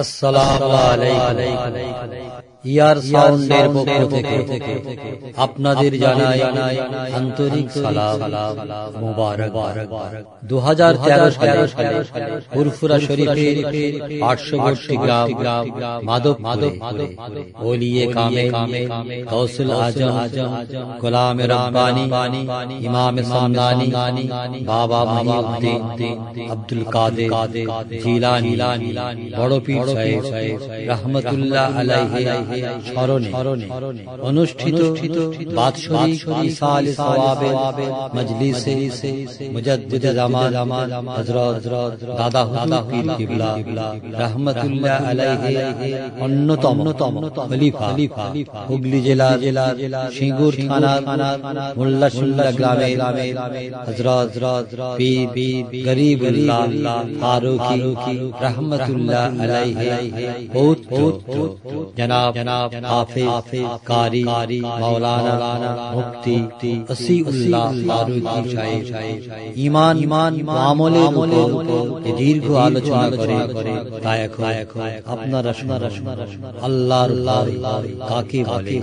আসসালামু আলাইকুম। ইয়ার সাউন্ডের পক্ষ থেকে আপনাদের জানাই আন্তরিক সালাম মুবারক। 2013 সালে ফুরফুরা শরীফের 800 গ্রাম মাধবপুরে ওলিয়ে কামেল গৌসুল আজম গোলাম রব্বানী ইমাম সামদানি বাবা মহিউদ্দিন আব্দুল কাদের জিলানী বড় পীর সাহেব রহমতুল্লাহ আলাইহি স্মরণে অনুষ্ঠিত বাৎসরিক ইসাল সওয়াবের মজলিসে মুজাদ্দিদ জামান হযরত দাদা হুজুর পীর কিবলা রহমতুল্লাহ আলাইহি অন্যতম খলিফা হুগলি জেলা সিঙ্গুর থানার মোল্লা শুল্লা গ্রামে হযরত পীর গরিবুল্লাহ ফারুকি রহমতুল্লাহ আলাইহি जनाब हाफिज कारी मौलाना मुफ्ती वसीउल्लाह फारूकी साहेब ईमान আমলের উপর দীর্ঘ আলোচনা করে গায়ক আপনারা আল্লাহর কাকে বলে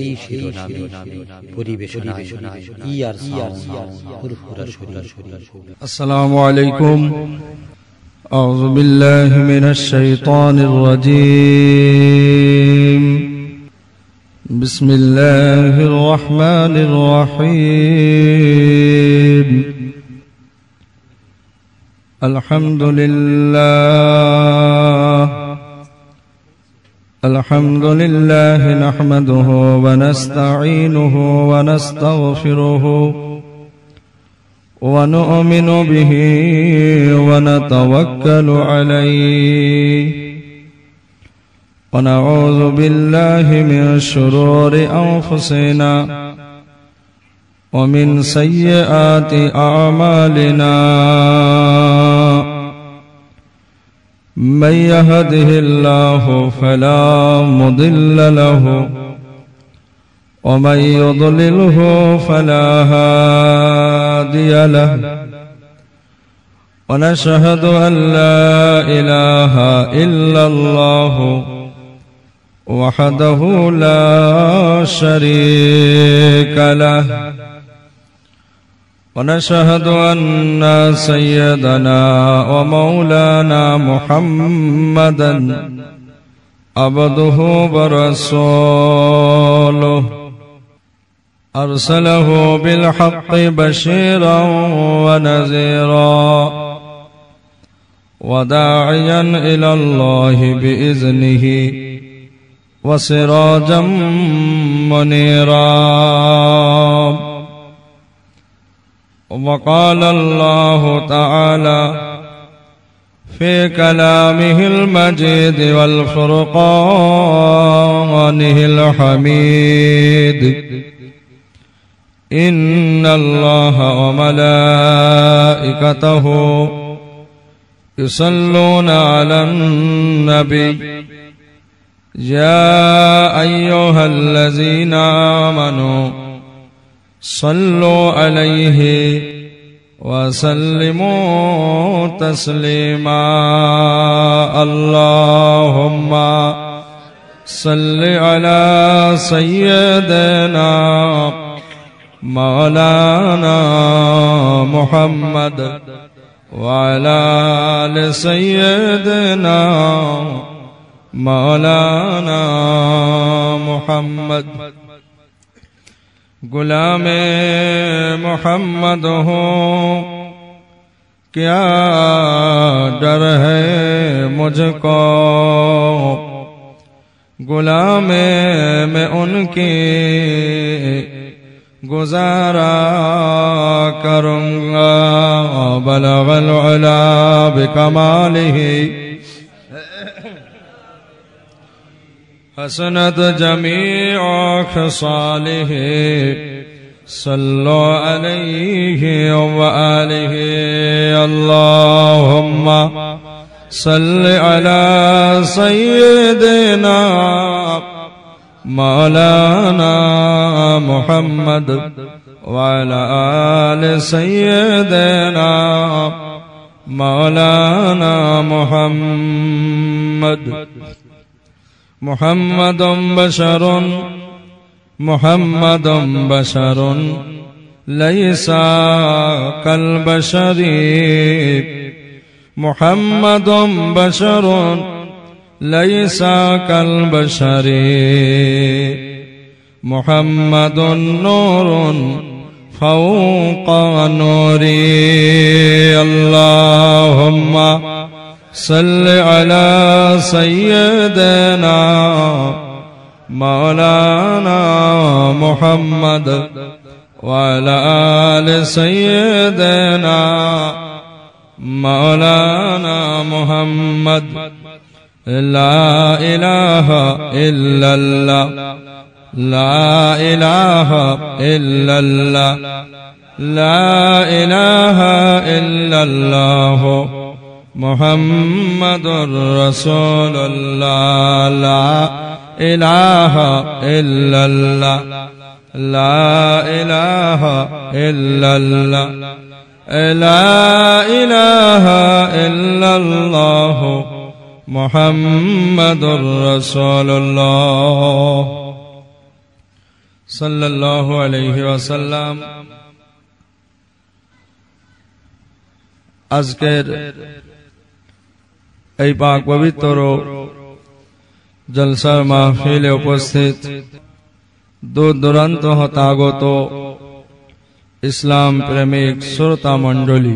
এই শিরোনামে পরিবেশনা ইয়ার ফুরফুরা শরীফ। আসসালামু আলাইকুম। أعوذ بالله من الشيطان الرجيم. بسم الله الرحمن الرحيم. الحمد لله نحمده ونستعينه ونستغفره ونؤمن به ونتوكل عليه ونعوذ بالله من شرور أنفسنا ومن سيئات أعمالنا من يهده الله فلا مضل له ومن يضلله فلا هادي له ونشهد أن لا إله إلا الله وحده لا شريك له ونشهد أن سيدنا ومولانا محمدا عبده ورسوله أرسله بالحق بشيرا ونذيرا وداعيا إلى الله بإذنه وسراجا منيرا. وقال الله تعالى في كلامه المجيد والفرقانه الحميد: إن الله وملائكته يصلون على النبي يا أيها الذين آمنوا صلوا عليه وسلموا تسليما. اللهم صل على سيدنا مولانا محمد وعلى آل سيدنا مولانا محمد. गुलाम मोहम्मद हो क्या डर है मुझको, गुलाम में उनकी गुजारा करूँगा. बलगल उला बिकमालिही हसनत जमीअ खसालिही सल्लु अलैहि व आलिहि. अल्लाहुम्मा सल्लि अला सय्यिदिना मौलाना मुहम्मद व अला आलि सय्यिदिना مولانا محمد محمد بشر محمد بشر ليس كالبشر محمد بشر ليس كالبشر محمد نور فوق نوري اللهم صل على سيدنا مولانا محمد وعلى آل سيدنا مولانا محمد لا إله إلا الله لا إله إلا الله لا إله إلا الله محمد رسول الله لا إله إلا الله لا إله إلا الله لا إله إلا الله محمد رسول الله সাল্লাল্লাহু আলাইহি ওয়াসাল্লাম। আজকের এই পাক পবিত্র জলসার মাহফিলে উপস্থিত দূর দূরান্ত হতে আগত ইসলাম প্রেমিক শ্রোতা মণ্ডলী,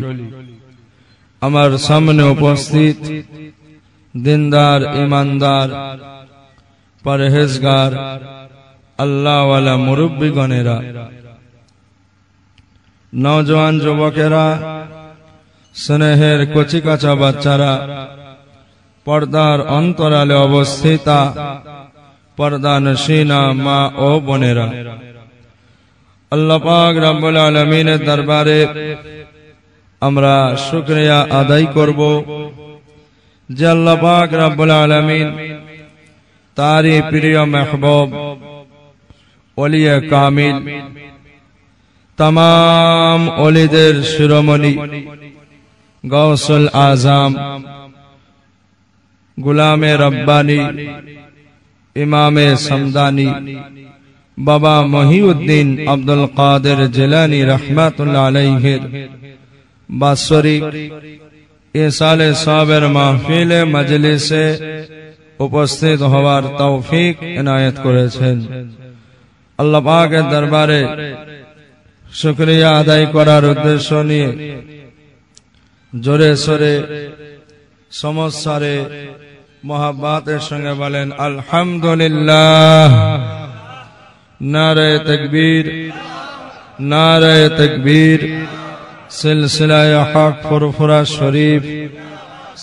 আমার সামনে উপস্থিত দিনদার, ইমানদার, পরহেজগার, আল্লাহওয়ালা মুরব্বীগণেরা, নওজওয়ান যুবকেরা, স্নেহের কচিকাচা বাচ্চারা, পর্দার অন্তরালে অবস্থিতা পর্দানশীনা মা ও বোনেরা, আল্লাহ পাক রব্বুল আলামিনের দরবারে আমরা শুকরিয়া আদায় করব যে আল্লাহ পাক রব্বুল আলামিন তারই প্রিয় মেহবুব ওলিয়ে কামিল, तमाम ওলিদের শিরোমণি গৌসুল আজম, গুলামে রব্বানী, ইমামে সমদানি বাবা মহিউদ্দিন আব্দুল কাদের জিলানী রহমাতুল্লাহ আলাইহির বাৎসরিক ইসালে সাবের মাহফিলে মজলিসে উপস্থিত হওয়ার তৌফিক ইনায়েত করেছেন। আল্লাহ পাকের দরবারে শুকরিয়া আদায় করার উদ্দেশ্য নিয়ে জোরে সোরে সমস্যারে মোহাব্বতের সঙ্গে বলেন আলহামদুলিল্লাহ। নারে তাকবীর, নারে তাকবীর। সিলসিলায়ে হক ফুরফুরা শরীফ,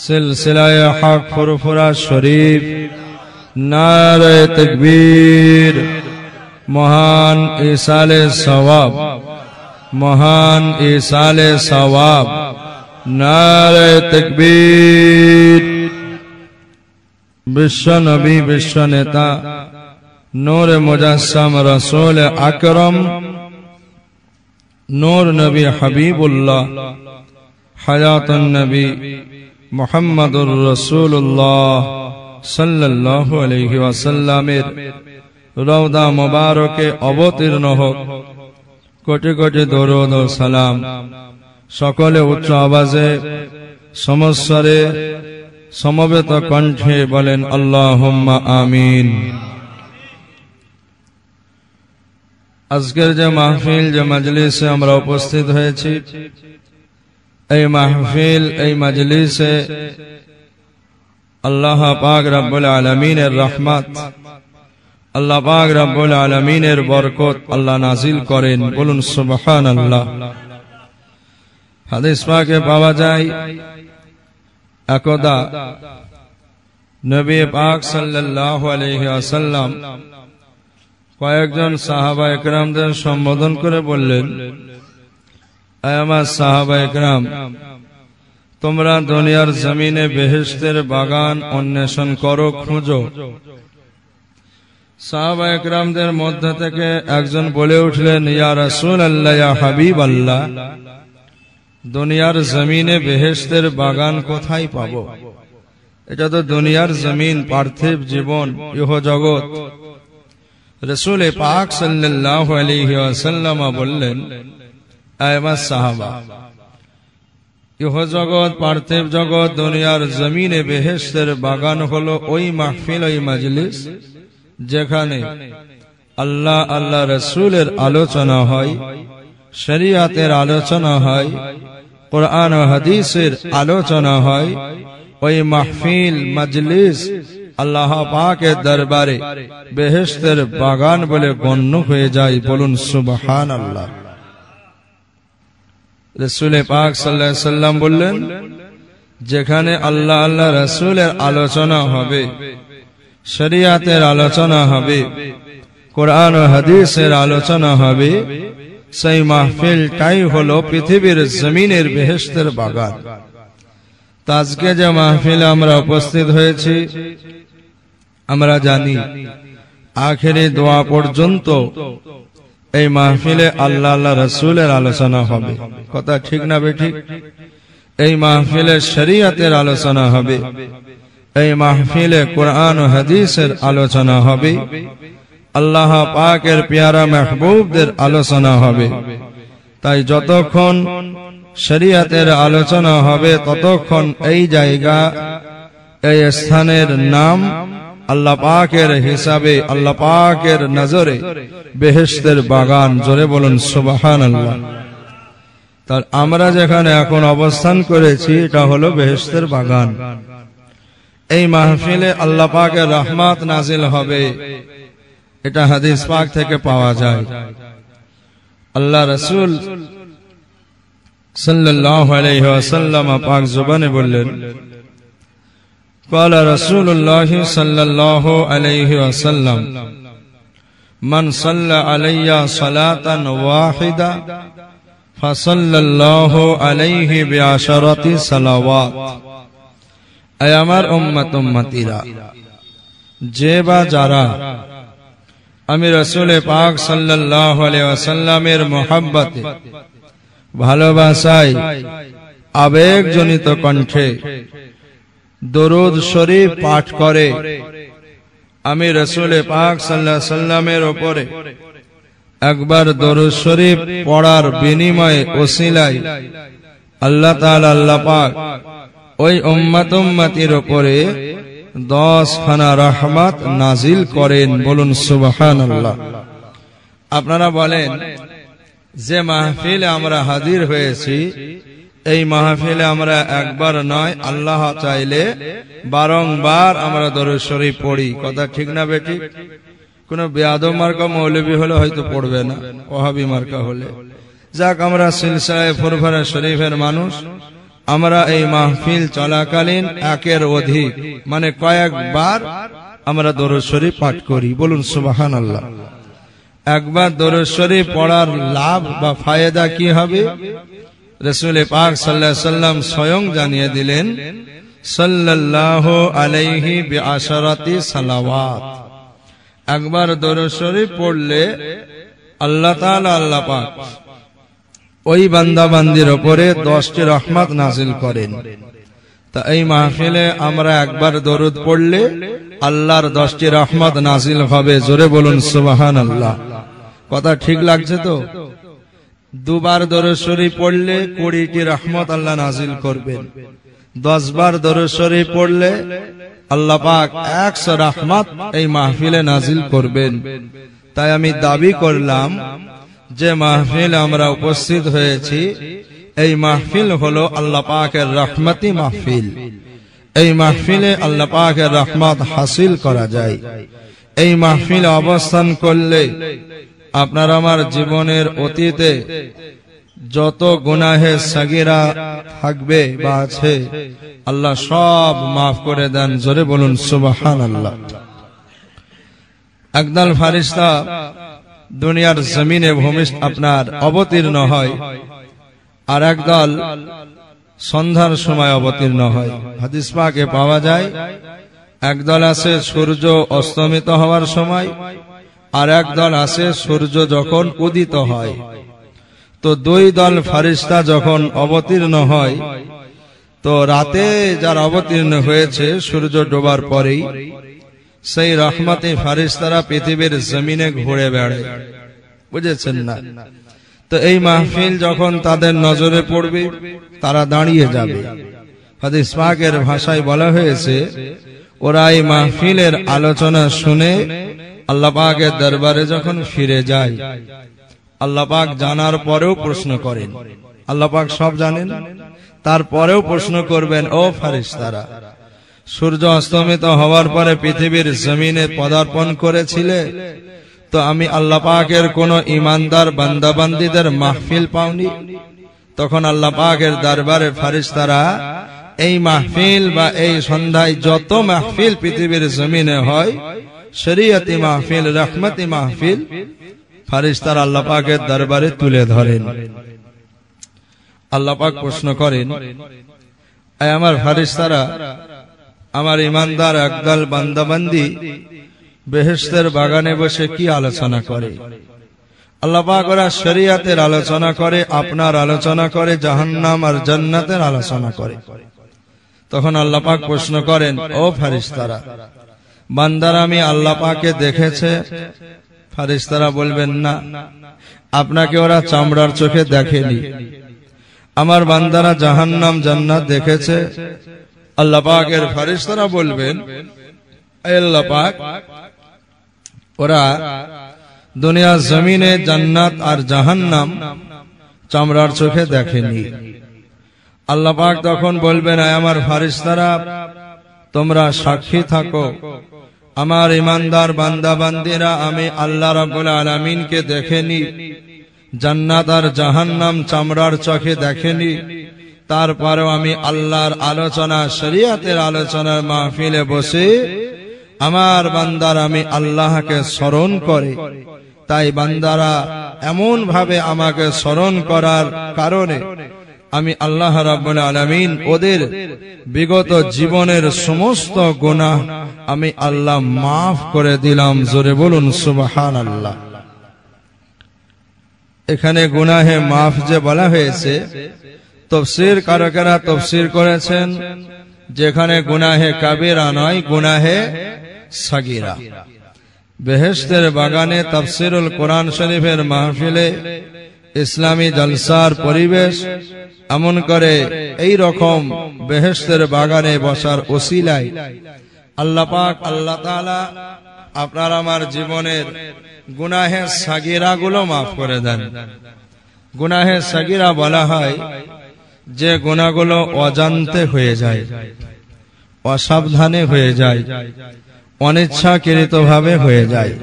সিলসিলায়ে হক ফুরফুরা শরীফ, নারে তাকবীর। মহান ইসালে সওয়াব, মহান ইসালে সওয়াব, নারে তাকবীর। বিশ্ব নবী, বিশ্ব নেতা, নূর মুজাসসাম রাসূল আকরম, নূর নবী হাবিবুল্লাহ, হায়াতুন নবী মুহাম্মাদুর রাসূলুল্লাহ সাল্লাল্লাহু আলাইহি ওয়াসাল্লামের রওদা মুবারকে অবতীর্ণ হোক কোটি কোটি দরুদ ও সালাম। সকলে উচ্চ আওয়াজে সমস্বরে সমবেত কণ্ঠে বলেন আল্লাহুম্মা আমিন। আজকের যে মাহফিল, যে মজলিসে আমরা উপস্থিত হয়েছি, এই মাহফিল, এই মজলিসে আল্লাহ পাক রব্বুল আলামিনের রহমত, আল্লাহ পাক রব্বুল আলামিনের বরকত আল্লাহ নাজিল করেন। বলুন সুবহানাল্লাহ। হাদিস পাকে পাওয়া যায় একদা নবী পাক সাল্লাল্লাহু আলাইহি ওয়াসাল্লাম কয়েকজন সাহাবা একরামদের সম্বোধন করে বললেন, আমার সাহাবা একরাম, তোমরা দুনিয়ার জমিনে বেহেশতের বাগান অন্বেষণ করো, খুঁজো। সাহাবা একরামদের মধ্যে থেকে একজন বলে উঠলেন, ইয়া রাসূলুল্লাহ, ইয়া হাবিবাল্লাহ, দুনিয়ার জমিনে বেহেশতের বাগান কোথায় পাবো? এটা তো দুনিয়ার জমিন, পার্থিব জীবন, ইহ জগৎ। রাসূল পাক সাল্লাল্লাহু আলাইহি ওয়াসাল্লাম বললেন, আয় আমার সাহাবা, ইহ জগৎ, পার্থিব জগৎ, দুনিয়ার জমিনে বেহেশতের বাগান হলো ওই মাহফিল, ওই মজলিস যেখানে আল্লাহ আল্লাহ রাসূলের আলোচনা হয়, শরীয়তের আলোচনা হয়, কোরআন ও হাদিসের আলোচনা হয়। ওই মাহফিল মজলিস আল্লাহ পাকের দরবারে বেহেশতের বাগান বলে গণ্য হয়ে যায়। বলুন সুবহানাল্লাহ। রাসূল পাক সাল্লাল্লাহু আলাইহি ওয়াসাল্লাম বললেন, যেখানে আল্লাহ আল্লাহ রাসূলের আলোচনা হবে, শরীয়তের আলোচনা হবে, কোরআন ও হাদিসের আলোচনা হবে, সেই মাহফিলটাই হলো পৃথিবীর জমিনের বেহেশতের বাগান। আজকে যে মাহফিলে আমরা উপস্থিত হয়েছি, আমরা জানি আখেরি দোয়া পর্যন্ত এই মাহফিলে আল্লাহ আল্লাহ রাসূলের আলোচনা হবে। কথা ঠিক না বেঠিক? এই মাহফিলে শরীয়তের আলোচনা হবে, এই মাহফিলে কোরআন ও হাদিসের আলোচনা হবে, আল্লাহ পাকের পেয়ারা মাহবুবদের আলোচনা হবে। তাই যতক্ষণ শরীয়তের আলোচনা হবে ততক্ষণ এই জায়গা, এই স্থানের নাম আল্লাহ পাকের হিসাবে, আল্লাহ পাকের নজরে বেহেশতের বাগান। জোরে বলুন সুবহানাল্লাহ। তার আমরা যেখানে এখন অবস্থান করেছি এটা হলো বেহেশতের বাগান। এই মাহফিলে আল্লাহ পাকের রহমত নাজিল হবে, এটা হাদিস পাক থেকে পাওয়া যায়। আল্লাহ রাসূল সাল্লাল্লাহু আলাইহি ওয়াসাল্লাম পাক জবানে বললেন, قال رسول الله صلى الله عليه وسلم من صلى علي صلاة واحدة فصلى الله عليه بعشرة صلوات। اے আমার উম্মতীরা, যে বা যারা আমি রাসূল পাক সাল্লাল্লাহু আলাইহি ওয়াসাল্লামের মুহাব্বতে, ভালোবাসায় আবেগজনিত কণ্ঠে দরুদ শরীফ পাঠ করে, আমি রাসূল পাক সাল্লাল্লাহু আলাইহি ওয়াসাল্লামের উপরে একবার দরুদ শরীফ পড়ার বিনিময়ে ওসিলায় আল্লাহ তাআলা, আল্লাহ পাক ওই উম্মতির উপরে 10 খানা রহমত নাজিল করেন। বলুন সুবহানাল্লাহ। আপনারা বলেন, যে মাহফিলে আমরা হাজির হয়েছি, এই মাহফিলে আমরা একবার নয়, আল্লাহ চাইলে বারংবার আমরা দরুদ শরীফ পড়ি। কথা ঠিক না বেঠিক? কোন বেয়াদব মার্কা মৌলবী হলে হয়তো পড়বে না, ওহাবি মার্কা হলে। যাক, আমরা সিলসিলায়ে ফুরফুরা শরীফের মানুষ, আমরা এই মাহফিল চলাকালীন একের অধিক মানে কয়েকবার আমরা দরুদ শরীফ পাঠ করি। বলুন সুবহানাল্লাহ। একবার দরুদ শরীফ পড়ার লাভ বা ফায়দা কি হবে? রাসূল পাক সাল্লাল্লাহু আলাইহি ওয়াসাল্লাম স্বয়ং জানিয়ে দিলেন, সাল্লাল্লাহু আলাইহি বিআশরাতি সালাওয়াত। একবার দরুদ শরীফ পড়লে আল্লাহ তাআলা, আল্লাহ পাক ওই বান্দা বান্দির উপরে 10টি রহমত নাজিল করেন। তা এই মাহফিলে আমরা একবার দরুদ পড়লে আল্লাহর 10টি রহমত নাজিল হবে। জোরে বলুন সুবহানাল্লাহ। কথা ঠিক লাগছে তো? দুবার দরুদ শরীফ পড়লে 20টি রহমত আল্লাহ নাজিল করবেন। 10 বার দরুদ শরীফ পড়লে আল্লাহ পাক 100 রহমত এই মাহফিলে নাজিল করবেন। তাই আমি দাবি করলাম যে মাহফিল আমরা উপস্থিত হয়েছি, এই মাহফিল হলো আল্লাহ পাকের রহমতি মাহফিল। এই মাহফিলে আল্লাহ পাকের রহমত হাসিল করা যায়। এই মাহফিলে অবস্থান করলে আপনার আমার জীবনের অতীতে যত গুনাহে সাগীরা থাকবে বা আছে, আল্লাহ সব মাফ করে দেন। জোরে বলুন সুবহানাল্লাহ। একদল ফেরেশতা দুনিয়ার জমিনে আপনার অবতীর্ণ হয়, আর একদল সন্ধ্যার সময় অবতীর্ণ হয়। হাদিস পাকে পাওয়া যায়, একদল আছে সূর্য অস্তমিত হওয়ার সময়, আর একদল আছে সূর্য যখন উদিত হয়। তো দুই দল ফেরেশতা যখন অবতীর্ণ হয়, তো রাতে যারা অবতীর্ণ হয়েছে সূর্য ডোবার পরেই, সেই রহমতে ফেরেশতারা পৃথিবীর জমিনে ঘুরে বেড়ায়। বুঝেছেন না? তো এই মাহফিল যখন তাদের নজরে পড়বে, তারা দাঁড়িয়ে যাবে। হাদিস পাকের ভাষায় বলা হয়েছে, ওরা এই মাহফিলের আলোচনা শুনে আল্লাহ পাকের দরবারে যখন ফিরে যায়, আল্লাহ পাক জানার পরেও প্রশ্ন করেন। আল্লাহ পাক সব জানেন, তারপরেও প্রশ্ন করবেন, ও ফেরেশতারা, সূর্য অস্তমিত হওয়ার পরে পৃথিবীর জমিনে পদার্পণ করেছিলে, তো আমি আল্লাহ পাকের কোন ইমানদার বান্দাবান্দীদের মাহফিল পাওনি? তখন আল্লাহ পাকের দরবারে ফেরেশতারা এই মাহফিল বা এই সন্ধ্যায় যত মাহফিল পৃথিবীর জমিনে হয়, শরীয়তি মাহফিল, রহমতি মাহফিল, ফেরেশতারা আল্লাহ পাকের দরবারে তুলে ধরেন। আল্লাহ পাক প্রশ্ন করেন, এই আমার ফেরেশতারা, আমার ইমানদার একদল বান্দাবান্দি বেহেশতের বাগানে বসে কি আলোচনা করে? আল্লাহ পাক ওরা শরীয়তের আলোচনা করে, আপনার আলোচনা করে, জাহান্নাম আর জান্নাতের আলোচনা করে। তখন আল্লাহ পাক প্রশ্ন করেন, ও ফেরেশতারা, বান্দারা আমি আল্লাহ পাককে দেখেছে? ফেরেশতারা বলবেন, না, আপনাকে ওরা চামড়ার চোখে দেখেনি। আমার বান্দারা জাহান্নাম জান্নাত দেখেছে? আল্লাহ পাকের ফেরেশতারা বলবেন, আল্লাহ পাক, ওরা দুনিয়ার জমিনে জান্নাত আর জাহান্নাম চামড়ার চোখে দেখেনি। আল্লাহ পাক তখন বলবেন, আমার ফেরেশতারা, তোমরা সাক্ষী থাকো, আমার ইমানদার বান্দাবান্দিরা আমি আল্লাহ রাব্বুল আলামিনকে দেখেনি, জান্নাত আর জাহান্নাম চামড়ার চোখে দেখেনি, তারপরেও আমি আল্লাহর আলোচনা, শরীয়তের আলোচনার মাহফিলে বসে আমার বান্দারা আমি আল্লাহকে স্মরণ করে। তাই বান্দারা এমন ভাবে আমাকে স্মরণ করার কারণে আমি আল্লাহ রাব্বুল আলামিন ওদের বিগত জীবনের সমস্ত গুনাহ আমি আল্লাহ মাফ করে দিলাম। জোরে বলুন সুবহানাল্লাহ। এখানে গুনাহে মাফ যে বলা হয়েছে, তাফসীর কারকেরা তাফসীর করেছেন, যেখানে গুনাহে কাবীরা নয়, গুনাহে সাগীরা। বেহেশতের বাগানে তাফসীরুল কোরআন শরীফের মাহফিলে ইসলামী জলসার পরিবেশ এমন করে এই রকম বেহেশতের বাগানে বসার ওসিলায় আল্লাহ পাক, আল্লাহ তাআলা আপনার আমার জীবনের গুনাহে সাগীরা গুলো মাফ করে দেন। গুনাহে সাগীরা বলা হয় যে গুনাহগুলো অজান্তে হয়ে যায়, অসাবধানে হয়ে যায়, অনিচ্ছাকৃতভাবে হয়ে যায়।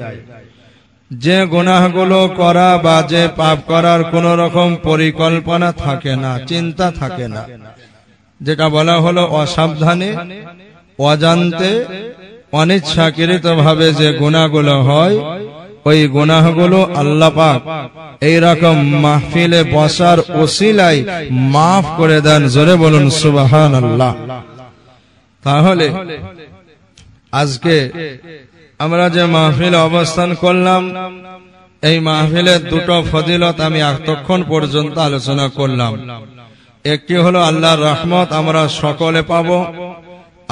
যে গুনাহগুলো করা বা যে পাপ করার কোন রকম পরিকল্পনা থাকে না, চিন্তা থাকে না, যেটা বলা হলো অসাবধানে, অজান্তে, অনিচ্ছাকৃতভাবে যে গুনাহগুলো হয়, ওই গুনাহগুলো আল্লাহ পাক এইরকম মাহফিলে বসার ওসিলায় মাফ করে দেন। জোরে বলুন সুবহানাল্লাহ। তাহলে আজকে আমরা যে মাহফিলে অবস্থান করলাম, এই মাহফিলের দুটো ফজিলত আমি এতক্ষণ পর্যন্ত আলোচনা করলাম। একটি হলো আল্লাহর রহমত আমরা সকলে পাব,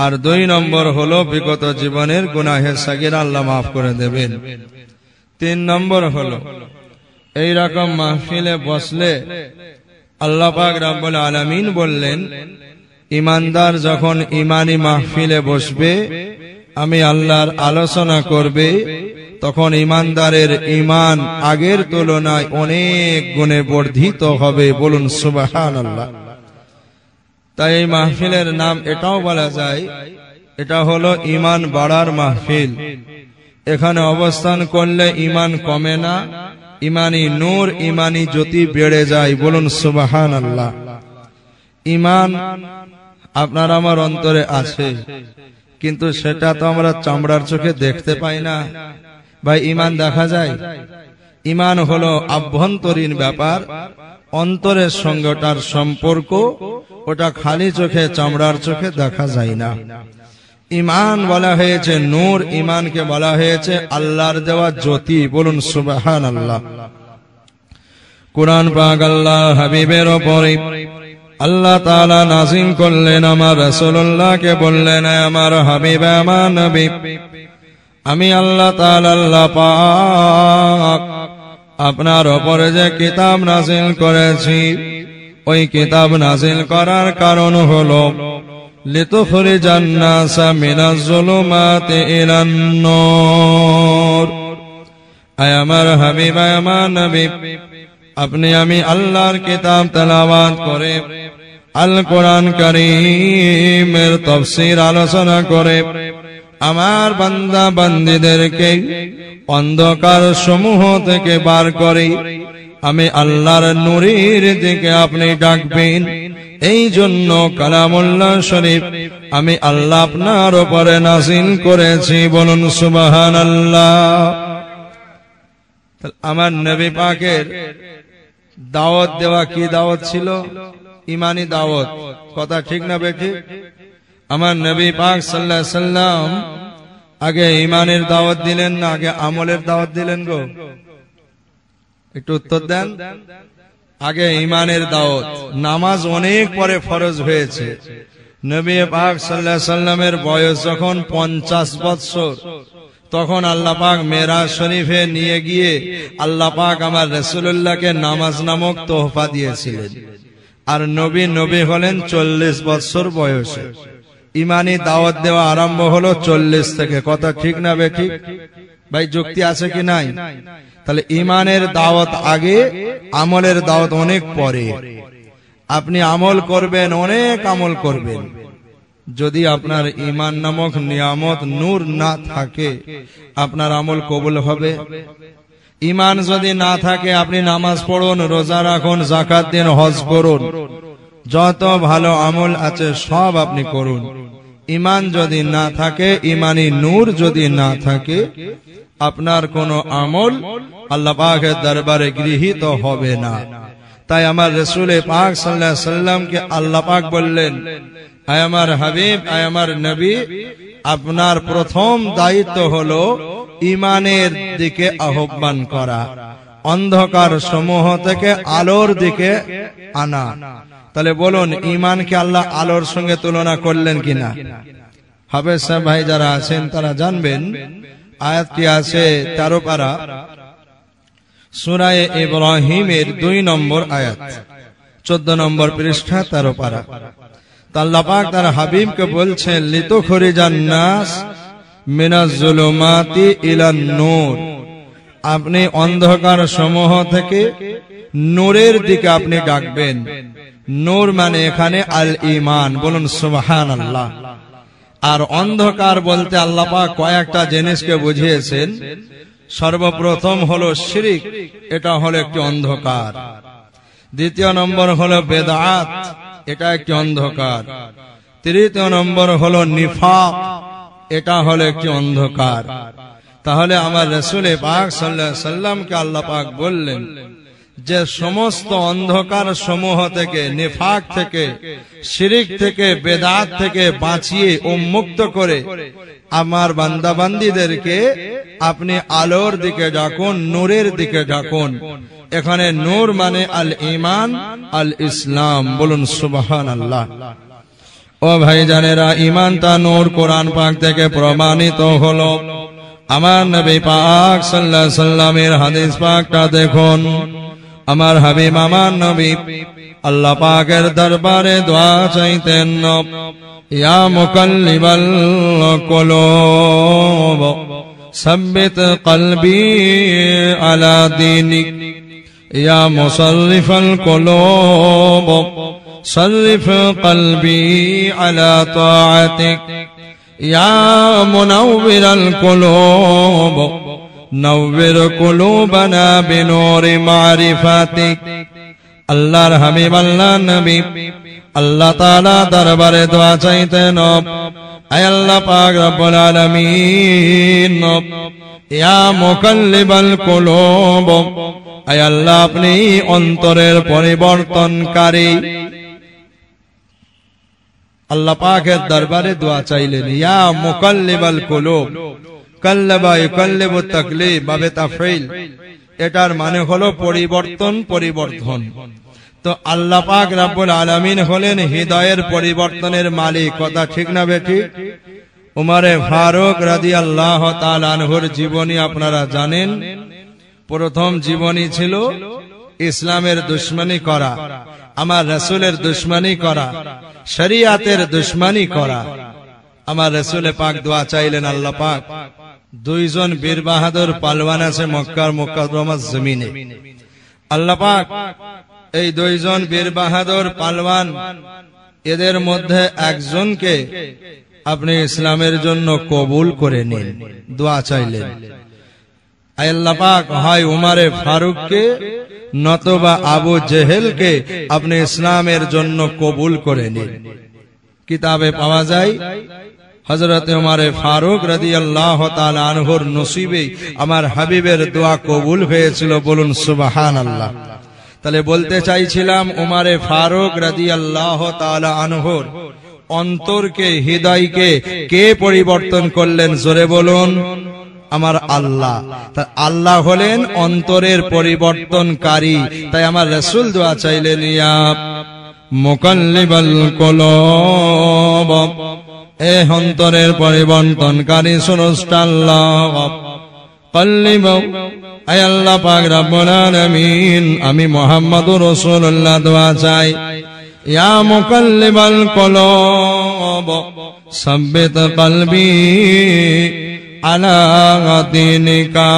আর 2 নম্বর হলো বিগত জীবনের গুনাহে সাগীরা আল্লাহ মাফ করে দেবেন। 3 নম্বর হলো এই রকম মাহফিলে বসলে আল্লাহ পাক রব্বুল আলামিন বললেন, ইমানদার যখন ইমানি মাহফিলে বসবে, আমি আল্লাহর আলোচনা করবে, তখন ইমানদারের ইমান আগের তুলনায় অনেক গুণে বর্ধিত হবে। বলুন সুবহানাল্লাহ। তাই এই মাহফিলের নাম এটাও বলা যায়, এটা হলো ইমান বাড়ার মাহফিল। এখানে অবস্থান করলে ইমান কমে না, ইমানি নূর, ইমানি জ্যোতি বেড়ে যায়। বলুন সুবহানাল্লাহ। ইমান আপনার আমার অন্তরে আছে, কিন্তু সেটা তো আমরা চামড়ার চোখে দেখতে পাই না। ভাই, ইমান দেখা যায়? ইমান হলো আভ্যন্তরীণ ব্যাপার, অন্তরের সঙ্গে ওটার সম্পর্ক, ওটা খালি চোখে, চামড়ার চোখে দেখা যায় না। ইমান বলা হয়েছে নূর, ইমানকে বলা হয়েছে আল্লাহর দেওয়া জ্যোতি। বলুন সুবহানাল্লাহ। কুরআন পাক আল্লাহ হাবিবের উপরে আল্লাহ তাআলা নাযিল করলেন। আমার রাসূলুল্লাহকে বললেন, আমার হাবিব, আমার নবী, আমি আল্লাহ তাআলা আল্লাহ পাক আপনার উপরে যে কিতাব নাযিল করেছি, ওই কিতাব নাযিল করার কারণ হলো লিতুখরিজান নাসা মিনাজ যুলুমাতি ইলান নূর। আয় আমার হাবিব, আয় আমার নবী, আপনি আমি আল্লাহর কিতাব তেলাওয়াত করে, আল কোরআন কারীমের তাফসীর আলোচনা করে আমার বান্দা বান্দীদেরকে অন্ধকার সমূহ থেকে বার করে আমি আল্লাহর নূরের দিকে আপনি ডাকবেন। এই জন্য কালামুল্লাহ শরীফ আমি আল্লাহ আপনার উপরে নাযিল করেছি। বলুন সুবহানাল্লাহ। আমার নবী পাকের দাওয়াত দেওয়া কি দাওয়াত ছিল? ইমানি দাওয়াত। কথা ঠিক না বেঠিক? আমার নবী পাক সাল্লাল্লাহু আলাইহি সাল্লাম আগে ইমানের দাওয়াত দিলেন না আগে আমলের দাওয়াত দিলেন গো? একটু উত্তর দেন। আগে ইমানের দাওয়াত। নামাজ অনেক পরে ফরজ হয়েছে। নবী পাক সাল্লাল্লাহু আলাইহি সাল্লামের বয়স যখন 50 বছর, তখন আল্লাহ পাক মেরাজ শরীফে নিয়ে গিয়ে আল্লাহ পাক আমার রাসূলুল্লাহকে নামাজ নামক তোহফা দিয়েছিলেন। আর নবী হলেন 40 বছর বয়সে। ইমানি দাওয়াত দেওয়া আরম্ভ হলো 40 থেকে। কথা ঠিক না বেঠিক? ভাই যুক্তি আছে কি নাই? তাহলে ইমানের দাওয়াত আগে, আমলের দাওয়াত অনেক পরে। আপনি আমল করবেন, অনেক আমল করবেন, যদি আপনার ঈমান নামক নিয়ামত নূর না থাকে আপনার আমল কবুল হবে? ঈমান যদি না থাকে আপনি নামাজ পড়ুন, রোজা রাখুন, যাকাত দিন, হজ করুন, যত ভালো আমল আছে সব আপনি করুন, ঈমান যদি না থাকে, ঈমানি নূর যদি না থাকে, আপনার কোনো আমল আল্লাহ পাকের দরবারে গৃহীত হবে না। তাই আমার রাসূল পাক সাল্লাল্লাহু আলাইহি সাল্লামকে আল্লাহ পাক বললেন, আয় আমার হাবিব, আয় আমার নবী, আপনার প্রথম দায়িত্ব হলো ঈমানের দিকে আহ্বান করা, অন্ধকার সমূহ থেকে আলোর দিকে আনা। তাহলে বলুন, ঈমানকে আল্লাহ আলোর সঙ্গে তুলনা করলেন কিনা? হাফেজ সাহেব ভাই যারা আছেন তারা জানবেন, আয়াতটি আছে 13 পারা সূরা ইব্রাহিমের 2 নম্বর আয়াত, 14 নম্বর পৃষ্ঠা, 13 পারা। আল্লাহ পাক তার হাবিবকে বলছেন, লিতুখরিজান নাস মিনাজ যুলুমাতি ইলান নূর, আপনি অন্ধকার সমূহ থেকে নূরের দিকে আপনি ডাকবেন। নূর মানে এখানে আল ঈমান। বলুন সুবহানাল্লাহ। আর অন্ধকার বলতে আল্লাহ পাক কয়েকটা জিনিসকে বুঝিয়েছেন। সর্বপ্রথম হলো শিরক, এটা হলো একটি অন্ধকার। দ্বিতীয় নম্বর হলো বেদাত, এটা একটি অন্ধকার। তৃতীয় নম্বর হলো নিফাক, এটা হলো একটি অন্ধকার। তাহলে আমার রাসূল পাক সাল্লাল্লাহু আলাইহি সাল্লামকে আল্লাহ পাক বললেন যে সমস্ত অন্ধকার সমূহ থেকে, নিফাক থেকে, শিরক থেকে, বেদাত থেকে বাঁচিয়ে ও মুক্ত করে আমার বান্দা বান্দীদেরকে আপনি আলোর দিকে ডাকুন, নূরের দিকে ডাকুন। এখানে নূর মানে আল ঈমান, আল ইসলাম। বলুন সুবহানাল্লাহ। ও ভাইজানেরা, ঈমানটা নূর কোরআন পাক থেকে প্রমাণিত হলো। আমার নবী পাক সাল্লাল্লাহু আলাইহি সাল্লামের হাদিস পাকটা দেখুন। আমার হাবিব, আমার নবী আল্লাহ পাকের দরবারে দোয়া চাইতেন, ইয়া মুকাল্লিবাল কুলুব সাব্বিত কলবি আলা দীনিক, ইয়া মুসাররিফাল কুলুব সাররিফ কলবি আলা তাআতিক, ইয়া মুনাওবিরাল কুলুব নওবির কুলুবানা বিনূরি মারিফাতিক। আল্লাহর হাবিব, আল্লাহর নবী আল্লাহ তাআলা দরবারে দোয়া চাইতেন, আয় আল্লাহ পাক রব্বুল আলামিন, ইয়া মুকাল্লিবাল কুলুব, আয় আল্লাহ আপনি অন্তরের পরিবর্তনকারী। আল্লাহ পাকের দরবারে দোয়া চাইলেন, ইয়া মুকাল্লিবাল কুলুব, কাল্লাবা ইউকাল্লিবু তাকলিব বাবে তাফঈল, এটার মানে হলো পরিবর্তন, পরিবর্ধন। তো আল্লাহ পাক রব্বুল আলামিন হলেন হৃদয়ের পরিবর্তনের মালিক। কথা ঠিক না বেঠিক? উমরে ফারুক রাদিয়াল্লাহু তাআলা আনহুর জীবনী আপনারা জানেন। প্রথম জীবনী ছিল ইসলামের দুশমনি করা, আমার রাসূলের দুশমনি করা, শরিয়াতের দুশমনি করা। আমার রাসূল পাক দোয়া চাইলেন, আল্লাহ পাক দুইজন বীর বাহাদুর পালওয়ান আছে মক্কার মুকাররমার জমিনে। আল্লাহ পাক এই দুইজন বীর বাহাদুর পালওয়ান, এদের মধ্যে একজনকে আপনি ইসলামের জন্য কবুল করে নিন। দোয়া চাইলেন আল্লাহ পাক হয় উমরে ফারুককে নতবা আবু জেহেলকে আপনি ইসলামের জন্য কবুল করে নিন। কিতাবে পাওয়া যায় হযরত উমরে ফারুক রাদিয়াল্লাহু তাআলা আনহুর নসিবে আমার হাবিবের দোয়া কবুল হয়েছিল। বলুন সুবহানাল্লাহ। তাহলে বলতে চাইছিলাম উমরে ফারুক রাদিয়াল্লাহু তাআলা আনহুর অন্তরকে, হৃদয়কে কে পরিবর্তন করলেন? জোরে বলুন, আমার আল্লাহ। তা আল্লাহ হলেন অন্তরের পরিবর্তনকারী। তাই আমার রাসূল দোয়া চাইলেন, ইয়া মুকাল্লিবাল কুলুব, এ অন্তরের পরিবর্তনকারী স্রষ্টা আল্লাহ, কল্লিব, আয় আল্লাহ পাক রব্বুল আলামিন, আমি মুহাম্মদুর রাসূলুল্লাহ দোয়া চাই, ইয়া মুকাল্লিবাল কুলুব সাব্বিত কলবি আলা দীনিকা,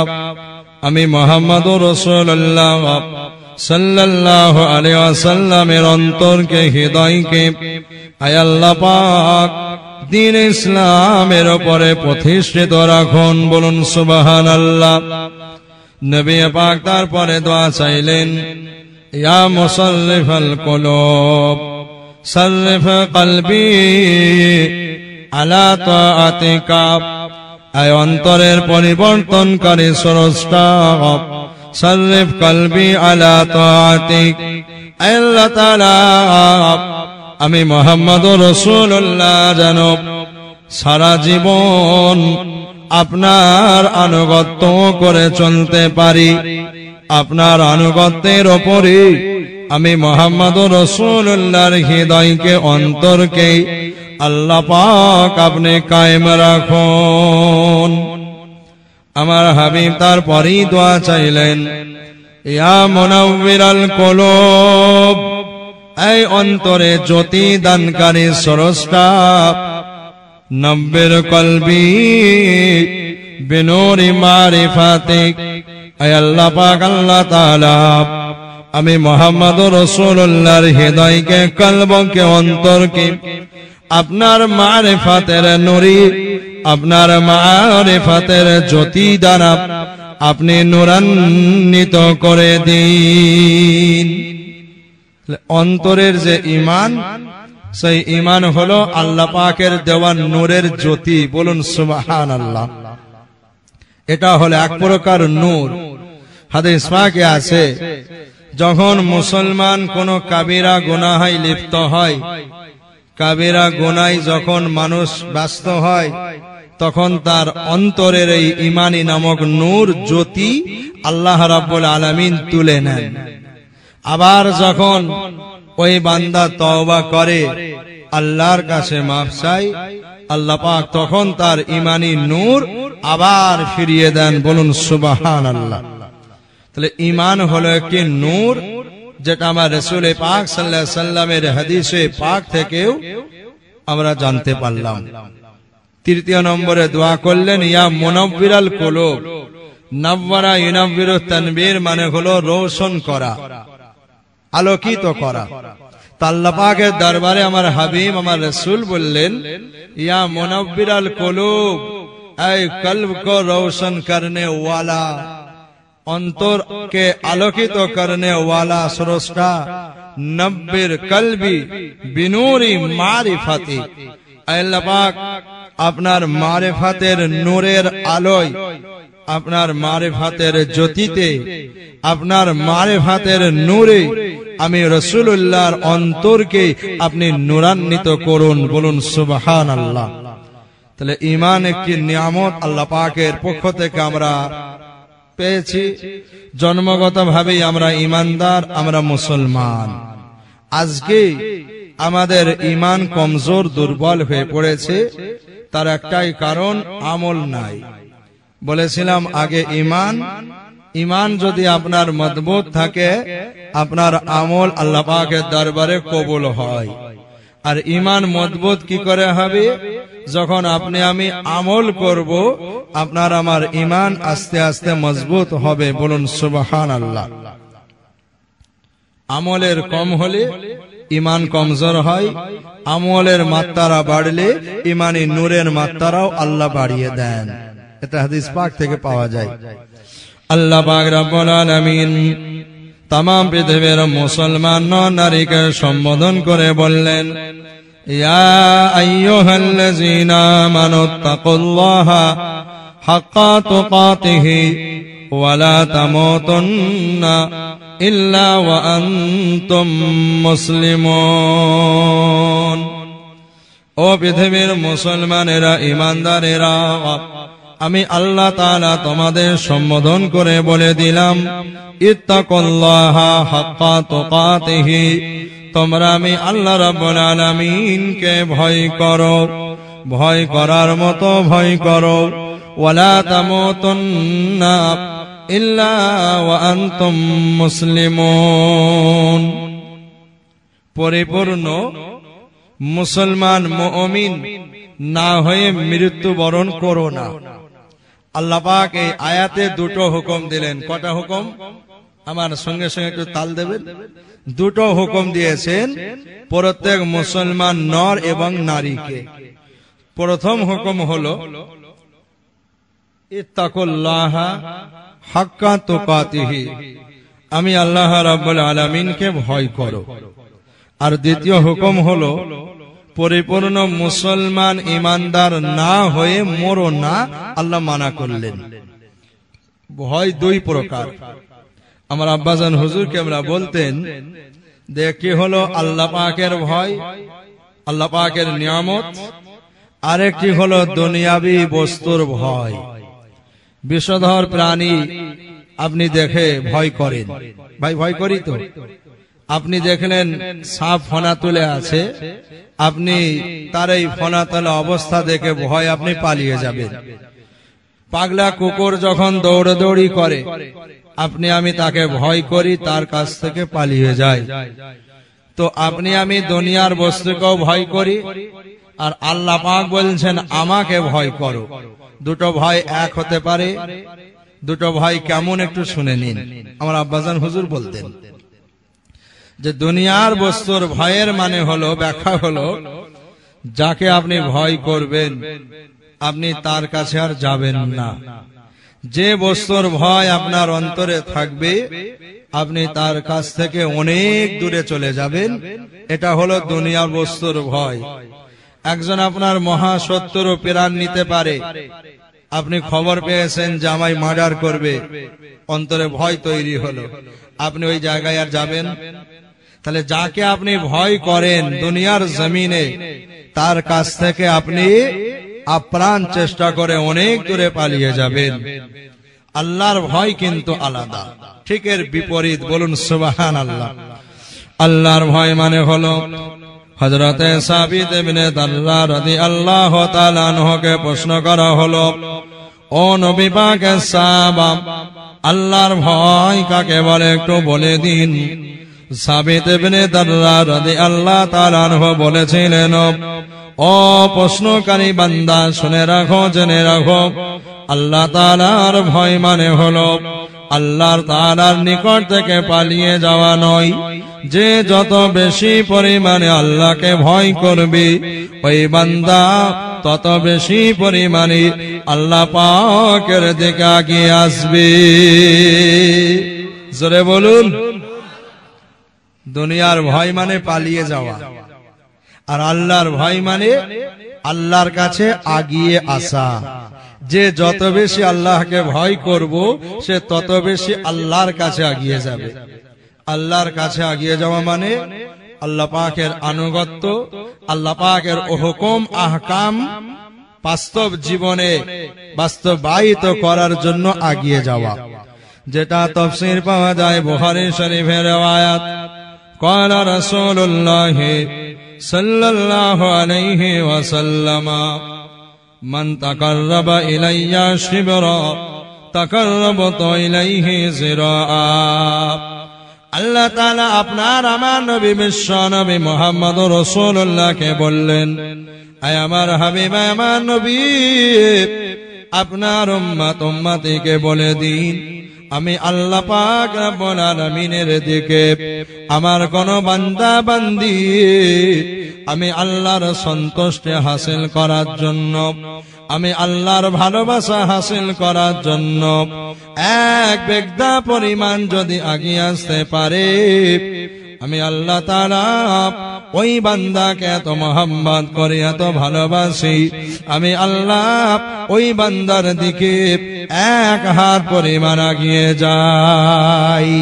আমি মুহাম্মদুর রাসূলুল্লাহ সাল্লাল্লাহু আলাইহি ওয়াসাল্লামের অন্তরকে, হৃদয়কে আয় আল্লাহ পাক দ্বীন ইসলামের উপরে প্রতিষ্ঠিত রাখুন। বলুন সুবহানাল্লাহ। নবী পাক তারপরে দোয়া চাইলেন, ইয়া মুসাল্লিফাল কুলুব সাররিফ কলবি আলা তাআতিকা, আয় অন্তরের পরিবর্তনকারী স্রষ্টা, সাররিফ কলবি আলা তাআতিক, আল্লাহ তাআলা আমি মুহাম্মদুর রাসূলুল্লাহ যেন সারা জীবন আপনার আনুগত্য করে চলতে পারি। আপনার আনুগত্যের উপরে আমি মুহাম্মদুর রাসূলুল্লাহর হৃদয়কে, অন্তরকে আল্লাহ পাক আপনি কায়েম রাখুন। আমার হাবিব তারপরেই দোয়া চাইলেন, ইয়া মুনাওবিরাল কুলুব, এই অন্তরে জ্যোতি দানকারী স্রষ্টা, নব্বির কলবি বিনুরি মারিফাতিক, আয় আল্লাহ পাক আল্লাহ তাআলা আমি মুহাম্মদুর রাসূলুল্লাহর হৃদয়কে, কলবকে, অন্তরকে আপনার মারিফাতের নূরি, আপনার মারিফাতের জ্যোতি দ্বারা আপনি নূরান্বিত করে দিন। অন্তরের যে ঈমান, সেই ঈমান হলো আল্লাহ পাকের দেওয়া নূরের জ্যোতি। বলুন সুবহানাল্লাহ। এটা হলো এক প্রকার নূর। হাদিস পাকে আছে, যখন মুসলমান কোন কাবিরা গুনাহে লিপ্ত হয়, কাবিরা গুনায় যখন মানুষ ব্যস্ত হয়, তখন তার অন্তরের এই ঈমানী নামক নূর জ্যোতি আল্লাহ রাব্বুল আলামিন তুলে নেন। আবার যখন ওই বান্দা তওবা করে, আল্লাহর কাছে মাফ চায়, আল্লাহ পাক তখন তার ঈমানী নূর আবার ফিরিয়ে দেন। বলুন সুবহানাল্লাহ। তাহলে ঈমান হলো একটি নূর, যেটা আমার রাসূল পাক সাল্লাল্লাহু আলাইহি সাল্লামের হাদিসে পাক থেকেও আমরা জানতে পারলাম। তৃতীয় নম্বরে দোয়া করলেন, ইয়া মুনাওবিরাল কুলুব, নাওয়ারা ইউনাওবিরু তানবীর মানে হলো রোশন করা, আলোকিত করা। আল্লাহ পাকের দরবারে আমার হাবিব আমার রাসূল বললেন, ইয়া মুনাওবিরাল কুলুব, এই কলব को रोशन करने वाला, अंतर के आलोकित करने वाला स्रष्टा, नब्बिर कल्बी बिनूरी मारिफाती, আল্লাহ পাক আপনার মারিফাতের নূরের আলোয়, আপনার মারিফাতের জ্যোতিতে, আপনার মারিফাতের নূরে আমি রাসূলুল্লাহর অন্তরকে আপনি নূরান্বিত করুন। বলুন সুবহানাল্লাহ। তাহলে ঈমান একটি নিয়ামত, আল্লাহ পাকের পক্ষ থেকে আমরা পেয়েছি, জন্মগতভাবেই আমরা ঈমানদার, আমরা মুসলমান। আজকে আমাদের ঈমান কমজোর, দুর্বল হয়ে পড়েছে। তার একটাই কারণ, আমল নাই। বলেছিলাম আগে ঈমান যদি আপনার মজবুত থাকে, আপনার আমল আল্লাহ পাকের দরবারে কবুল হয়। আর ঈমান মজবুত কি করে হবে? যখন আপনি আমি আমল করব, আপনার আমার ঈমান আস্তে আস্তে মজবুত হবে। বলুন সুবহানাল্লাহ। আমলের কম হলে ঈমান কমজোর হয়, আমলের মাত্রা বাড়লে ঈমানি নূরের মাত্রাও আল্লাহ বাড়িয়ে দেন। এটা হাদিস পাক থেকে পাওয়া যায়। আল্লাহ পাক রব্বুল আলামিন তাম পৃথিবীর মুসলমান নারীকে সম্বোধন করে বললেন, ইয়া আইয়ুহাল্লাযীনা আমানুত্তাকুল্লাহা হাক্কা তুকাতিহি ওয়া লা তামুতুন্না ইল্লা ওয়া আনতুম মুসলিমুন। ও পৃথিবীর মুসলমানেরা, ঈমানদারেরা, আমি আল্লাহ তাআলা তোমাদের সম্বোধন করে বলে দিলাম, ইত্তাকুল্লাহা হাক্কা তুকাতিহি, তোমরা আমি আল্লাহ রাব্বুল আলামিনকে ভয় করো, ভয় করার মতো ভয় করো। ওয়ালা তামুতুন্না ইল্লা ওয়া আনতুম মুসলিমুন। পরিপূর্ণ মুসলমান মুমিন না হয়ে মৃত্যুবরণ করো না। আল্লাহ পাক এই আয়াতে দুটো হুকুম দিলেন। কটা হুকুম? আমার সঙ্গে সঙ্গে একটু তাল দেবেন। দুটো হুকুম দিয়েছেন প্রত্যেক মুসলমান নর এবং নারীকে। প্রথম হুকুম হলো ইত্তাকুল্লাহা হাক্কা তুকাতিহি, আমি আল্লাহ রাব্বুল আলামিনকে ভয় করো। আর দ্বিতীয় হুকুম হলো পরিপূর্ণ মুসলমান ঈমানদার না হয়ে মরো না, আল্লাহ মানা করলেন। ভয় দুই প্রকার। আমার আব্বাজান হুজুরকে আমরা বলতেন, দেখি হলো আল্লাহ পাকের ভয়, আল্লাহ পাকের নিয়ামত, আরেকটি হলো দুনিয়াবি বস্তুর ভয়। বিষধর প্রাণী আপনি দেখে ভয় করেন, ভাই ভয় করি তো। আপনি দেখলেন সাপ ফনা তুলে আছে, আপনি তার এই ফনা তোলা অবস্থা দেখে ভয় আপনি পালিয়ে যাবেন। পাগলা কুকুর যখন দৌড়াদৌড়ি করে, আপনি আমি তাকে ভয় করি, তার কাছ থেকে পালিয়ে যাই। তো আপনি আমি দুনিয়ার বস্তুকেও ভয় করি, আর আল্লাহ পাক বলছেন আমাকে ভয় করো। দুটো ভয় এক হতে পারে? দুটো ভয় কেমন একটু শুনে নিন। আমার আব্বাজান হুজুর বলতেন যে দুনিয়ার বস্তুর ভয়ের মানে হলো, ব্যাখ্যা হলো, যাকে আপনি ভয় করবেন আপনি তার কাছে আর যাবেন না। যে বস্তুর ভয় আপনার অন্তরে থাকবে আপনি তার কাছ থেকে অনেক দূরে চলে যাবেন। এটা হলো দুনিয়ার বস্তুর ভয়। একজন আপনার মহাশত্রু প্রাণ নিতে পারে, আপনি খবর পেয়েছেন জামাই মার্ডার করবে, অন্তরে ভয় তৈরি হলো, আপনি ওই জায়গায় আর যাবেন? তাহলে যাকে আপনি ভয় করেন দুনিয়ার জমিনে, তার কাছ থেকে আপনি আপ্রাণ চেষ্টা করে অনেক দূরে পালিয়ে যাবেন। আল্লাহর ভয় কিন্তু আলাদা, ঠিক এর বিপরীত। বলুন সুবহানাল্লাহ। আল্লাহর ভয় মানে হলো, হযরতে সাবিত ইবনে দাল্লাহ রাদিয়াল্লাহু তাআলা আনহুকে প্রশ্ন করা হলো, ও নবী পাকের সাহাবা, আল্লাহর ভয় কাকে বলে একটু বলে দিন। সাবিত ইবনে দাল্লাহ রাদিয়াল্লাহু তাআলা আনহু বলেছিলেন, ও প্রশ্নকারী বান্দা, শুনে রাখো, জেনে রাখো, আল্লাহ তাআলার ভয় মানে হলো আল্লাহর তাআলার নিকট থেকে পালিয়ে যাওয়া নয়। যে যত বেশি পরিমাণে আল্লাহকে ভয় করবে, ওই বান্দা তত বেশি পরিমাণে আল্লাহ পাকের দিকে এগিয়ে আসবে। জোরে বলুন। দুনিয়ার ভয় মানে পালিয়ে যাওয়া, আর আল্লাহর ভয় মানে আল্লাহর কাছে আগিয়ে আসা। যে যত বেশি আল্লাহকে ভয় করব, সে তত বেশি আল্লাহর কাছে আগিয়ে যাবে। আল্লাহর কাছে আগিয়ে যাওয়া মানে আল্লাহ পাকের আনুগত্য, আল্লাহ পাকের হুকুম আহকাম বাস্তব জীবনে বাস্তবায়িত করার জন্য আগিয়ে যাওয়া। যেটা তাফসীর পাওয়া যায় বুখারী শরীফের riwayat قال رسول الله صلى الله عليه وسلم من تقرب إلي شبرا تقربت إليه ذراعا আল্লাহ তাআলা আপনার আমার নবী বিশ্ব নবী মুহাম্মদ রাসূলুল্লাহ কে বললেন, আয় আমার হাবিব আমার নবী, আপনার উম্মতিকে বলে দিন আমি আল্লাহ পাক রব্বুল আলামিনের দিকে আমার কোন বান্দা বান্দি আমি আল্লাহর সন্তুষ্টি হাসিল করার জন্য, আমি আল্লাহর ভালোবাসা হাসিল করার জন্য এক বেগদা পরিমাণ যদি আগিয়ে আসতে পারে, আমি আল্লাহ তাআলা ওই বান্দাকে এত মোহাম্মত করে এত ভালোবাসি, আমি আল্লাহ ওই বান্দার দিকে এক হাত পরিমাণ আগিয়ে যাই।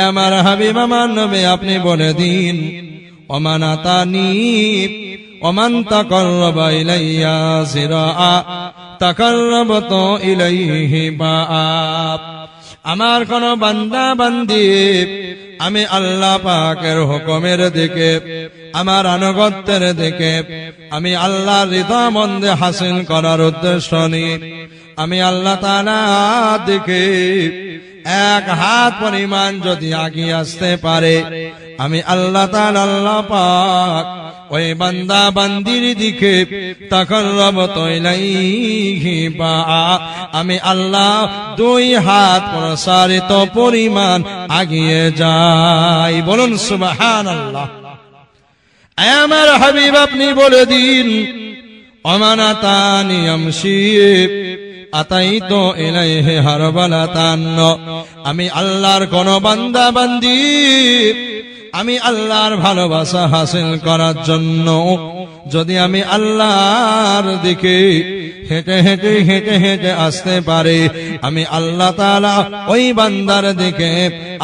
আমার হাবিব আমার নবী আপনি বলে দিন, ওমান আতানি ওমান তাকাররাবা ইলাইয়া যিরাআ তাকাররাবতু ইলাইহি বাআ। আমার কোন বান্দা বান্দি আমি আল্লাহ পাকের হুকুমের দিকে আমার আনুগত্যের দিকে আমি আল্লাহর রিদামন্দে হাসিল করার উদ্দেশ্য নিয়ে আমি আল্লাহ তাআলার দিকে এক হাত পরিমাণ যদি আগিয়ে আসতে পারে, আমি আল্লাহ তাআলা আল্লাহ পাক ওই বান্দা বান্দির দিকে তাকাররাবতু ইলাইহি বাআ, আমি আল্লাহ দুই হাত প্রসারিত পরিমাণ আগিয়ে যাই। বলুন সুবহানাল্লাহ। আমার হাবিব আপনি বলে দিন, ওমান আতানি আমশি আতাইতু ইলাইহি হারবালাতান। আমি আল্লাহর কোন বান্দা বান্দি আমি আল্লাহর ভালোবাসা হাসিল করার জন্য যদি আমি আল্লাহর দিকে হেঁটে হেঁটে হেঁটে হেঁটে আসতে পারে, আমি আল্লাহ তাআলা ওই বান্দার দিকে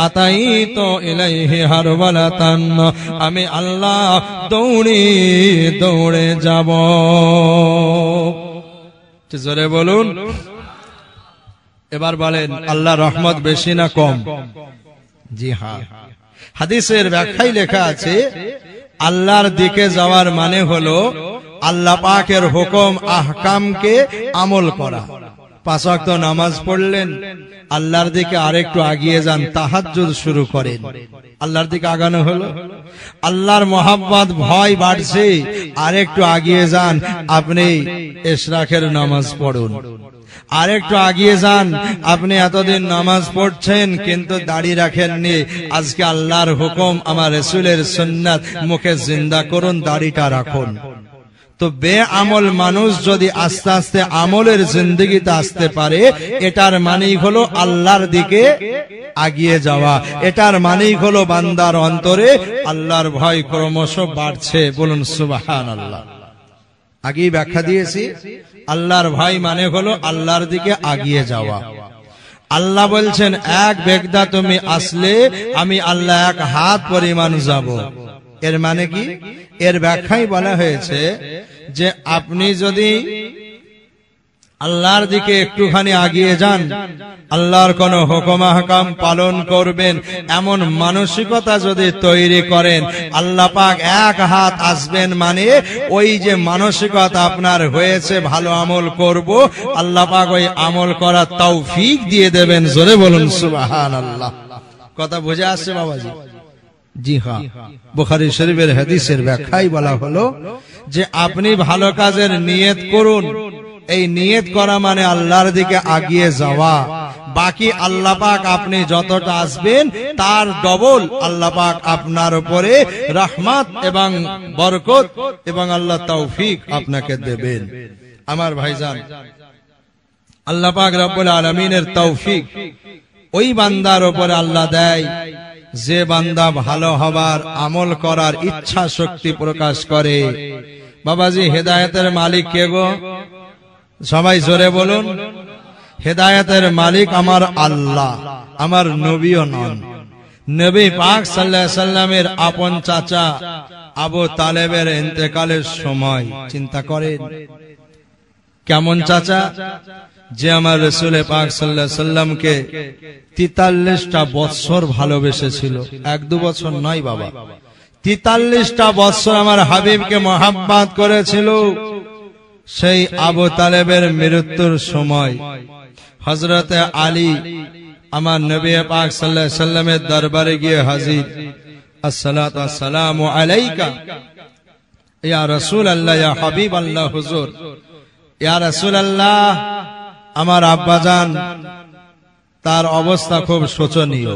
আতাইতু ইলাইহি হারবালাতান, আমি আল্লাহ দৌড়ে দৌড়ে যাব। জোরে বলুন। এবার বলেন আল্লাহর রহমত বেশি না কম? জি হ্যাঁ, হাদিসের ব্যাখ্যায় লেখা আছে আল্লাহর দিকে যাওয়ার মানে হলো আল্লাহ পাকের হুকুম আহকামকে আমল করা। 5 ওয়াক্ত নামাজ পড়লেন, আল্লাহর দিকে আরেকটু আগিয়ে যান, তাহাজ্জুদ শুরু করেন, আল্লাহর দিকে আগানো হলো। আল্লাহর মোহাব্বত ভয় বাড়ছে, আরেকটু আগিয়ে যান, আপনি ইশরাকের নামাজ পড়ুন। আরেকটু আগিয়ে যান, আপনি এতদিন নামাজ পড়ছেন কিন্তু দাড়ি রাখেননি, আজকে আল্লাহর হুকুম আমার রাসূলের সুন্নাত মুখে জিন্দা করুন, দাড়িটা রাখুন। তো বেআমল মানুষ যদি আস্তে আস্তে আমলের জিন্দেগিতে আসতে পারে, এটার মানেই হলো আল্লাহর দিকে আগিয়ে যাওয়া, এটার মানেই হলো বান্দার অন্তরে আল্লাহর ভয় ক্রমশ বাড়ছে। বলুন সুবহানাল্লাহ। আগেই ব্যাখ্যা দিয়েছি, আল্লাহর ভয় মানে হলো আল্লাহর দিকে আগিয়ে যাওয়া। আল্লাহ বলছেন এক বেগদা তুমি আসলে আমি আল্লাহ এক হাত পরিমাণ যাব। এর মানে কি? এর ব্যাখ্যাই বলা হয়েছে যে আপনি যদি আল্লাহর দিকে একটুখানি আগিয়ে যান, আল্লাহর কোন হুকুম আহকাম পালন করবেন এমন মানসিকতা যদি তৈরি করেন, আল্লাহ পাক এক হাত আসবেন, মানে ওই যে মানসিকতা আপনার হয়েছে ভালো আমল করব, আল্লাহ পাক ওই আমল করার তৌফিক দিয়ে দেবেন। জোরে বলুন সুবহানাল্লাহ। কথা বুঝে আসছে বাবাজি? জি হ্যাঁ, বুখারী শরীফের হাদিসের ব্যাখ্যায় বলা হলো যে আপনি ভালো কাজের নিয়ত করুন, এই নিয়ত করা মানে আল্লাহর দিকে আগিয়ে যাওয়া। বাকি আল্লাহ পাক আপনি যতটা আসবেন তার ডবল আল্লাহ পাক আপনার উপরে রহমত এবং বরকত এবং আল্লাহ তৌফিক আপনাকে দেবেন। আমার ভাইজান, আল্লাহ পাক রব্বুল আলামিনের তৌফিক ওই বান্দার উপরে আল্লাহ দেয় যে বান্দা ভালো হবার আমল করার ইচ্ছা শক্তি প্রকাশ করে। বাবাজি, হেদায়েতের মালিক কে গো? সবাই জোরে বলুন। হেদায়েতের মালিক আমার আল্লাহ, আমার নবীও নন। নবী পাক সাল্লাল্লাহু আলাইহি সাল্লামের আপন চাচা আবু তালেবের ইন্তেকালের সময় চিন্তা করেন কেমন চাচা? যে আমার রাসূল পাক সাল্লাল্লাহু আলাইহি সাল্লামকে 43টা বছর ভালোবেসেছিল, 1-2 বছর নয় বাবা, 43টা বছর আমার হাবিবকে মহব্বত করেছিল। সেই আবু তালেবের মৃত্যুর সময় হযরতে আলী আমার নবী পাক সাল্লাল্লাহু আলাইহি সাল্লামের দরবারে গিয়ে হাজির। আসসালাতু ওয়াসসালামু আলাইকা ইয়া রাসূলুল্লাহ, ইয়া হাবিবাল্লাহ, হুজুর, ইয়া রাসূলুল্লাহ, আমার আব্বাজান তার অবস্থা খুব শোচনীয়।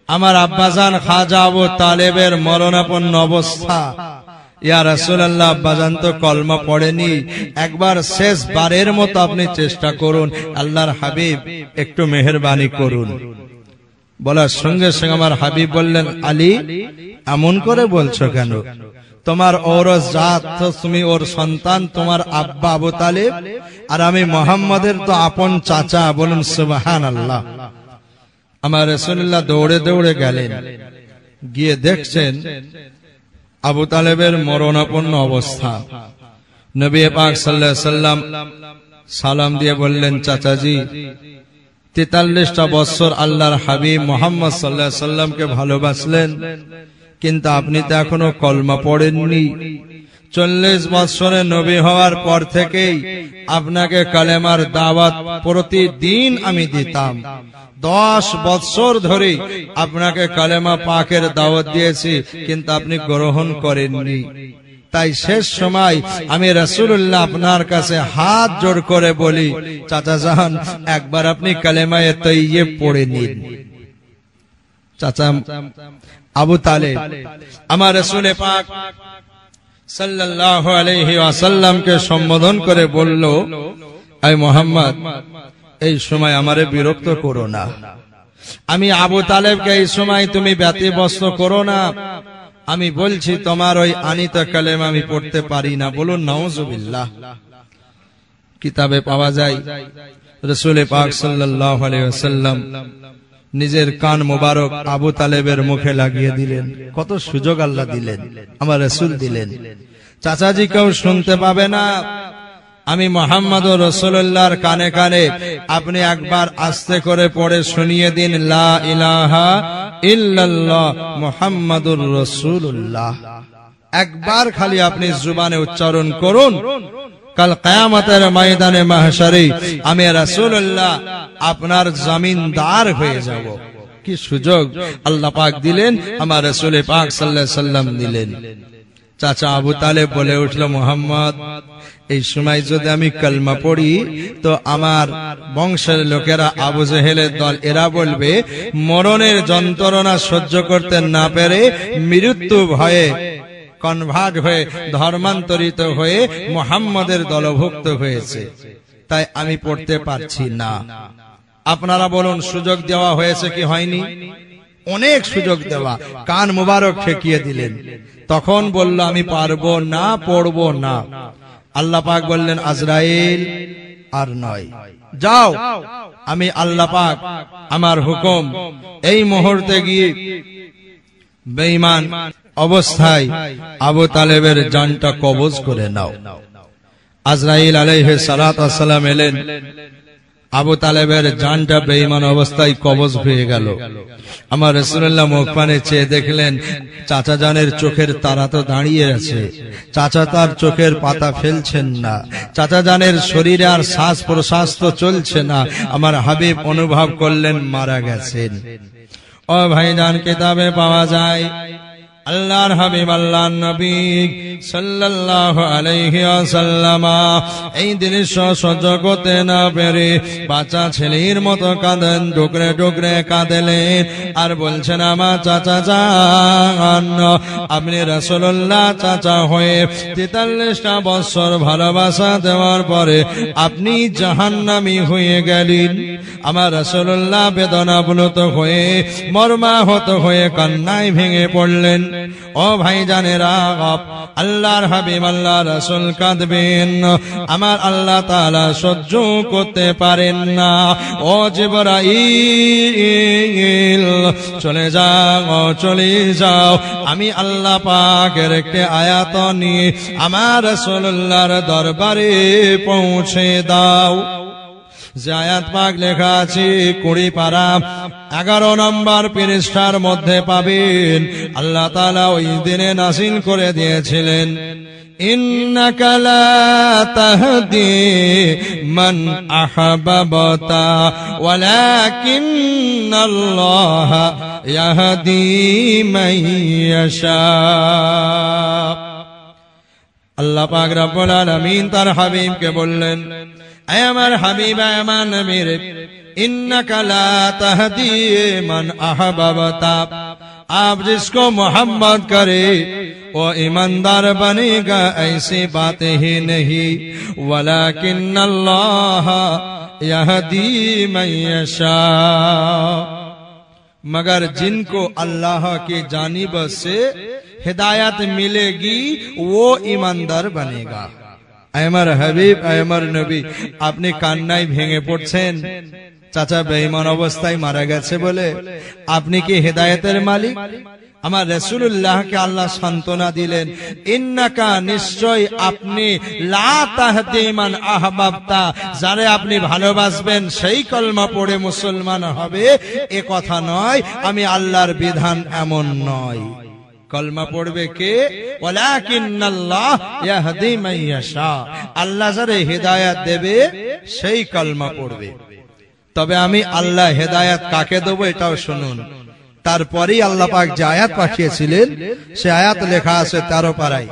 আমার আব্বাজান খাজা আবু তালেবের মরণাপন্ন অবস্থা। ইয়া রাসূলুল্লাহ, আব্বাজান তো কলমা পড়েনি, একবার শেষবারের মতো আপনি চেষ্টা করুন, আল্লাহর হাবিব একটু মেহেরবানি করুন। বলার সঙ্গে সঙ্গে আমার হাবিব বললেন, আলী, এমন করে বলছো কেন? তোমার ওরস জাত, তুমি ওর সন্তান, তোমার আব্বা আবু তালেব, আর আমি মুহাম্মাদের তো আপন চাচা। বলুন সুবহানাল্লাহ। আমার রাসূলুল্লাহ দৌড়ে দৌড়ে গেলেন, গিয়ে দেখছেন আবু তালেবের মরণাপন্ন অবস্থা। নবী পাক সাল্লাল্লাহু আলাইহি সাল্লাম সালাম দিয়ে বললেন, চাচাজি, 43টা বছর আল্লাহর হাবিব মুহাম্মদ সাল্লাল্লাহু আলাইহি সাল্লামকে ভালোবাসলেন, কিন্তু আপনি তো এখনো কলমা পড়েননি। 40 বছরে নবী হওয়ার পর থেকেই আপনাকে কালেমার দাওয়াত প্রতিদিন আমি দিতাম। 10 বছর ধরে আপনাকে কালেমা পাকের দাওয়াত দিয়েছি, কিন্তু আপনি গ্রহণ করেননি। তাই শেষ সময় আমি রাসূলুল্লাহ আপনার কাছে হাত জোড় করে বলি, চাচা জান, একবার আপনি কালেমায়ে তাইয়্যিব পড়ে নিন। চাচা আবু তালেব আমার রাসূল পাক সাল্লাল্লাহু আলাইহি ওয়াসাল্লামকে সম্বোধন করে বলল, আয় মুহাম্মদ, এই সময় আমারে বিরক্ত করো না। আমি আবু তালেবকে এই সময় তুমি ব্যতিব্যস্ত করো না। আমি বলছি তোমার ওই আনিত কালেমা আমি পড়তে পারি না। বলুন নাউজুবিল্লাহ। কিতাবে পাওয়া যায় রাসূল পাক সাল্লাল্লাহু আলাইহি ওয়াসাল্লাম নিজের কান মোবারক আবু তালেবের মুখে লাগিয়ে দিলেন। কত সুযোগ আল্লাহ দিলেন, আমার রাসূল দিলেন। চাচাজি কেউ শুনতে পাবে না। আমি মুহাম্মদুর রাসূলুল্লাহর কানে কানে আপনি একবার আস্তে করে পড়ে শুনিয়ে দিন, লা ইলাহা ইল্লাল্লাহ মুহাম্মাদুর রাসূলুল্লাহ। একবার খালি আপনি জুবানে উচ্চারণ করুন, কাল কিয়ামতের ময়দানে মাহশারে আমি রাসূলুল্লাহ আপনার জমিনদার হয়ে যাব। কি সুযোগ আল্লাহ পাক দিলেন, আমার রাসূল পাক সাল্লাল্লাহু আলাইহি সাল্লাম দিলেন। চাচা আবু তালেব বলে উঠল, মুহাম্মদ, এই সময় যদি আমি কালমা পড়ি তো আমার বংশের লোকেরা, আবু জেহেলের দল, এরা বলবে মরণের যন্ত্রণা সহ্য করতে না পেরে মৃত্যু ভয়ে কনভার্ট হয়ে, ধর্মান্তরিত হয়ে মুহাম্মদের দলভুক্ত হয়েছে। তাই আমি পড়তে পারছি না। আপনারা বলুন, সুযোগ দেওয়া হয়েছে কি হয়নি? অনেক সুযোগ দেওয়া। কান মুবারক ঠেকিয়ে দিলেন। তখন বলল, আমি পারবো না, পড়বো না। আল্লাহ পাক বললেন, আজরাইল আর নয়, যাও। আমি আল্লাহ পাক আমার হুকুম, এই মুহূর্তে গিয়ে বেঈমান অবস্থায় আবু তালেবের জানটা কবজ করে নাও। আজরাইল আলাইহিস সালাতু ওয়াস সালাম এলেন, আবু তালেবের জানটা বেঈমান অবস্থায় কবজ হয়ে গেল। আমার রাসূলুল্লাহ মুখ পানে চেয়ে দেখলেন চাচা জানের চোখের তারা তো দাঁড়িয়ে আছে, চাচা তার চোখের পাতা ফেলছেন না, চাচা জানের শরীরে আর শ্বাস প্রশ্বাস তো চলছে না। আমার হাবিব অনুভব করলেন মারা গেছেন। ও ভাইজান, কিতাবে পাওয়া যায় আল্লাহর হাবিব আল্লাহর নবী সাল্লাল্লাহু আলাইহি ওয়াসাল্লাম এই দৃশ্য সহ্য করতে না পেরে বাচ্চা ছেলের মতো কাঁদেন, ডুকরে ডুকরে কাঁদলেন আর বলছেন, আমার চাচা যান, আপনি রাসূলুল্লাহ চাচা হয়ে 43টা বছর ভালোবাসা দেওয়ার পরে আপনি জাহান্নামী হয়ে গেলেন। আমার রাসূলুল্লাহ বেদনাপ্লুত হয়ে মর্মাহত হয়ে কান্নায় ভেঙে পড়লেন। ও ভাইজানেরা, আল্লাহর হাবিব আল্লাহ রাসূল কাঁদবেন, আমার আল্লাহ তাআলা সহ্য করতে পারেন না। ও জিবরাইল চলে যাও, আমি আল্লাহ পাকের একটি আয়াত নিয়ে আমার রাসূলুল্লাহর দরবারে পৌঁছে দাও। যে আয়াত পাক লেখা আছে 20 পারা 11 নম্বর পৃষ্ঠার মধ্যে পাবেন। আল্লাহ তাআলা ওই দিনে নাযিল করে দিয়েছিলেন, ইন্নাকা লা তাহদি মান আহবাবতা ওয়ালাকিন্নাল্লাহা ইয়াহদি মান ইয়াশা। আল্লাহ পাক রব্বুল আলামিন তার হাবিবকে বললেন, ऐ আমার হাবিব, ऐ আমার নবী রে, इन्नका ला तहदी मन अहबबता, आप जिसको मोहब्बत करे वो ईमानदार बनेगा, ऐसी बातें ही नहीं, वलाकिन्नल्लाह यहदी मन यशा, मगर जिनको अल्लाह की जानिब से हिदायत मिलेगी वो ईमानदार बनेगा। আমার হাবিব, আমার নবী, আপনি কান্নায় ভেঙে পড়ছেন চাচা বেঈমান অবস্থায় মারা গেছে বলে? আপনি কি হেদায়েতের মালিক? আমার রাসূলুল্লাহকে আল্লাহ সান্ত্বনা দিলেন, ইন্নাকা নিশ্চয় আপনি লা তাহদি মান আহবাবতা, যারে আপনি ভালোবাসবেন সেই কলমা পড়ে মুসলমান হবে এ কথা নয়, আমি আল্লাহর বিধান এমন নয়। কলমা পড়বে কে? ওয়ালাকিন্নাল্লাহ ইয়াহদি মান ইয়াশা, আল্লাহ যারে হেদায়েত দেবে সেই কলমা পড়বে। তবে আমি আল্লাহ হেদায়েত কাকে দেব এটাও শুনুন। তারপরেই আল্লাহ পাক যে আয়াত পাঠিয়েছিলেন সে আয়াত লেখা আছে 13 পারায়।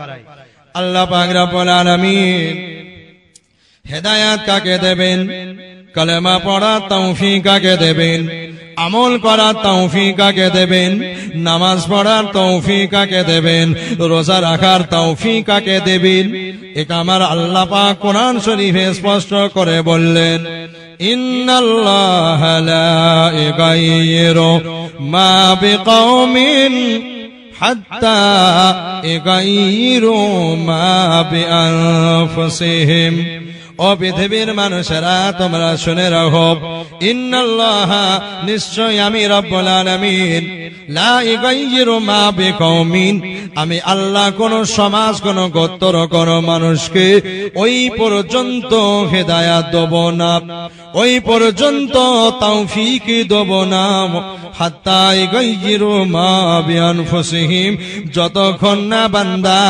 আল্লাহ পাক রব্বুল আলামিন হেদায়েত কাকে দেবেন? কলেমা পড়া তৌফিক কাকে দেবেন? আমল করার তৌফিক কাকে দেবেন? নামাজ পড়ার তৌফিক কাকে দেবেন? রোজা রাখার তৌফিক কাকে দেবেন? এটা আমার আল্লাহ পাক কোরআন শরীফে স্পষ্ট করে বললেন, ইন্নাল্লাহা লা ইগাইয়িরু মা বিকওমিন হাত্তা ইগাইয়িরু মা বিআনফুসিহিম। ও পৃথিবীর মানুষেরা তোমরা শুনে রাখো, ইন্নাল্লাহা নিশ্চয় আমি রব্বুল আলামিন, লা ইগাইয়িরু মা বিকওমিন আমি আল্লাহ কোন সমাজ কোন গোত্র কোন মানুষকে ওই পর্যন্ত হেদায়েত দেব না, ওই পর্যন্ত তৌফিক দেব না, হাত্তা ইগাইয়িরু মা বিআনফুসিহিম যতক্ষণ না বান্দা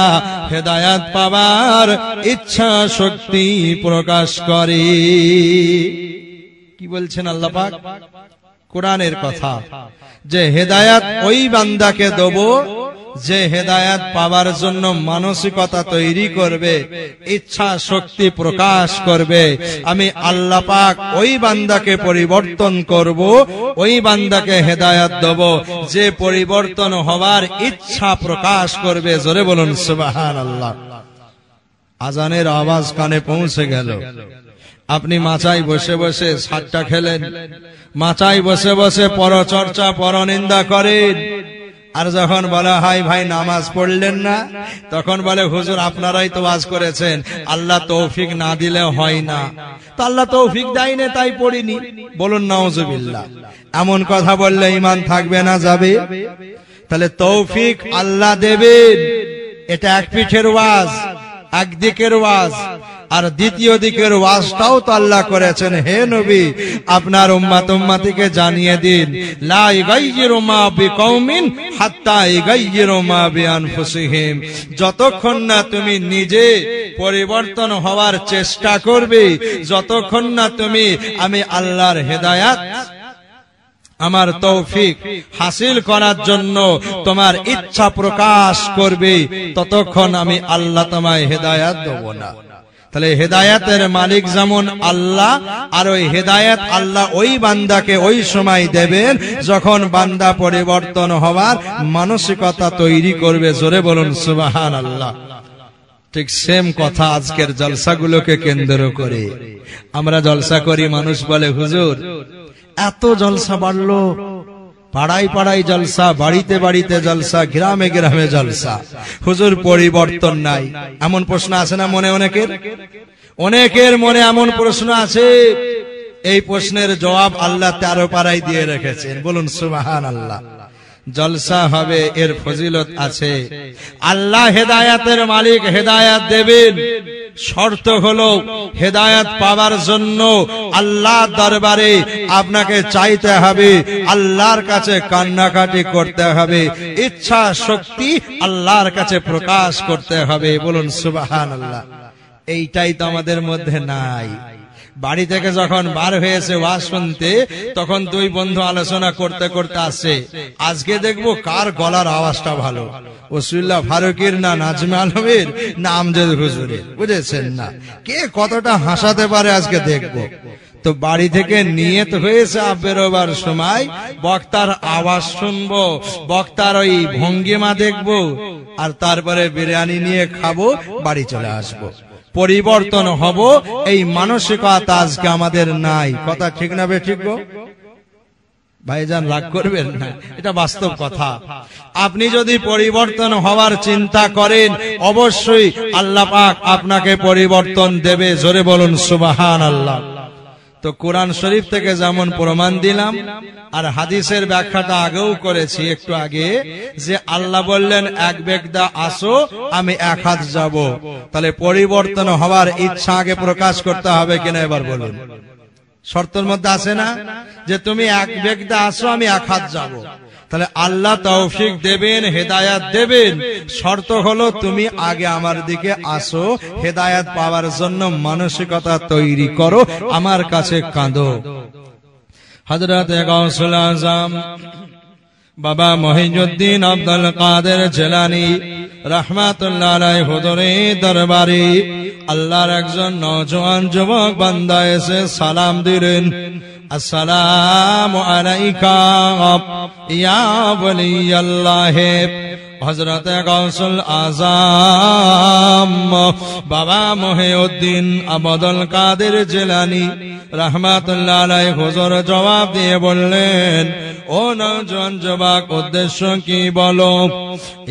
হেদায়েত পাবার ইচ্ছা শক্তি প্রকাশ করে। কি বলছেন আল্লাহ পাক? কোরআনের কথা, যে হেদায়েত ওই বান্দাকে দেব যে হেদায়েত পাওয়ার জন্য মানসিকতা তৈরি করবে, ইচ্ছা শক্তি প্রকাশ করবে। আমি আল্লাহ পাক ওই বান্দাকে পরিবর্তন করব, ওই বান্দাকে হেদায়েত দেব যে পরিবর্তন হওয়ার ইচ্ছা প্রকাশ করবে। জোরে বলুন সুবহানাল্লাহ। আজানের আওয়াজ কানে পৌঁছে গেল। আপনি মাচায় বসে বসে সাতটা খেলেন, মাচায় বসে বসে পরচর্চা পরনিন্দা করেন, আর যখন বলা হয় ভাই নামাজ পড়লেন না, তখন বলে হুজুর আপনারাই তো ওয়াজ করেছেন, আল্লাহ তৌফিক না দিলে হয় না। তো আল্লাহ তৌফিক দেয়নি তাই পড়িনি। বলুন নাউজুবিল্লাহ। এমন কথা বললে ঈমান থাকবে না, যাবে? তাহলে তৌফিক আল্লাহ দেবেন, এটা এক পিঠের ওয়াজ, একদিকের ওয়াজ। আর দ্বিতীয় দিকের ওয়াজটাও তো আল্লাহ করেছেন, হে নবী আপনার উম্মত উম্মতিকে জানিয়ে দিন, লা ইগাইয়িরু মা বিকওমিন হাত্তা ইগাইয়িরু মা বিআনফুসিহিম যতক্ষণ না তুমি নিজে পরিবর্তন হওয়ার চেষ্টা করবে, যতক্ষণ না তুমি আমি আল্লাহর হেদায়েত আমার তৌফিক হাসিল করার জন্য তোমার ইচ্ছা প্রকাশ করবে, ততক্ষণ আমি আল্লাহ তোমায় হেদায়েত দেব না। তাহলে হেদায়েতের মালিক যেমন আল্লাহ, আর ওই হেদায়েত আল্লাহ ওই বান্দাকে ওই সময় দেবেন যখন বান্দা পরিবর্তন হওয়ার মানসিকতা তৈরি করবে। জোরে বলুন সুবহানাল্লাহ। ঠিক সেম কথা আজকের জলসাগুলোকে কেন্দ্র করে। আমরা জলসা করি, মানুষ বলে হুজুর এত জলসা বাড়লো, পাড়ায় পাড়ায় জলসা, বাড়িতে বাড়িতে জলসা, গ্রামে গ্রামে জলসা, হুজুর পরিবর্তন নাই। এমন প্রশ্ন আছে না মনে? অনেকের মনে এমন প্রশ্ন আছে। এই প্রশ্নের জবাব আল্লাহ 13 পারায় দিয়ে রেখেছেন। বলুন সুবহানাল্লাহ। জলসা হবে, এর ফজিলত আছে। আল্লাহ হেদায়াতের মালিক, হেদায়াত দেবেন। শর্ত হলো হেদায়াত পাওয়ার জন্য আল্লাহ দরবারে আপনাকে চাইতে হবে, আল্লাহর কাছে কান্নাকাটি করতে হবে, ইচ্ছা শক্তি আল্লাহর কাছে প্রকাশ করতে হবে। বলুন সুবহানাল্লাহ। এইটাই তো আমাদের মধ্যে নাই। বাড়ি থেকে যখন বার হয়েছে ওয়াজ শুনতে, তখন দুই বন্ধু আলোচনা করতে করতে আসে, আজকে দেখবো কার গলার আওয়াজটা ভালো, ওসিউল্লাহ ফারুকের না নাজমে আলমের না আমজাদ হুজুরের। বুঝেছেন না? কে কতটা হাসাতে পারে আজকে দেখবো। তো বাড়ি থেকে নিয়ত হয়েছে বেরোবার সময় বক্তার আওয়াজ শুনবো, বক্তার ওই ভঙ্গিমা দেখবো, আর তারপরে বিরিয়ানি নিয়ে খাবো, বাড়ি চলে আসবো। পরিবর্তন হব, এই মানসিকতা আজকে আমাদের নাই। কথা ঠিক না বেঠিক গো? ভাইজান রাগ করবেন না, এটা বাস্তব কথা। আপনি যদি পরিবর্তন হওয়ার চিন্তা করেন, অবশ্যই আল্লাহ পাক আপনাকে পরিবর্তন দেবে। জোরে বলুন সুবহানাল্লাহ। তো কোরআন শরীফ থেকে যেমন প্রমাণ দিলাম, আর হাদিসের ব্যাখ্যাটা আগেও করেছি একটু আগে, যে আল্লাহ বললেন এক বেগদা আসো, আমি 1 হাত যাব। তাহলে পরিবর্তন হওয়ার ইচ্ছা আগে প্রকাশ করতে হবে কিনা এবার বলুন? শর্তের মধ্যে আছে না যে তুমি 1 বেগদা আসো, আমি 1 হাত যাব। তাহলে আল্লাহ তৌফিক দেবেন, হেদায়াত দেবেন। শর্ত হলো তুমি আগে আমার দিকে আসো, হেদায়াত পাওয়ার জন্য মানসিকতা তৈরি করো, আমার কাছে কাঁদো। হযরত গাউসুল আজম বাবা মহিউদ্দিন আব্দুল কাদের জিলানী রাহমাতুল্লাহ আলাইহি হুজুরের দরবারে আল্লাহর একজন নওজোয়ান যুবক বান্দা এসে সালাম দিলেন। আসসালামু আলাইকা ইয়া ওয়ালিয়াল্লাহ। হযরত গাউসুল আজম বাবা মহিউদ্দিন আব্দুল কাদের জিলানী রাহমাতুল্লাহ আলাইহি হুজুর জবাব দিয়ে বললেন, ও নওজোয়ান যুবক, উদ্দেশ্য কি বলো?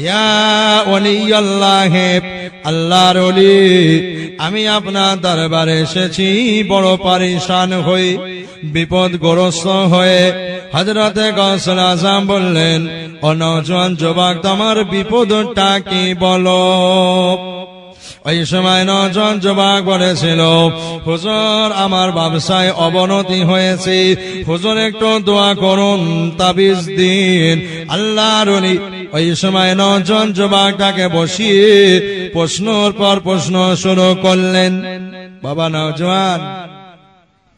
ইয়া ওয়ালিয়াল্লাহ, আল্লাহর ওলি, আমি আপনার দরবারে এসেছি বড় পরেশান হয়ে, বিপদগ্রস্ত হয়ে। হযরত গাউসুল আজম বললেন, ও নওজোয়ান যুবক, তোমার বিপদটা কি বলো? ওই সময় নওজোয়ান যুবক বলেছিল, হুজুর আমার ব্যবসায় অবনতি হয়েছে, হুজুর একটু দোয়া করুন, তাবিজ দিন। আল্লাহর ওলি ওই সময় নওজোয়ান যুবকটাকে বসিয়ে প্রশ্নের পর প্রশ্ন শুরু করলেন। বাবা নওজোয়ান,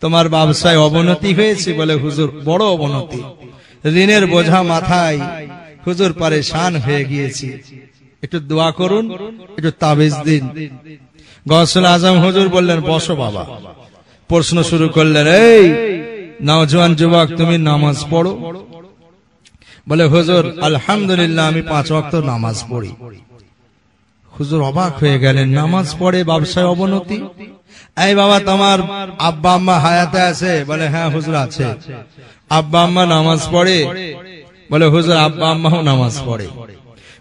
তোমার ব্যবসায় অবনতি হয়েছে? বলে হুজুর বড় অবনতি, ঋণের বোঝা মাথায়, হুজুর পরেশান হয়ে গিয়েছি, একটু দোয়া করুন, একটু তাবিজ দিন। গাউসুল আজম হুজুর বললেন, বসো বাবা। প্রশ্ন শুরু করলেন, এই নওজোয়ান যুবক, তুমি নামাজ পড়ো? বলে, হুজুর আলহামদুলিল্লাহ আমি 5 ওয়াক্ত নামাজ পড়ি। হুজুর অবাক হয়ে গেলেন, নামাজ পড়ে ব্যবসায় অবনতি? এই বাবা, তোমার আব্বা আম্মা হায়াতে আছে? বলে, হ্যাঁ হুজুর আছে। আব্বা আম্মা নামাজ পড়ে? বলে, হুজুর আব্বা আম্মাও নামাজ পড়ে।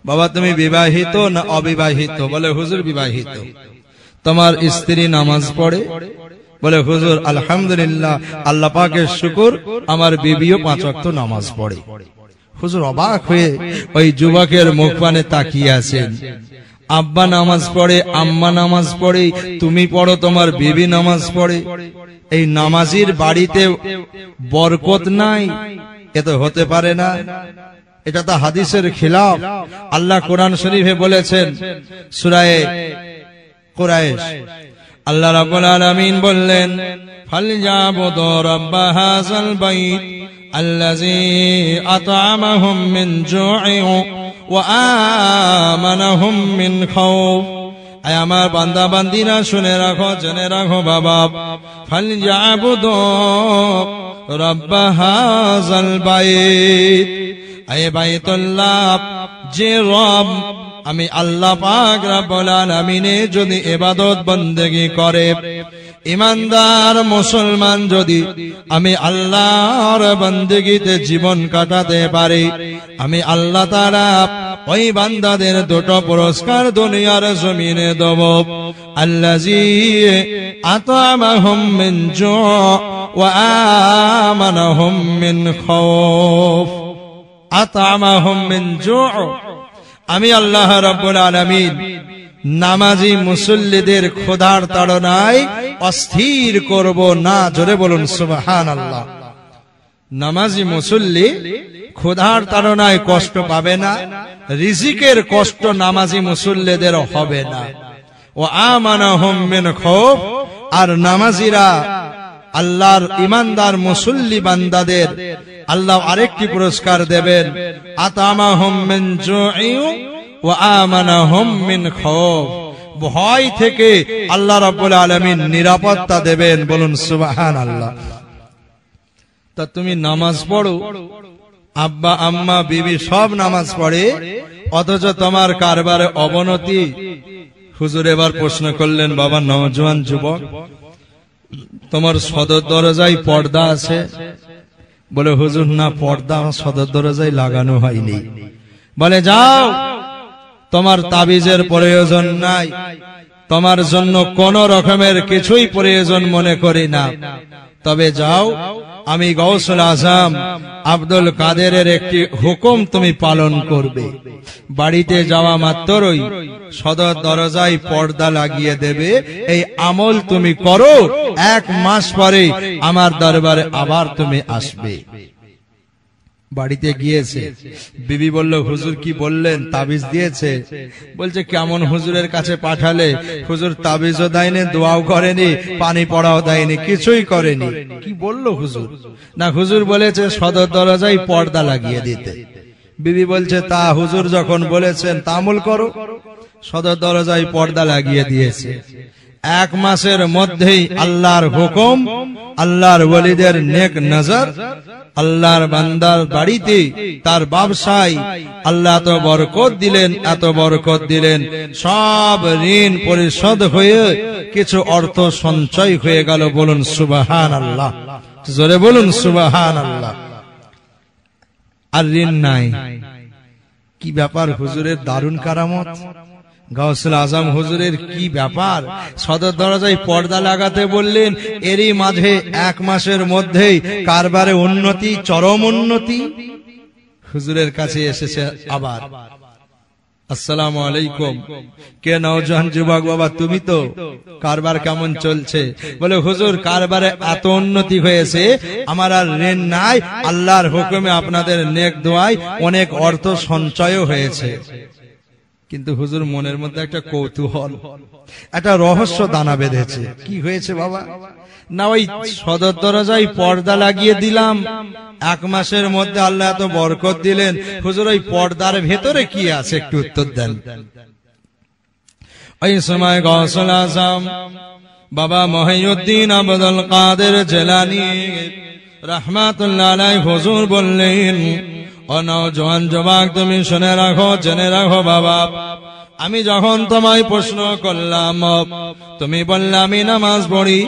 বাবা তুমি বিবাহিত না অবিবাহিত? বলে, হুজুর বিবাহিত। তোমার স্ত্রী নামাজ পড়ে? বলে, হুজুর আলহামদুলিল্লাহ আল্লাহ পাকের শুকর, আমার বিবিও 5 ওয়াক্ত নামাজ পড়ে। হুজুর অবাক হয়ে ওই যুবকের মুখ পানে তাকিয়ে আছেন। আব্বা নামাজ পড়ে, আম্মা নামাজ পড়ে, তুমি পড়ো, তোমার বিবি নামাজ পড়ে, এই নামাজির বাড়িতে বরকত নাই? এ তো হতে পারে না, এটা তো হাদিসের খিলাফ। আল্লাহ কোরআন শরীফে বলেছেন সূরা কুরাইশ, আল্লাহ রাব্বুল আলামিন বললেন, ফালইয়াবুদু রাব্ব হাযাল বাইত আল্লাযী আত'আমাহুম মিন জু'ইন ওয়া আমানাহুম মিন খাউফ। আয় আমার বান্দা বান্দিরা শুনে রাখো, জেনে রাখো বাবা, ফালইয়াবুদু রাব্ব হাযাল বাইত, আয় বাইতুল্লাহ, যে রব আমি আল্লাহ পাক রব্বুল আলামিনে যদি ইবাদত বন্দেগী করে, ইমানদার মুসলমান যদি আমি আল্লাহর বান্দেগীতে জীবন কাটাতে পারি, আমি আল্লাহ তাআলা ওই বান্দাদের দুটো পুরস্কার দুনিয়ার জমিনে দেব। আল্লাযী আত'আমাহুম মিন জু' ওয়া আমানাহুম মিন খাউফ। আত'আমাহুম মিন জু', আমি আল্লাহ রাব্বুল আলামিন নামাজি মুসল্লিদের ক্ষুধার তাড়নায় অস্থির করব না। জোরে বলুন সুবহানাল্লাহ। নামাজি মুসল্লি ক্ষুধার তাড়নায় কষ্ট পাবে না, রিজিকের কষ্ট নামাজি মুসল্লিদের হবে না। ও আমানাহুম মিন খাউফ, আর নামাজিরা আল্লাহর ইমানদার মুসল্লি বান্দাদের আল্লাহ আরেকটি পুরস্কার দেবেন, আতামাহুম মিন জু'i ওয়া আমানাহুম মিন খাউফ, ভয় থেকে আল্লাহ রাব্বুল আলামিন নিরাপত্তা দেবেন। বলুন সুবহানাল্লাহ। তা তুমি নামাজ পড়ো, আব্বা আম্মা বিবি সব নামাজ পড়ে, অথচ তোমার কারবারে অবনতি। হুজুর এবার প্রশ্ন করলেন, বাবা নওজোয়ান যুবক, তোমার সদর দরজায় পর্দা আছে? বলে হুজুর না, পর্দা আমার সদর দরজায় লাগানো হয়নি। বলে যাও, তোমার তাবিজের প্রয়োজন নাই, তোমার জন্য কোন রকমের কিছুই প্রয়োজন মনে করি না। তবে যাও, আমি গাউসুল আজম আব্দুল কাদেরের একটি হুকুম তুমি পালন করবে। বাড়িতে যাওয়া মাত্রই সদর দরজায় পর্দা লাগিয়ে দেবে। এই আমল তুমি করো, 1 মাস পরে আমার দরবারে আবার তুমি আসবে। বাড়িতে গিয়েছে, বিবি বলল, হুজুর কি বললেন? তাবিজ দিয়েছে। বলছে কেমন হুজুরের কাছে পাঠালে? হুজুর তাবিজও দেয়নি, দোয়াও করেনি, পানি পড়াও দেয়নি, কিছুই করেনি। কি বললো হুজুর? না, হুজুর বলেছে সদর দরজায় পর্দা লাগিয়ে দিতে। বিবি বলছে, তা হুজুর যখন বলেছেন তা আমল করো। সদর দরজায় পর্দা লাগিয়ে দিয়েছে। 1 মাসের মধ্যেই আল্লাহর হুকুম, আল্লাহর ওলিদের নেক নজর, আল্লাহর বান্দার বাড়িতে তার ব্যবসায় আল্লাহ এত বরকত দিলেন, এত বরকত দিলেন, সব ঋণ পরিশোধ হয়ে কিছু অর্থ সঞ্চয় হয়ে গেল। বলুন সুবহানাল্লাহ। জোরে বলুন সুবহানাল্লাহ। আর ঋণ নাই। কি ব্যাপার হুজুরের দারুণ কারামত! গাউসুল আজম হুজুরের কি ব্যাপার! সদর দরজায় পর্দা লাগাতে বললেন, এরই মাঝে 1 মাসের মধ্যেই কারবারে উন্নতি, চরম উন্নতি। হুজুরের কাছে এসেছে আবার, আসসালামু আলাইকুম। কে নওজোয়ান যুবক বাবা, তুমি তো? কারবার কেমন চলছে? বলে হুজুর কারবারে এত উন্নতি হয়েছে, আমার আর ঋণ নাই, আল্লাহর হুকুমে আপনাদের নেক দোয়ায় অনেক অর্থ সঞ্চয়ও হয়েছে। কিন্তু হুজুর মনের মধ্যে একটা কৌতূহল, একটা রহস্য দানা বেঁধেছে। কি হয়েছে বাবা? না, ওই সদর দরজায় পর্দা লাগিয়ে দিলাম, 1 মাসের মধ্যে আল্লাহ এত বরকত দিলেন। হুজুর ওই পর্দার ভেতরে কি আছে একটু উত্তর দেন। ওই সময় গাউসুল আজম বাবা মহিউদ্দিন আব্দুল কাদের জিলানী রাহমাতুল্লাহ আলাইহি হুজুর বললেন, ও নওজোয়ান যুবক, তুমি শুনে রাখো, জেনে রাখো বাবা, আমি যখন তোমায় প্রশ্ন করলাম, তুমি বললে আমি নামাজ পড়ি,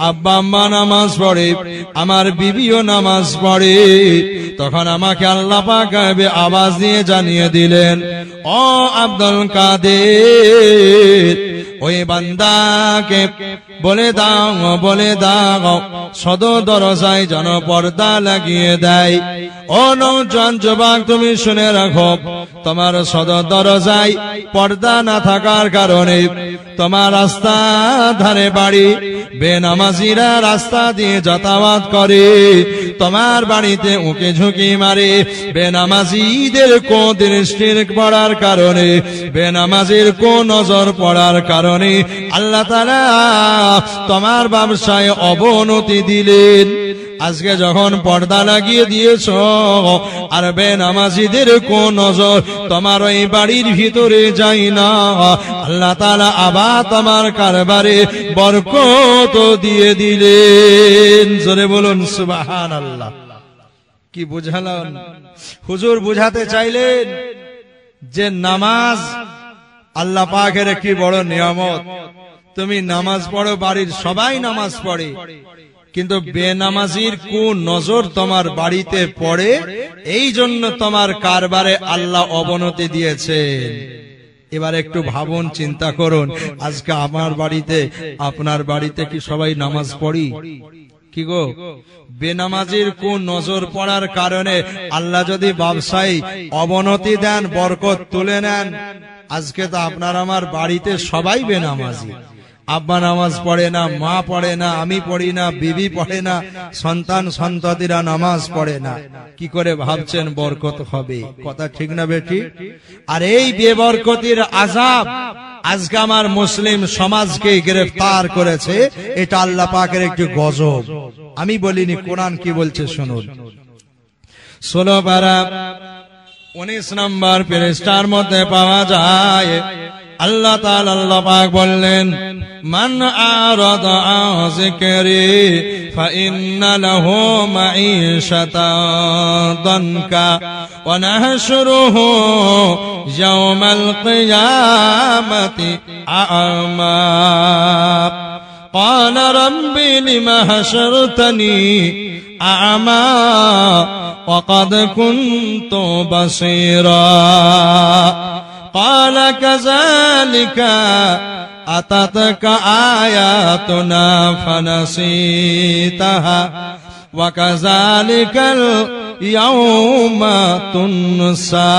আব্বা আম্মা নামাজ পড়ে, আমার বিবিও নামাজ পড়ে, তখন আমাকে আল্লাহ পাক গায়বে আওয়াজ দিয়ে জানিয়ে দিলেন, ও আব্দুল কাদের, ওই বান্দাকে বলে দাও সদর দরজায় যেন পর্দা লাগিয়ে দেয়। ও নওজোয়ান যুবক, তুমি শুনে রাখো, তোমার সদর দরজায় পর্দা না থাকার কারণে তোমার রাস্তা ধারে বাড়ি বেনামাজিরা রাস্তা দিয়ে যাতায়াত করে, তোমার বাড়িতে উঁকি ঝুঁকি মারে, বেনামাজিদের কোন দৃষ্টির পড়ার কারণে, বেনামাজির কোন নজর পড়ার কারণে আল্লাহ তাআলা তোমার ব্যবসায় অবনতি দিলেন। আজকে যখন পর্দা লাগিয়ে দিয়েছ, আর বেনামাজিদের কোন নজর তোমার ওই বাড়ির ভিতরে যায় না, আল্লাহ তাআলা আবার তোমার কারবারে বরকত দিয়ে দিলেন। জোরে বলুন সুবহানাল্লাহ। কি বুঝালেন হুজুর? বুঝাতে চাইলেন যে নামাজ আল্লাহ পাকের একটি বড় নিয়ামত। তুমি নামাজ পড়ো, বাড়ির সবাই নামাজ পড়ে, কিন্তু বেনামাজির কোন নজর তোমার বাড়িতে পড়ে, এই জন্য তোমার কারবারে আল্লাহ অবনতি দিয়েছেন। এবার একটু ভাবুন, চিন্তা করুন, আজকে আমার বাড়িতে আপনার বাড়িতে কি সবাই নামাজ পড়ি? কি গো, বেনামাজির কোন নজর পড়ার কারণে আল্লাহ যদি ব্যবসায়ী অবনতি দেন, বরকত তুলে নেন, আজকে তো আপনার আমার বাড়িতে সবাই বেনামাজি। আব্বা নামাজ পড়ে না, মা পড়ে না, আমি পড়ি না, বিবি পড়ে না, সন্তান সন্ততিরা নামাজ পড়ে না। কি করে ভাবছেন বরকত হবে? কথা ঠিক না বেটি? আর এই বেবরকতির আযাব আজকে আমার মুসলিম সমাজকে গ্রেফতার করেছে। এটা আল্লাহ পাকের একটি গজব। আমি বলিনি, কোরআন কি বলছে শুনুন। 16 পারা 19 নম্বর পৃষ্ঠার মধ্যে পাওয়া যায়, আল্লাহ তাআলা আল্লাহ পাক বললেন, মান আরাদা আন যিকরি ফাইন্না লাহু মাঈশাতান দানকা ওয়া নাহশুরুহু ইয়াওমাল কিয়ামাতি আ'মা ক্বালা রাব্বি লিমা হাশারতানি আ'মা ওয়া ক্বাদ কুনতু বাসীরা قال كذلك أتتك آياتنا فنسيتها وكذلك اليوم تنسى।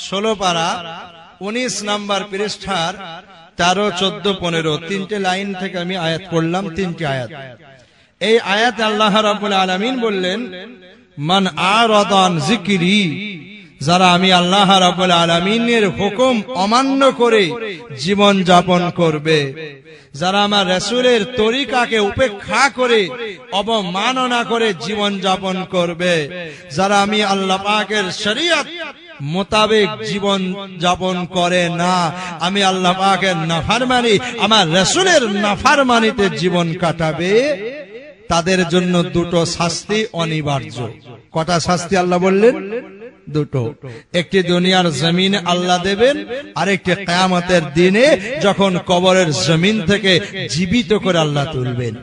16 পারা 19 নম্বর পৃষ্ঠার 13, 14, 15 তিনটে লাইন থেকে আমি আয়াত পড়লাম, তিনটি আয়াত। এই আয়াত আল্লাহ রাব্বুল আলামিন বললেন, মান আরাদা আন যিকরি, যারা আমি আল্লাহ রাব্বুল আলামিনের হুকুম অমান্য করে জীবন যাপন করবে, যারা আমার রাসূলের তরিকাকে উপেক্ষা করে অবমাননা করে জীবন যাপন করবে, যারা আমি আল্লাহ পাকের শরীয়ত মোতাবেক জীবন যাপন করে না, আমি আল্লাহ পাকের নাফরমানি, আমার রাসূলের নাফরমানিতে জীবন কাটাবে, তাদের জন্য দুটো শাস্তি অনিবার্য। কটা শাস্তি আল্লাহ বললেন? দুটো। একটি দুনিয়ার জমিনে আল্লাহ দেবেন, আর একটি কিয়ামতের দিনে যখন কবরের জমিন থেকে জীবিত করে আল্লাহ তুলবেন।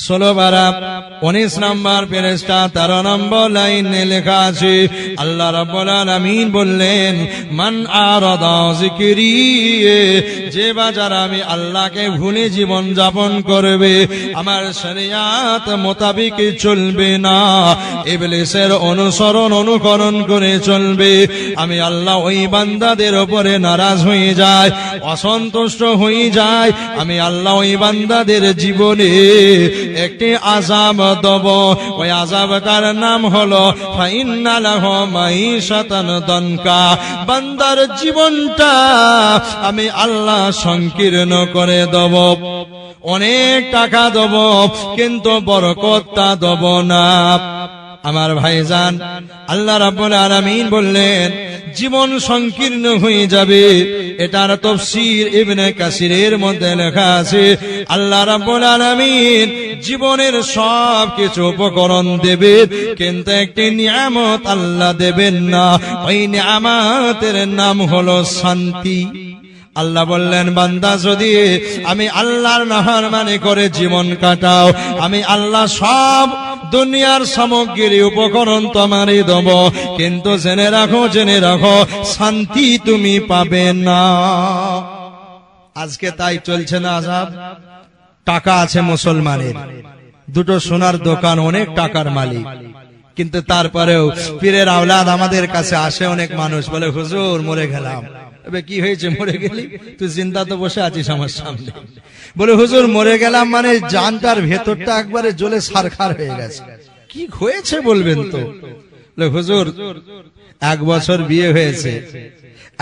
16 পারা 19 নম্বর পৃষ্ঠা 13 নম্বর লাইনে লেখা আছে, আল্লাহ রাব্বুল আলামিন বললেন, মান আরাদা যিকরি, যে বাজার আমি আল্লাহকে ভুলে জীবন যাপন করবে, আমার শরিয়াত মোতাবেক চলবে না, ইবলিসের অনুকরণ করে চলবে, আমি আল্লাহ ওই বান্দাদের উপরে নারাজ হয়ে যায়, অসন্তুষ্ট হয়ে যায়, আমি আল্লাহ ওই বান্দাদের জীবনে একটি আযাব দেব। ওই আযাবটার নাম হলো ফাইন্না লাহু মাঈশাতান দানকা, বান্দার জীবনটা আমি আল্লাহ সংকীর্ণ করে দেব, অনেক টাকা দেব, কিন্তু বরকতটা দেব না। আমার ভাইজান, আল্লাহ রাব্বুল আলামিন বললেন জীবন সংকীর্ণ হয়ে যাবে। এটার তাফসীর ইবনে কাসিরের মধ্যে লেখা আছে, আল্লাহ রাব্বুল আলামিন জীবনের সব কিছু উপকরণ দেবেন, কিন্তু একটি নিয়ামত আল্লাহ দেবেন না। ওই নিয়ামতের নাম হলো শান্তি। আল্লাহ বললেন, বান্দা যদি আমি আল্লাহর নাফরমানি করে জীবন কাটাও, আমি আল্লাহ সব দুনিয়ার সামগ্রী উপকরণ তোমারই দেব, কিন্তু জেনে রাখো শান্তি তুমি পাবে না। আজকে তাই চলছে না আযাব। টাকা আছে মুসলমানের, দুটো সোনার দোকান, অনেক টাকার মালিক, কিন্তু তারপরেও পীরের আওলাদ আমাদের কাছে আসে অনেক মানুষ, বলে হুজুর মরে গেলাম। কি হয়েছে? মরে গেলি? তুই জিন্দা তো বসে আছিস আমার সামনে। বলে হুজুর মরে গেলাম মানে জানটার ভেতরটা একবারে জ্বলে সারখার হয়ে গেছে। কি হয়েছে বলবেন তো? হুজুর 1 বছর বিয়ে হয়েছে,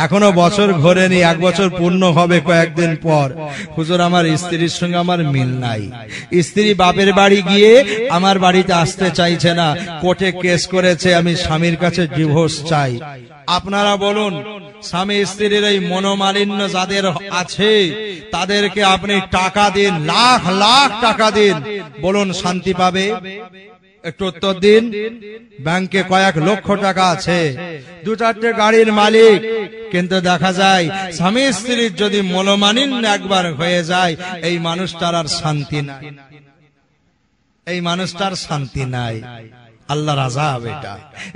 এখনো বছর ঘোরেনি, 1 বছর পূর্ণ হবে কয়েকদিন পর। হুজুর আমার স্ত্রীর সঙ্গে আমার মিল নাই, স্ত্রী বাপের বাড়ি গিয়ে আমার বাড়িতে আসতে চাইছে না, কোর্টে কেস করেছে, আমি স্বামীর কাছে ডিভোর্স চাই। আপনারা বলুন, স্বামী স্ত্রীর এই মনোমালিন্য যাদের আছে তাদের কে আপনি টাকা দিন, লাখ লাখ টাকা দিন, বলুন শান্তি পাবে? একটু উত্তর দিন। ব্যাংকে কয়েক লক্ষ টাকা আছে, 2-4টে গাড়ির মালিক, কিন্তু দেখা যায় স্বামী স্ত্রীর যদি মনোমালিন্য একবার হয়ে যায়, এই মানুষটার আর শান্তি নাই, এই মানুষটার শান্তি নাই। আল্লাহর আযাব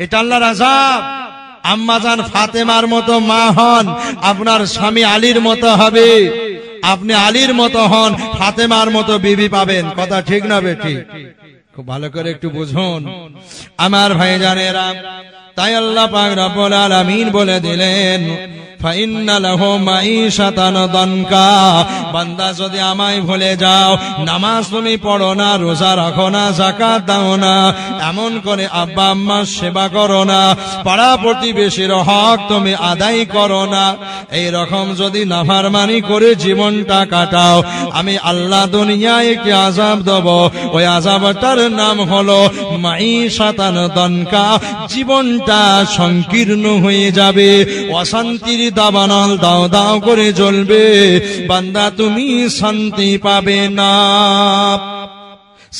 এটা আল্লাহর আযাব। আম্মাজান ফাতেমার মতো মা হন, আপনার স্বামী আলীর মতো হবে। আপনি আলীর মতো হন, ফাতেমার মতো বিবি পাবেন। কথা ঠিক না বেঠিক? খুব ভালো করে একটু বুঝুন আমার ভাইজানেরা। তাই আল্লাহ পাক রব্বুল আলামিন বলে দিলেন, ফাইন্না লাহু মাঈশাতান দানকা। বান্দা যদি আমায় ভুলে যাও, নামাজ তুমি পড়ো না, রোজা রাখো না, যাকাত দাও না, এমন করে আব্বা আম্মার সেবা করো না, পাড়া প্রতিবেশীর হক তুমি আদায় করো না, এই রকম যদি নাফরমানি করে জীবনটা কাটাও, আমি আল্লাহ দুনিয়ায় কি আযাব দেব। ওই আযাবটার নাম হলো মাঈশাতান দানকা। জীবনটা সংকীর্ণ হয়ে যাবে, অশান্তির দাবানল দাও দাও করে জ্বলবে। বান্দা তুমি শান্তি পাবে না।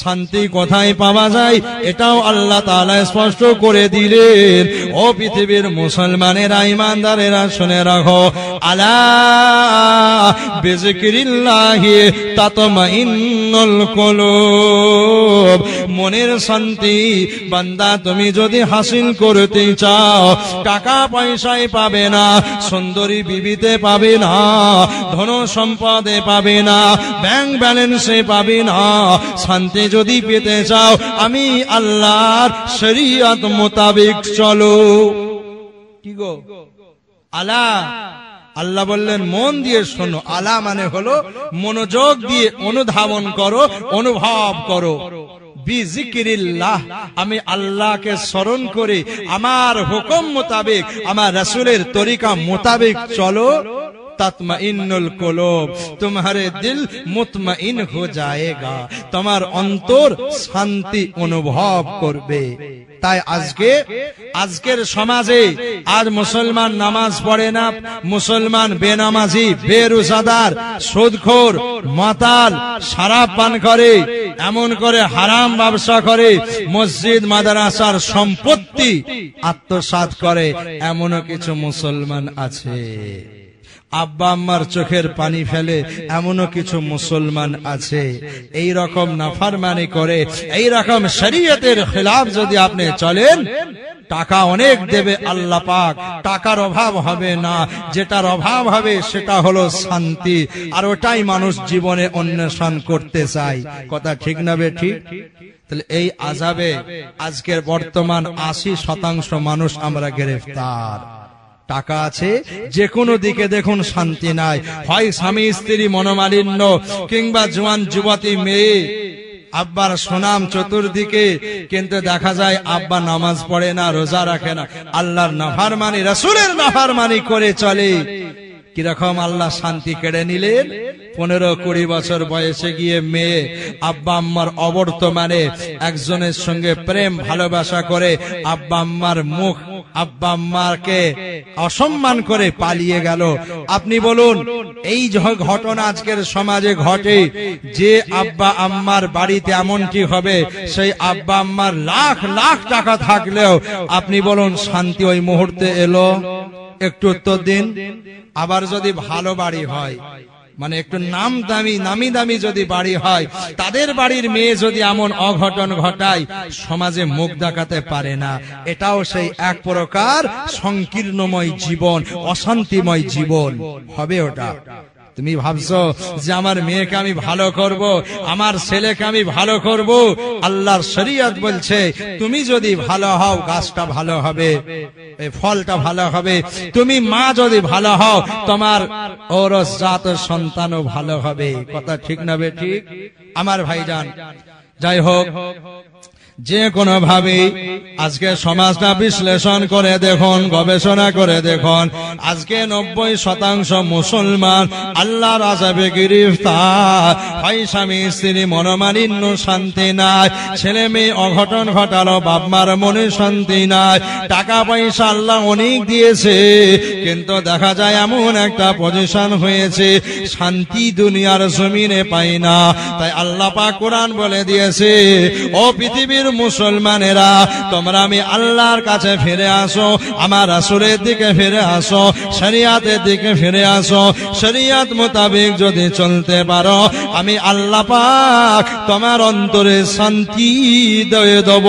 শান্তি কোথায় পাওয়া যায় এটাও আল্লাহ তাআলা স্পষ্ট করে দিলেন। ও পৃথিবীর মুসলমানেরা, ঈমানদারেরা, শুনে রাখো, আলা বিযিকরিল্লাহি তাতমাইন্নুল কুলুব। মনের শান্তি বান্দা তুমি যদি হাসিল করতে চাও, টাকা পয়সায় পাবে না, সুন্দরী বিবিতে পাবে না, ধন সম্পদে পাবে না, ব্যাংক ব্যালেন্সে পাবে না। শান্তি যদি পেতে চাও, আমি আল্লাহর শরীয়ত মোতাবেক চলো। কি গো আলা, আল্লাহ বললেন মন দিয়ে শোনো। আলা মানে হলো মনোযোগ দিয়ে অনুধাবন করো, অনুভব করো। বিযিকরিল্লাহ, আমি আল্লাহকে স্মরণ করে আমার হুকুম মোতাবেক, আমার রাসূলের তরিকা মোতাবেক চলো। তাতমাইন্নুল কুলুব, তোমারে দিল মুতমাইন হো যায়েগা, তোমার অন্তর শান্তি অনুভব করবে। তাই আজকের সমাজে আজ মুসলমান নামাজ পড়ে না, মুসলমান বেনামাজি, বেরোজাদার, সুদখোর, মাতাল, শরাব পান করে, এমন করে হারাম ব্যবসা করে, মসজিদ মাদ্রাসার সম্পত্তি আত্মসাৎ করে, এমনও কিছু মুসলমান আছে। আব্বা আম্মার চোখের পানি ফেলে, এমনও কিছু মুসলমান আছে। এই রকম নাফরমানি করে, এই রকম শরীয়তের খিলাফ যদি আপনি চলেন, টাকা অনেক দেবে আল্লাহ পাক, টাকার অভাব হবে না। যেটার অভাব হবে সেটা হলো শান্তি, আর ওটাই মানুষ জীবনে অন্বেষণ করতে চায়। কথা ঠিক না বেঠিক? তাহলে এই আযাবে আজকের বর্তমান 80% মানুষ আমরা গ্রেফতার। টাকা আছে, যে কোনো দিকে দেখুন শান্তি নাই। হয় স্বামী স্ত্রী মনোমালিন্য, কিংবা জওয়ান যুবতী মেয়ে, আব্বার সুনাম চতুর্দিকে, কিন্তু দেখা যায় আব্বা নামাজ পড়ে না, রোজা রাখে না, আল্লাহর নাফরমানি, রাসূলের নাফরমানি করে চলে। কিরকম আল্লাহ শান্তি কেড়ে নিলেন। 15-20 বছর বয়সে গিয়ে মেয়ে আব্বা আম্মার অবর্তমানে একজনের সঙ্গে প্রেম ভালোবাসা করে আব্বা আম্মার মুখ, আব্বা আম্মাকে অসম্মান করে পালিয়ে গেল। আপনি বলুন, এই ঘটনা আজকের সমাজে ঘটে, যে আব্বা আম্মার বাড়িতে এমনটি হবে, সেই আব্বা আম্মার লাখ লাখ টাকা থাকলেও আপনি বলুন শান্তি ওই মুহূর্তে এলো? একটু উত্তর দিন। আবার যদি ভালো বাড়ি হয়, মানে একটু নামি দামি যদি বাড়ি হয়, তাদের বাড়ির মেয়ে যদি এমন অঘটন ঘটায়, সমাজে মুখ দেখাতে পারে না। এটাও সেই এক প্রকার সংকীর্ণময় জীবন, অশান্তিময় জীবন হবে ওটা। তুমি ভাবছো যে আমার মেয়েকে আমি ভালো করব, আমার ছেলেকে আমি ভালো করব। আল্লাহর শরীয়ত বলছে তুমি যদি ভালো হও, গাছটা ভালো হবে, ফলটা ভালো হবে। তুমি মা যদি ভালো হও, তোমার ঔরসজাত সন্তানও ভালো হবে। কথা ঠিক না বেঠিক আমার ভাইজান? যাই হোক, যে কোনো ভাবে আজকে সমাজটা বিশ্লেষণ করে দেখুন, গবেষণা করে দেখুন, আজকে 90% মুসলমান আল্লাহর আযাবে গ্রেফতার। হয় স্বামী স্ত্রী মনোমালিন্য, শান্তি নাই, ছেলে মেয়ে অঘটন ঘটালো, বাপ মার মনে শান্তি নাই, টাকা পয়সা আল্লাহ অনেক দিয়েছে, কিন্তু দেখা যায় এমন একটা পজিশন হয়েছে, শান্তি দুনিয়ার জমিনে পাই না। তাই আল্লাহ পাক কোরআন বলে দিয়েছে, ও পৃথিবীর পৃথিবীর মুসলমানেরা তোমরা আমি আল্লাহর কাছে ফিরে আসো, আমার রাসূলের দিকে ফিরে আসো, শরিয়াতের দিকে ফিরে আসো। শরিয়াত মোতাবেক যদি চলতে পারো আমি আল্লাহ পাক তোমার অন্তরে শান্তি দিয়ে দেব।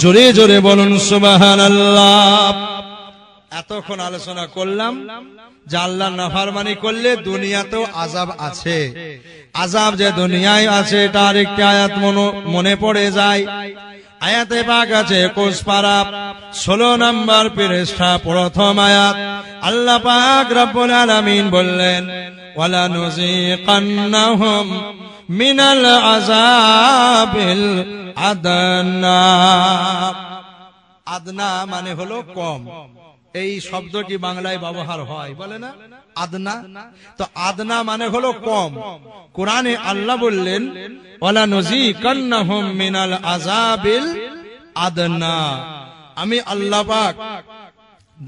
জোরে জোরে বলুন সুবহানাল্লাহ। এতক্ষণ আলোচনা করলাম যে আল্লাহর নাফরমানি করলে দুনিয়াতেও আযাব আছে। আযাব যে দুনিয়ায় আছে এটা আরেকটি আয়াত মনে পড়ে যায়। আয়াতে পাক আছে 21 পারা 16 নম্বর পৃষ্ঠা প্রথম আয়াত। আল্লাহ পাক রব্বুল আলামিন বললেন ওয়ালা নুযিকান্নাহুম মিনাল আযাবিল আদনা। আদনা মানে হলো কম। এই শব্দটি বাংলায় ব্যবহার হয়, বলে না আদনা। তো আদনা মানে হলো কম। কোরআনে আল্লাহ বললেন ওয়ালা নুযিকান্নাহুম মিনাল আযাবিল আদনা। আমি আল্লাহ পাক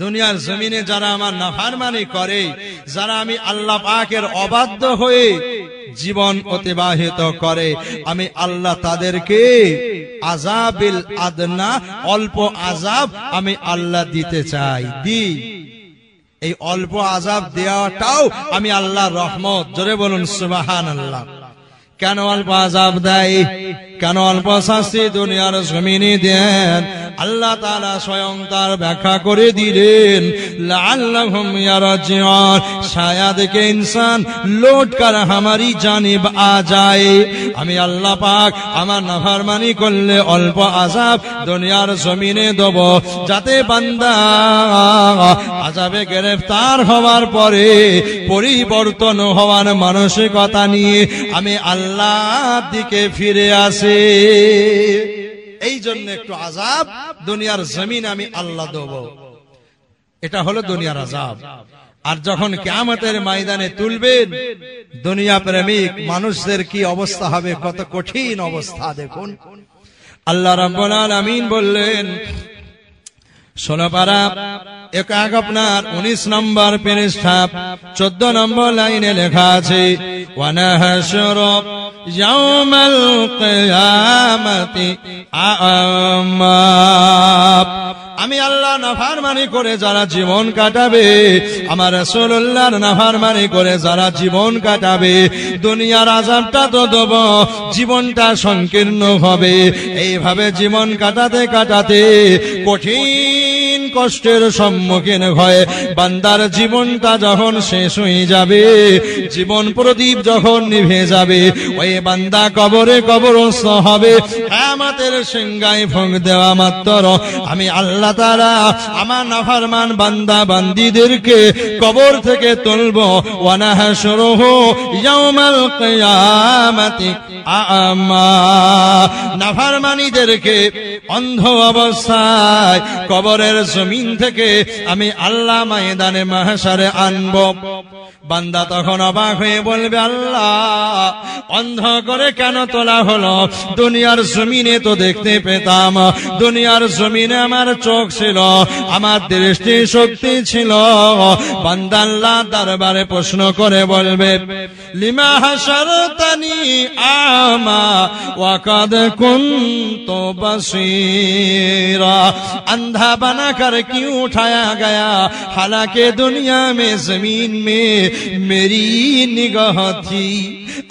দুনিয়ার জমিনে যারা আমার নাফরমানি করে, যারা আমি আল্লাহ পাকের অবাধ্য হয়ে জীবন অতিবাহিত করে, আমি আল্লাহ তাদেরকে আযাবিল আদনা অল্প আযাব আমি আল্লাহ দিতে চাই। এই অল্প আযাব দেওয়াটাও আমি আল্লাহর রহমত। জোরে বলুন সুবহানাল্লাহ। কেন অল্প আযাব দেয়, কেন অল্প শাস্তি দুনিয়ার জমিনে দেন, আল্লাহ তাআলা স্বয়ং তার ব্যাখ্যা করে দিলেন লাআল্লাহুম ইয়ারজিউন। শায়াদ কে ইনসান লौट कर हमारी जानिब आ जाए। আমি আল্লাহ পাক আমার নাফরমানি করলে অল্প আযাব দুনিয়ার জমিনে দেব, যাতে বান্দা আযাবে গ্রেফতার হওয়ার পরে পরিবর্তন হওয়ার মানসিকতা নিয়ে আমি আল্লাহর দিকে ফিরে আসে। এই জন্য একটু আযাব দুনিয়ার জমিন আমি আল্লাহ দেব। এটা হলো দুনিয়ার আযাব। আর যখন কিয়ামতের ময়দানে তুলবেন দুনিয়া প্রেমিক মানুষদের কি অবস্থা হবে, কত কঠিন অবস্থা দেখুন। আল্লাহ রাব্বুল আলামিন বললেন 16 পারা আপনার 19 নম্বর পৃষ্ঠা 14 নম্বর লাইনে লেখা আছে ওয়ানাহশুরু ইয়াউমাল কিয়ামাতি আ'মা। আমি আল্লাহ নাফরমানি করে যারা জীবন কাটাবে, আমার রাসূলুল্লাহর নাফরমানি করে যারা জীবন কাটাবে, দুনিয়ার আযাবটা তো দেব, জীবনটা সংকীর্ণ হবে। এইভাবে জীবন কাটাতে কাটাতে কঠিন কষ্টের সম্মুখীন হয়ে বান্দার জীবনটা যখন শেষ হয়ে যাবে, জীবন প্রদীপ যখন নিভে যাবে, ওই বান্দা কবরে কবরস্থ হবে। কিয়ামতের সিংহায় ফুঁক দেওয়া মাত্র আমি আল্লাহ তাআলা আমার নাফরমান বান্দা বান্দীদেরকে কবর থেকে তুলব। ওয়ানাহশুরুহু ইয়াউমাল কিয়ামাতি আ'মা। নাফরমানীদেরকে অন্ধ অবস্থায় কবরের জমিন থেকে আমি আল্লাহ ময়দানে মাহশারে আনব। বান্দা তখন অবাক হয়ে বলবে আল্লাহ অন্ধ করে কেন তোলা হলো? দুনিয়ার জমিনে তো দেখতে পেতাম, দুনিয়ার জমিনে আমার চোখ ছিল, আমার দৃষ্টি শক্তি ছিল। বান্দা আল্লাহ দরবারে প্রশ্ন করে বলবে লিমা হাশারতানি আমা ওয়া কাদ কুনতু बसीरा। अंधा बनाकर क्यों उठाया गया, हालांकि दुनिया में जमीन में मेरी निगाह थी।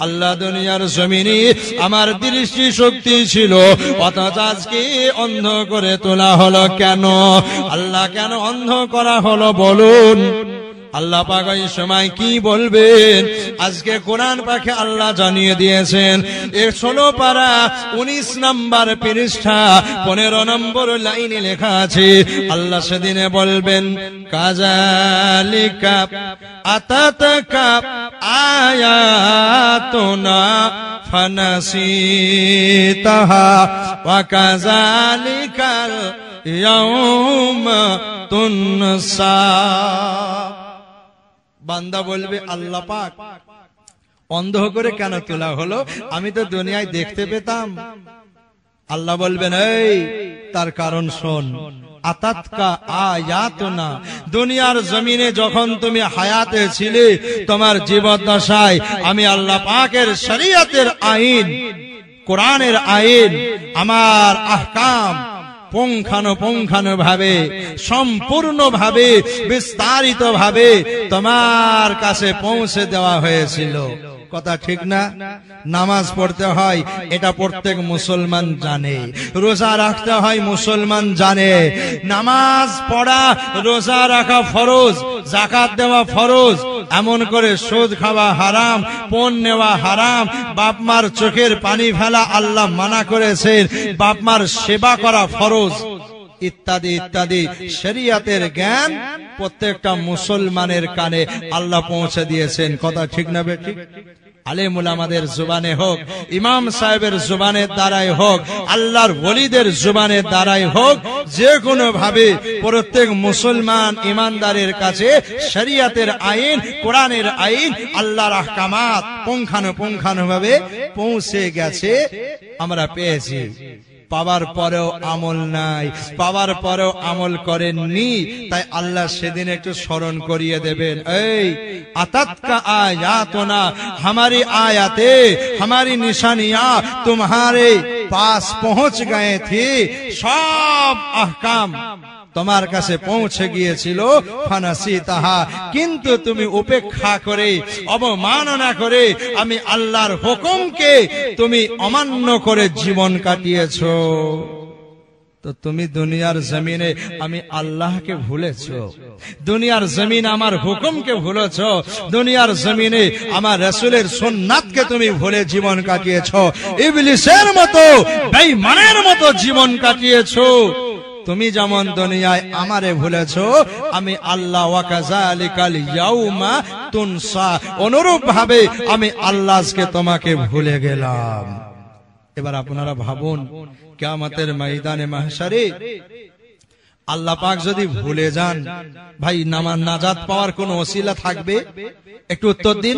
আল্লাহ দুনিয়ার জমিনে আমার দৃষ্টি শক্তি ছিল, অথচ আজকে অন্ধ করে তোলা হলো কেন? আল্লাহ কেন অন্ধ করা হলো বলুন? আল্লাহ পাক এই সময় কি বলবেন? আজকে কোরআন পাকে আল্লাহ জানিয়ে দিয়েছেন। 16 পারা 19 নম্বর পৃষ্ঠা 15 নম্বর লাইনে লেখা আছে, আল্লাহ সেদিনে বলবেন কাযালিকা আতাতাকা আয়াতুনা ফানাসিতাহা ওয়া কাযালিকাল ইয়াউমা তুনসা। বান্দা বলবে আল্লাহ পাক অন্ধ করে কেন তোলা হলো? আমি তো দুনিয়ায় দেখতে পেতাম। আল্লাহ বলবেন এই তার কারণ শোন। আতাতকা আয়াতুনা, দুনিয়ার জমিনে যখন তুমি হায়াতে ছিলে, তোমার জীবদ্দশায় আমি আল্লাহ পাকের শরীয়তের আইন কোরআনের আইন, আমার আহকাম পুঙ্খানুপুঙ্খানু ভাবে, সম্পূর্ণ ভাবে, বিস্তারিত ভাবে তোমার কাছে পৌঁছে দেওয়া হয়েছিল। কথা ঠিক না? নামাজ পড়তে হয় এটা প্রত্যেক মুসলমান জানে, রোজা রাখতে হয় মুসলমান জানে, নামাজ পড়া রোজা রাখা ফরজ, যাকাত দেওয়া ফরজ, এমন করে সুদ খাওয়া হারাম, পণ নেওয়া হারাম, বাপ মার চোখের পানি ফেলা আল্লাহ মানা করেছেন, বাপ মার সেবা করা ফরজ, ইত্যাদি ইত্যাদি শরিয়াতের জ্ঞান প্রত্যেকটা মুসলমানের কানে আল্লাহ পৌঁছে দিয়েছেন। কথা ঠিক না বেঠিক? আলেম উলামাদের জবানে হোক, ইমাম সাহেবের জবানের দ্বারাই হোক, আল্লাহর ওলিদের জবানের দ্বারাই হোক, যে কোনো ভাবে প্রত্যেক মুসলমান ইমানদারের কাছে শরিয়াতের আইন, কোরআনের আইন, আল্লাহর আহকামাত পুঙ্খানুপুঙ্খানু ভাবে পৌঁছে গেছে, আমরা পেয়েছি। পাওয়ার পরেও আমল নাই, পাওয়ার পরেও আমল করেননি, তাই আল্লাহ সেদিন একটু স্মরণ করিয়ে দেবেন। এই আতাতকা আয়াতুনা, हमारी आयते, हमारी निशानियां तुम्हारे पास पहुंच गए थी, सब अहकाम তোমার কাছে পৌঁছে গিয়েছিল, ফানাসি তাহা, কিন্তু তুমি উপেক্ষা করে, অবমাননা করে, আমি আল্লাহর হুকুমকে তুমি অমান্য করে জীবন কাটিয়েছো। তো তুমি দুনিয়ার জমিনে আমি আল্লাহকে ভুলেছো, দুনিয়ার জমিনে আমার হুকুমকে ভুলেছো, দুনিয়ার জমিনে আমার রাসূলের সুন্নাতকে তুমি ভুলে জীবন কাটিয়েছো, ইবলিসের মতো, বেঈমানের মতো জীবন কাটিয়েছো। তুমি যেমন দুনিয়ায় আমারে ভুলেছো, আমি আল্লাহ ওয়া কাযালিকাল ইয়াউমা তুনসা, অনুরূপ ভাবে আমি আল্লাহকে তোমাকে ভুলে গেলাম। এবার আপনারা ভাবুন, কিয়ামতের ময়দানে মাহশারে আল্লাহ পাক যদি ভুলে যান, ভাই নাজাত পাওয়ার কোন ওসিলা থাকবে? একটু উত্তর দিন।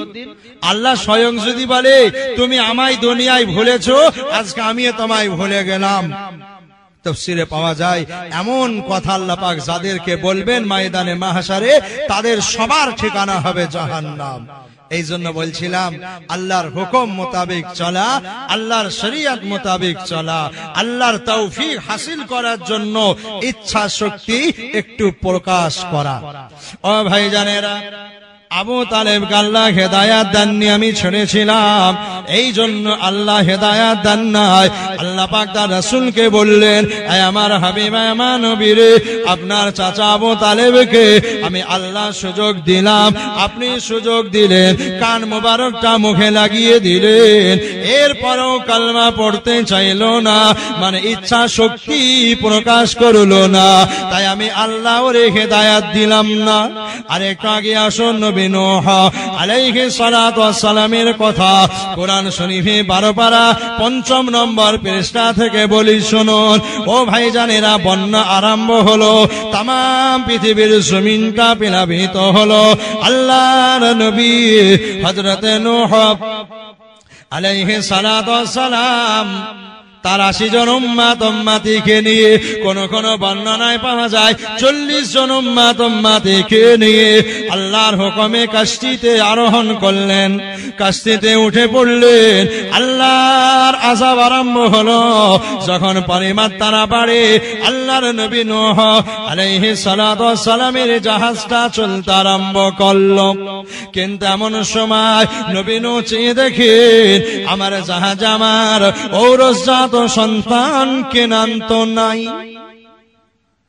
আল্লাহ স্বয়ং যদি বলে তুমি আমায় দুনিয়ায় ভুলেছো, আজকে আমিও তোমায় ভুলে গেলাম, তাফসীরে পাওয়া যায় এমন কথা আল্লাহ পাক যাদেরকে বলবেন ময়দানে মাহশারে, তাদের সবার ঠিকানা হবে জাহান্নাম। এই জন্য বলছিলাম, আল্লাহর হুকুম মোতাবেক চলা, আল্লাহর শরীয়ত মোতাবেক চলা, আল্লাহর তৌফিক হাসিল করার জন্য ইচ্ছা শক্তি একটু প্রকাশ করা। ও ভাইজানেরা, আবু তালেবকে আল্লাহ হেদায়াত দাননি, আমি শুনেছিলাম, এই জন্য আল্লাহ হেদায়াত দান নাই। আল্লাহ পাক তার রাসূলকে বললেন, আয় আমার হাবিব, আয় আমার নবী রে, আপনার চাচা আবু তালেবকে আমি আল্লাহ সুযোগ দিলাম, আপনি সুযোগ দিলেন, কান মোবারকটা মুখে লাগিয়ে দিলেন, এরপরও কালমা পড়তে চাইলো না, মানে ইচ্ছা শক্তি প্রকাশ করলো না, তাই আমি আল্লাহ ওরে হেদায়াত দিলাম না। আর একটু আগে আসুন নবী নূহ আলাইহিস সালাতু ওয়াস সালামের কথা কোরআন শরীফে 12 পারা 5 নম্বর পৃষ্ঠা থেকে বলি শুনুন। ও ভাইজানেরা, বন্যা আরম্ভ হলো, তাম পৃথিবীর জমিনটা প্লাবিত হলো। আল্লাহর নবী হযরত নূহ আলাইহিস সালাতু ওয়াস সালাম তার 80 জন উম্মতিকে নিয়ে, কোন কোন বর্ণনায় পাওয়া যায় 40 জন উম্মতিকে নিয়ে আল্লাহর হুকুমে কাশতিতে আরোহণ করলেন, কাশতিতে উঠে পড়লেন। আল্লাহর আযাব আরম্ভ হলো। যখন পরিমাত্রা বাড়ে, আল্লাহর নবী নূহ আলাইহিস সালাতু ওয়াস সালামের জাহাজটা চলতে আরম্ভ করলো। কিন্তু এমন সময় নবী নূহ চেয়ে দেখেন, আমার জাহাজ, আমার ঔরসজাত সন্তান কেনান তো নাই।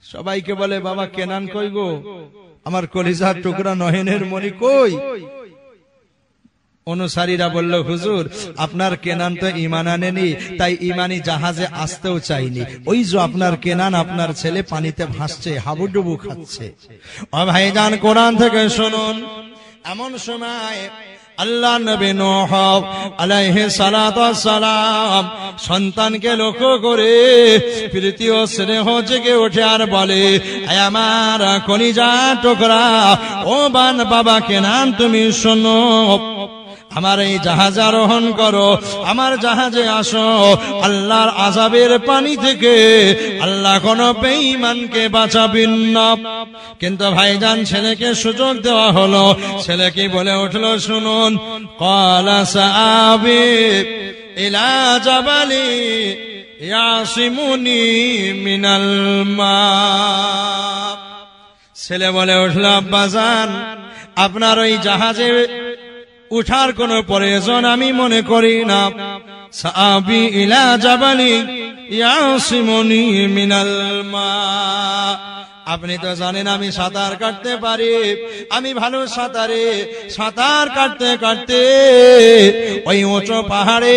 সবাইকে বলে, বাবা কেনান কই গো, আমার কলিজার টুকরা নয়নের মণি কই? অনুসারীরা বলল, হুজুর আপনার কেনান তো ঈমান আনেনি, তাই ঈমানি জাহাজে আসতেও চাইনি, ওই যে আপনার কেনান, আপনার ছেলে পানিতে ভাসছে, হাবুডুবু খাচ্ছে। ও ভাইজান, কোরআন থেকে শুনুন। এমন সময় আল্লাহ নবী নূহ আলাইহিস সালাতু ওয়াস সালাম সন্তানকে লক্ষ্য করে প্রীতি ও স্নেহ জেগে ওঠে আর বলে, আয় আমার কলিজা টুকরা, ও বাবা কেনান, তুমি শোনো, আমার এই জাহাজে আরোহণ করো, আমার জাহাজে আসো। আল্লাহর আযাবের পানি থেকে আল্লাহ কোন বেঈমানকে বাঁচাবেন না। কিন্তু ভাইজান, ছেলেকে সুযোগ দেওয়া হলো। ছেলে কি বলে উঠলো শুনুন, ক্বালা সাআবি ইলা জাবালি ইয়াসিমুনি মিনাল মা। ছেলে বলে উঠল, আব্বাজান আপনার ওই জাহাজে উঠার কোনো প্রয়োজন আমি মনে করি না। সাবি ইলা জাবালি ইয়াসিমুনি মিনাল মা। আপনি তো জানেন আমি সাঁতার কাটতে পারি, আমি ভালো সাঁতার কাটতে কাটতে ওই উঁচু পাহাড়ে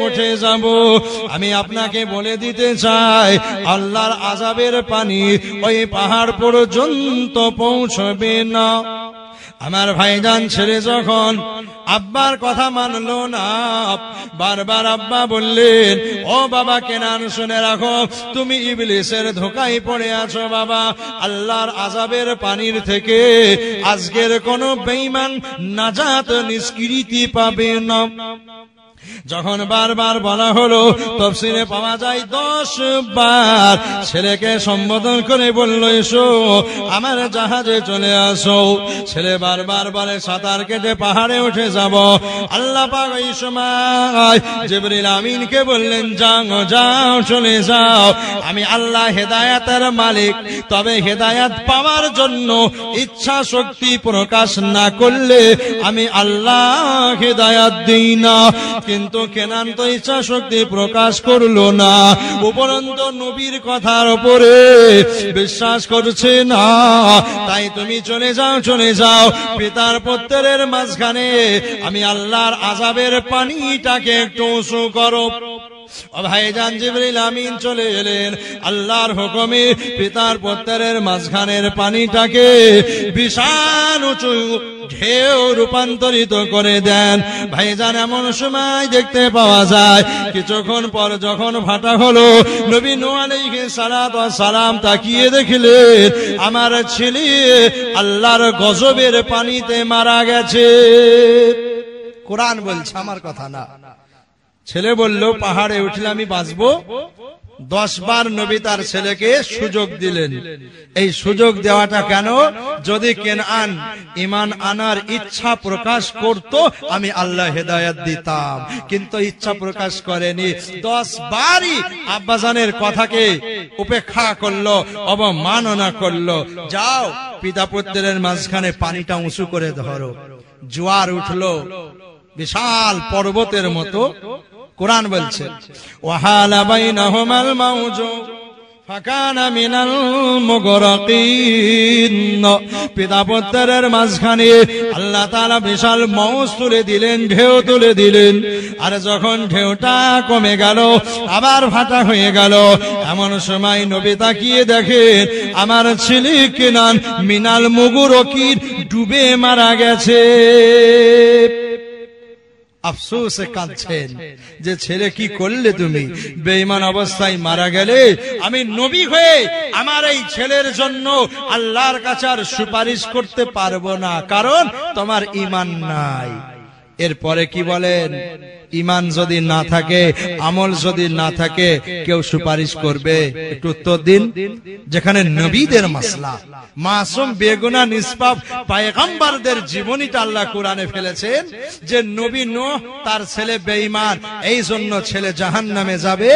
উঠে যাব। আমি আপনাকে বলে দিতে চাই, আল্লাহর আযাবের পানি ওই পাহাড় পর্যন্ত পৌঁছবে না। আমার ভাইজান ছেলে যখন আব্বার কথা মানলো না, বারবার আব্বা বললেন, ও বাবা কেনান শুনে রাখো, তুমি ইবলিসের ধোঁকায় পড়ে আছো বাবা। আল্লাহর আযাবের পানির থেকে আজকের কোন বেঈমান নাজাত নিষ্কৃতি পাবে না। যখন বারবার বলা হলো, তাফসীরে পাওয়া যায় 10 বার ছেলেকে সম্বোধন করে বলল, এসো আমার জাহাজে চলে আসো। ছেলে বারবার বলে সাঁতার কেটে পাহাড়ে উঠে যাব। আল্লাহ পাক ওই সময় জিবরিল আমিনকে বললেন, যাও যাও চলে যাও, আমি আল্লাহ হেদায়েতের মালিক, তবে হেদায়েত পাওয়ার জন্য ইচ্ছা শক্তি প্রকাশ না করলে আমি আল্লাহ হেদায়েত দিই না। কিন্তু কেনান তো ইচ্ছা শক্তি প্রকাশ করলো না, উপরন্ত নবীর কথার উপরে বিশ্বাস করছে না। তাই তুমি চলে যাও, পিতার পুত্রের মাঝখানে আমি আল্লাহর আযাবের পানিটাকে একটু উঁচু করো। ও ভাইজান জিবরিল আমিন চলে এলেন, আল্লাহর হুকুমে পিতার পুত্রের মাঝখানের পানিটাকে বিশাল উঁচু ঢেউ রূপান্তরিত করে দেন। ভাইজান এমন সময় দেখতে পাওয়া যায়, কিছুক্ষণ পর যখন ভাটা হলো, নবী নূহ আলাইহিস সালাতু ওয়াস সালাম তাকিয়ে দেখলেন আমার ছেলে আল্লাহর গজবের পানিতে মারা গেছে। কোরআন বলছে, আমার কথা না। ছেলে বলল, পাহাড়ে উঠলে আমি বাঁচবো। 10 বার নবী তার ছেলেকে সুযোগ দিলেন। এই সুযোগ দেওয়াটা কেন? যদি কেনান ঈমান আনার ইচ্ছা প্রকাশ করত, আমি আল্লাহ হেদায়েত দিতাম, কিন্তু ইচ্ছা প্রকাশ করেনি। 10 বারই আব্বাজানের কথাকে উপেক্ষা করলো, অবমাননা করলো। যাও পিতা পুত্রের মাঝখানে পানিটা উঁচু করে ধরো। জোয়ার উঠলো বিশাল পর্বতের মতো। কোরআন বলছে, ওয়াহালা বাইনাহুমাল মাউজু ফাকানা মিনাল মুগরাকিন। পিতা পুত্রের মাঝখানে আল্লাহ তাআলা বিশাল মৌজ তুলে দিলেন, ঢেউ তুলে দিলেন। আর যখন ঢেউটা কমে গেল, আবার ভাটা হয়ে গেল। এমন সময় নবী তাকিয়ে দেখেন আমার ছেলে কেনান মিনাল মুগরাকিন ডুবে মারা গেছে। আফসোসে কাঁদছেন যে ছেলে কি করলে তুমি, বেঈমান অবস্থায় মারা গেলে। আমি নবী হয়ে আমার এই ছেলের জন্য আল্লাহর কাছে আর সুপারিশ করতে পারবো না, কারণ তোমার ঈমান নাই। এরপরে কি বলেন? ঈমান যদি না থাকে, আমল যদি না থাকে, কেউ সুপারিশ করবে? একটু উত্তর দিন। যেখানে নবীদের মাসলা, মাসুম বেগুনা নিষ্পাপ পয়গম্বরদের জীবনীটা আল্লাহ কোরআনে ফেলেছেন, যে নবী নূহ তার ছেলে বেঈমান, এই জন্য ছেলে জাহান্নামে যাবে।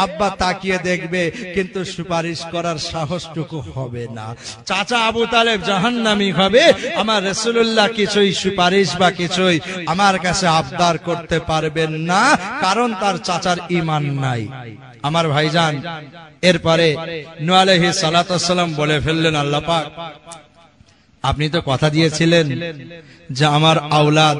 আব্বা তাকিয়ে দেখবে, কিন্তু সুপারিশ করার সাহসটুকু হবে না। চাচা আবু তালেব জাহান্নামী হবে, আমার রাসূলুল্লাহ কিছুই সুপারিশ বা কিছুই আমার কাছে আবদার করতে পারবেন না, কারণ তার চাচার ঈমান নাই। আমার ভাইজান, এরপরে নূহ আলাইহিস সালাতু ওয়াস সালাম বলে ফেললেন, আল্লাহ পাক আপনি তো কথা দিয়েছিলেন যে আমার আওলাদ,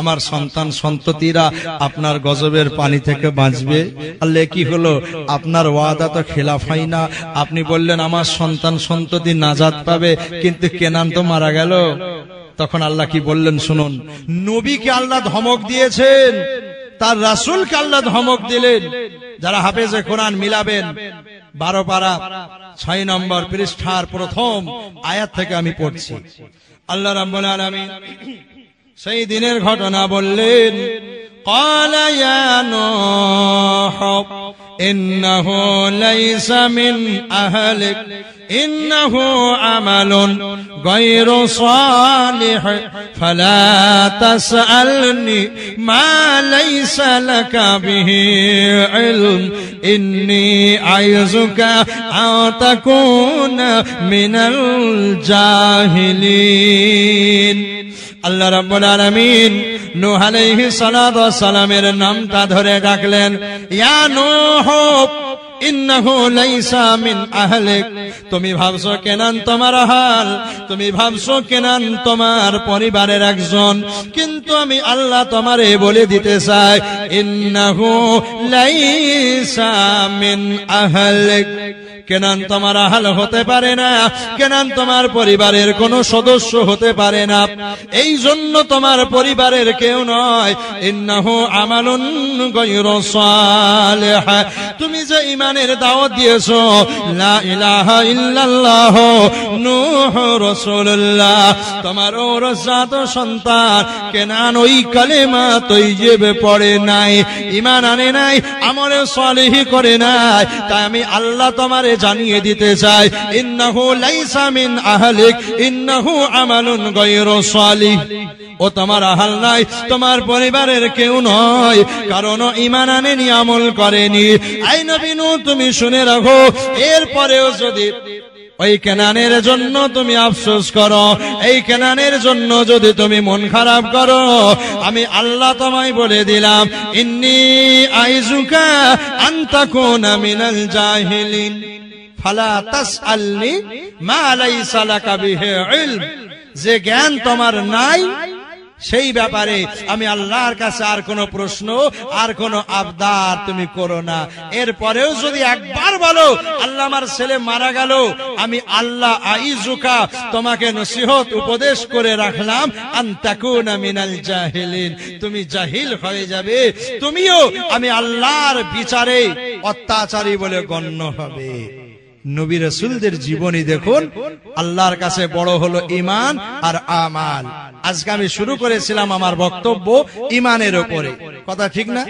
আমার সন্তান সন্ততিরা আপনার গজবের পানি থেকে বাঁচবে। আল্লাহ কি হলো, আপনার ওয়াদা তো খেলাফ হয় না। আপনি বললেন আমার সন্তান সন্ততি নাজাত পাবে, কিন্তু কেনান তো মারা গেল। তখন আল্লাহ কি বললেন শুনুন। নবীকে আল্লাহ ধমক দিয়েছেন, তার রাসূলকে আল্লাহ ধমক দিলেন। যারা হাফেজে কোরআন মিলাবেন, 12 পারা 6 নম্বর পৃষ্ঠার প্রথম আয়াত থেকে আমি পড়ছি। আল্লাহ রাব্বুল আলামিন সেই দিনের ঘটনা বললেন, قال يا نوح ইন্নাহু লাইসা মিন আহলিক ইন্নাহু আমালুন গায়রু সালিহ ফালা তাসআলনি মা লাইসা লাকা বিহি ইলম ইন্নী আইযুকা আন তাকুনা মিনাল জাহিলিন। আল্লাহ রাব্বুল আলামিন নূহ আলাইহিস সালাতু ওয়াস সালামের নামটা ধরে ডাকলেন, ইয়া নূহ ইন্নাহু লাইসা মিন আহলিক। তুমি ভাবছো কেনান তোমার হাল, তুমি ভাবছো কেনান তোমার পরিবারের একজন, কিন্তু আমি আল্লাহ তোমারে বলে দিতে চাই, ইন্নাহু লাইসা মিন আহলিক। কেনান তোমার আহল হতে পারে না, কেনান তোমার পরিবারের কোন সদস্য হতে পারে না, এই জন্য তোমার পরিবারের কেউ নয়। ইন্নাহু আমালুন গায়রু সালিহ। তুমি যে ঈমানের দাওয়াত দিয়েছো, লা ইলাহা ইল্লাল্লাহ নূহ রাসূলুল্লাহ, তোমার ওর জাত সন্তান কেনান ওই কালেমা তৈয়ব পড়ে নাই, ঈমান আনে নাই, আমলে সালিহ করে নাই। তাই আমি আল্লাহ তোমারে জানিয়ে দিতে চাই, ইন্নাহু লাইসা মিন আহলিক ইন্নাহু আমালুন গায়রু সালিহ। ও তোমার আহল নাই, তোমার পরিবারের কেউ নয়, কারণ ঈমান আনেনি, আমল করেনি। এই নবী নূহ তুমি শুনে রাখো, এরপরেও যদি ওই কেনানের জন্য তুমি আফসোস করো, এই কেনানের জন্য যদি তুমি মন খারাপ করো, আমি আল্লাহ তোমায় বলে দিলাম, ইন্নী আইযুকা আন তাকুনা মিনাল জাহিলিন ফালা তাসআলনি মা লাইসা লাকা বিহি ইলম। যে জ্ঞান তোমার নাই সেই ব্যাপারে আমি আল্লাহর কাছে আর কোনো প্রশ্ন, আর কোনো আবদার তুমি করো না। এরপরেও যদি একবার বলো, আল্লাহ আমার ছেলে মারা গেল, আমি আল্লাহ আইযুকা তোমাকে নসিহত উপদেশ করে রাখলাম, আন তাকুনা মিনাল জাহিলিন, তুমি জাহিল হয়ে যাবে, তুমিও আমি আল্লাহর বিচারে অত্যাচারী বলে গণ্য হবে। নবী রাসূলদের জীবনী দেখুন, আল্লাহর কাছে বড় হলো ঈমান আর আমাল। আজকে আমি শুরু করেছিলাম আমার বক্তব্য ঈমানের উপরে, কথা ঠিক না?